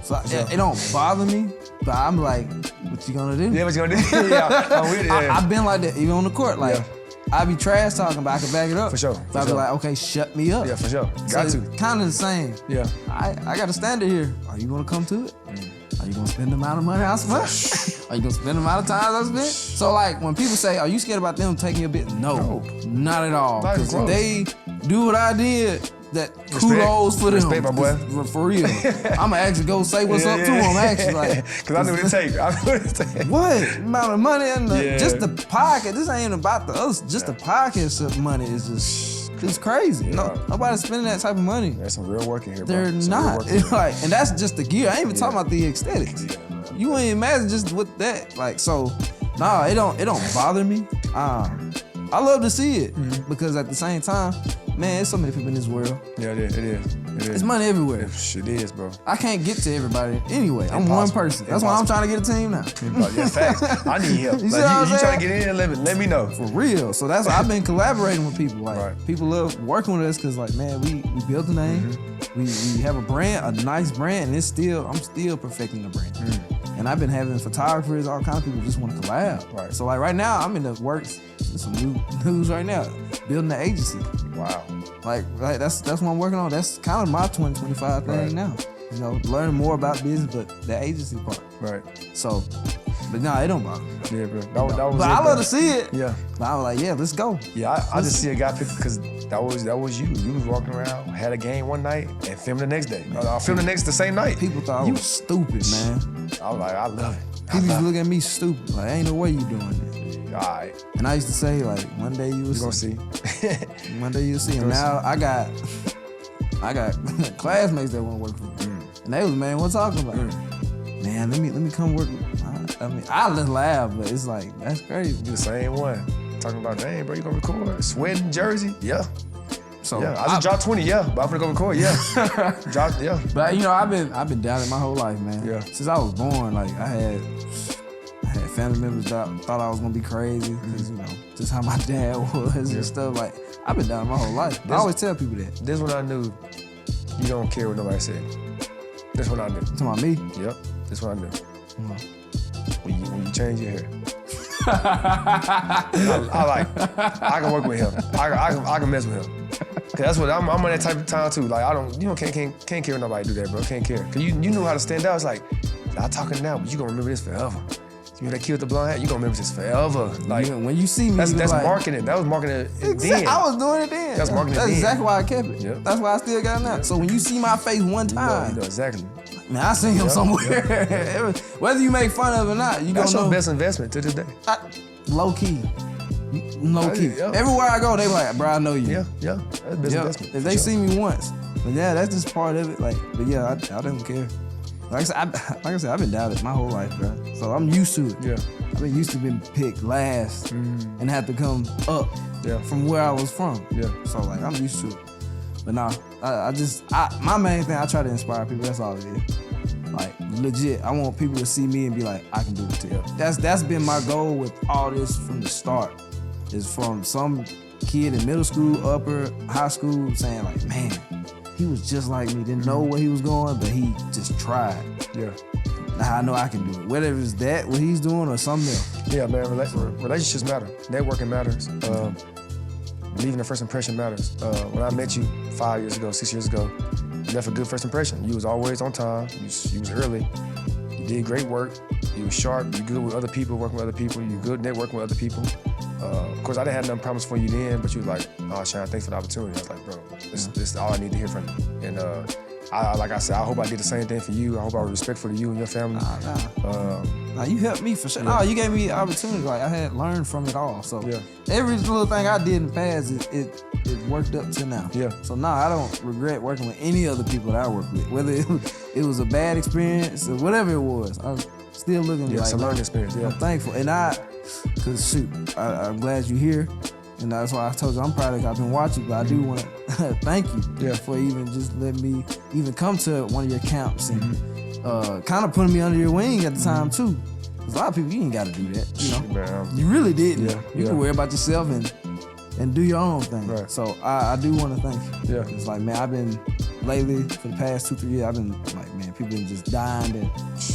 So it don't bother me, but I'm like, what you gonna do? Yeah, what you gonna do? Yeah, I'm with it. Yeah. I've been like that, even on the court. Like, I be trash talking, but I can back it up. For sure. So I be like, okay, shut me up. Yeah, for sure. Got to. Kind of the same. Yeah. I got a standard here. Are you gonna come to it? Are you gonna spend the amount of money I spent? Are you gonna spend the amount of time I spent? So like, when people say, are you scared about them taking your bit? No, not at all. Because if they do what I did, that kudos for them. Respect, my boy. For real. I'ma actually go say what's up to them, actually. Like, cause I knew what it take. What? Amount of money and just the podcast. This ain't about the us. Just the podcast money is just, it's crazy. Yeah. No, nobody's spending that type of money. There's some real work in here, bro. They're not. It's like, and that's just the gear. I ain't even talking about the aesthetics. You ain't imagine just with that. Like, so, nah, it don't bother me. I love to see it because at the same time, man, there's so many people in this world. Yeah, it is. It's money everywhere. It is, bro. I can't get to everybody anyway. I'm one person. That's why I'm trying to get a team now. Yeah, facts. I need help. You trying to get in, let me know. For real. So that's why I've been collaborating with people. Like, people love working with us because, like, man, we built a name. We have a brand, a nice brand, and I'm still perfecting the brand. And I've been having photographers, all kinds of people just want to collab. Right. So like right now, I'm in the works. There's some new news right now. Building the agency. Wow. Like that's what I'm working on. That's kind of my 2025 thing now. You know, learning more about business, but the agency part. Right. So, but nah, it don't bother me. Yeah, bro. That was but I love to see it. Yeah. But I was like, yeah, let's go. Yeah, I just see a guy pick because that was you. You was walking around, had a game one night, and filmed the next day. I filmed the same night. People thought I was stupid, man. I was like, I love it. People used to look at me stupid. Like, ain't no way you doing this. All right. And I used to say, like, one day you will see. You gonna see. One day you'll see. And now I got classmates that want to work for me. And they was, man, what talking about? Man, let me come work with. I mean, I just laugh, but it's like, that's crazy. You the same one. Talking about, dang, bro, you gonna record? Sweating Jersey? Yeah. So yeah, I just dropped 20, but I'm gonna go record, yeah. But you know, I've been down it my whole life, man. Yeah. Since I was born, like I had family members that thought I was gonna be crazy, because you know, just how my dad was and stuff. Like, I've been down it my whole life. I always tell people that. This one I knew you don't care what nobody said. This one I knew. Talking about me? Yep. This one I knew. When you change your hair. I can work with him. I can mess with him. Cause that's what I'm on that type of time too. Like can't care if nobody do that, bro. Can't care. Cause you knew how to stand out. It's like, I'm talking now, but you gonna remember this forever. You know that kid with the blonde hat, you gonna remember this forever. Like when you see me, that's like, marketing. That was marketing then. I was doing it then. That's marketing That's then. exactly why I kept it. Yep. That's why I still got it now. So when you see my face one time, you know exactly. Man, I seen him somewhere. Whether you make fun of it or not, you That's gonna your know. best investment to this day. Low key. Low key. Yeah. Everywhere I go, they be like, bro, I know you. Yeah. That's best investment. If they see me once. But yeah, that's just part of it. Like, but yeah, I don't care. Like I said, I've been down it my whole life, bro. So I'm used to it. Yeah. I've been used to being picked last and have to come up from where I was from. Yeah. So like I'm used to it. But nah, my main thing, I try to inspire people. That's all it is. Like legit, I want people to see me and be like, I can do it too. Yeah. That's been my goal with all this from the start. Is from some kid in middle school, upper, high school saying like, man, he was just like me. Didn't know where he was going, but he just tried. Yeah. Now I know I can do it. Whether it's that, what he's doing, or something else. Yeah, man. Relationships matter. Networking matters. Leaving a first impression matters. When I met you 5 years ago, 6 years ago, you left a good first impression. You was always on time. You was early. You did great work. You was sharp. You good with other people, working with other people. You good networking with other people. Of course, I didn't have nothing promised for you then, but you was like, oh, Sean, thanks for the opportunity. I was like, bro, this is all I need to hear from you. And like I said, I hope I did the same thing for you. I hope I was respectful to you and your family. Nah, you helped me for sure. Yeah. No, you gave me the opportunity. Like I had learned from it all. So yeah. every little thing I did in the past, it worked up to now. Yeah. So now I don't regret working with any other people that I work with. Whether it was a bad experience or whatever it was, I'm still looking Yeah, like it's a learning experience. Yeah. I'm thankful. And cause shoot, I'm glad you're here. And that's why I told you I'm proud of you. I've been watching, but I do want to thank you for even just letting me even come to one of your camps and kind of putting me under your wing at the time too. Cause a lot of people, you ain't got to do that, you know. Man, you really didn't. Yeah, you can worry about yourself and do your own thing. Right. So I do want to thank you. Yeah. It's like, man, I've been lately for the past 2-3 years, I've been like, man, people been just dying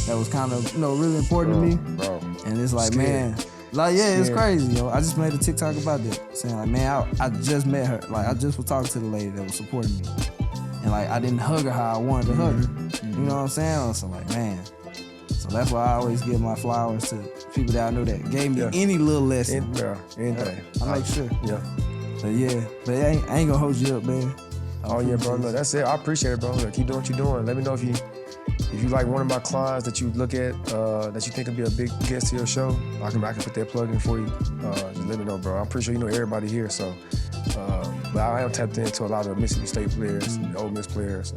that was kind of really important to me. Bro. And it's like, Scared. man. Like, yeah, it's Scared. crazy, yo. I just made a TikTok about that, saying like, man, I just met her. Like, I just was talking to the lady that was supporting me. And like, I didn't hug her how I wanted to hug her. You know what I'm saying? So like, man. So that's why I always give my flowers to people that I know that gave me any little lesson. Anything. I make sure. Yeah. But I ain't gonna hold you up, man. Oh yeah, bro. Look, that's it. I appreciate it, bro. Look, keep doing what you're doing. Let me know if you like one of my clients that you look at that you think could be a big guest to your show. I can put that plug in for you. Just let me know, bro. I'm pretty sure you know everybody here, so. But I am tapped into a lot of Mississippi State players, Ole Miss players.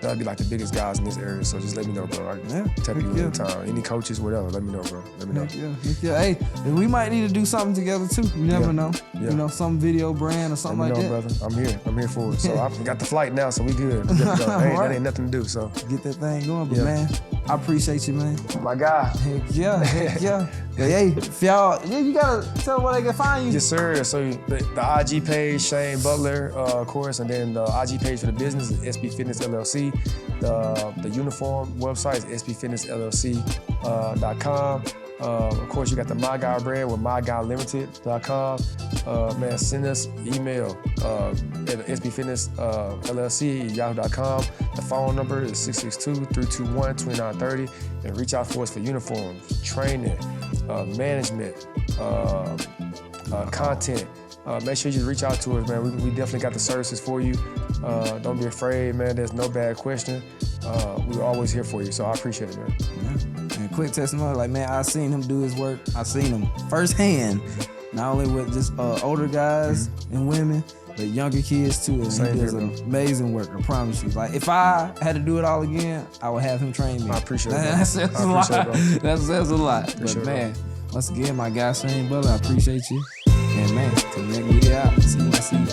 That'd be like the biggest guys in this area, so just let me know, bro. I can tap you anytime. Any coaches, whatever, let me know, bro. Let me know. Yeah. Hey, we might need to do something together too. You never know. Yeah. You know, some video brand or something like that. Brother. I'm here. I'm here for it. So I got the flight now, so we good. We good to go. That ain't nothing to do, so. Get that thing going, but man, I appreciate you, man. My guy. Heck yeah. Hey, if y'all, you gotta tell them where they can find you. Yes, sir. So the IG page, Shane Butler, of course, and then the IG page for the business is SB Fitness LLC. The uniform website is sbfitnessllc.com. Of course, you got the My Guy brand with myguyLimited.com. Man, send us email at sbfitnessllc@yahoo.com. The phone number is 662-321-2930. And reach out for us for uniforms, training, management, content. Make sure you reach out to us, man. We definitely got the services for you. Don't be afraid, man. There's no bad question. We're always here for you, so I appreciate it, man. And quick testimony, like, man, I seen him do his work. I seen him firsthand, not only with just older guys and women, but younger kids too. And he does amazing work, I promise you. Like, if I had to do it all again, I would have him train me. I appreciate it, bro. That says a lot. That says a lot. Appreciate But man, it, once again, my guy Shane Butler, I appreciate you. And man, till next video out, see you.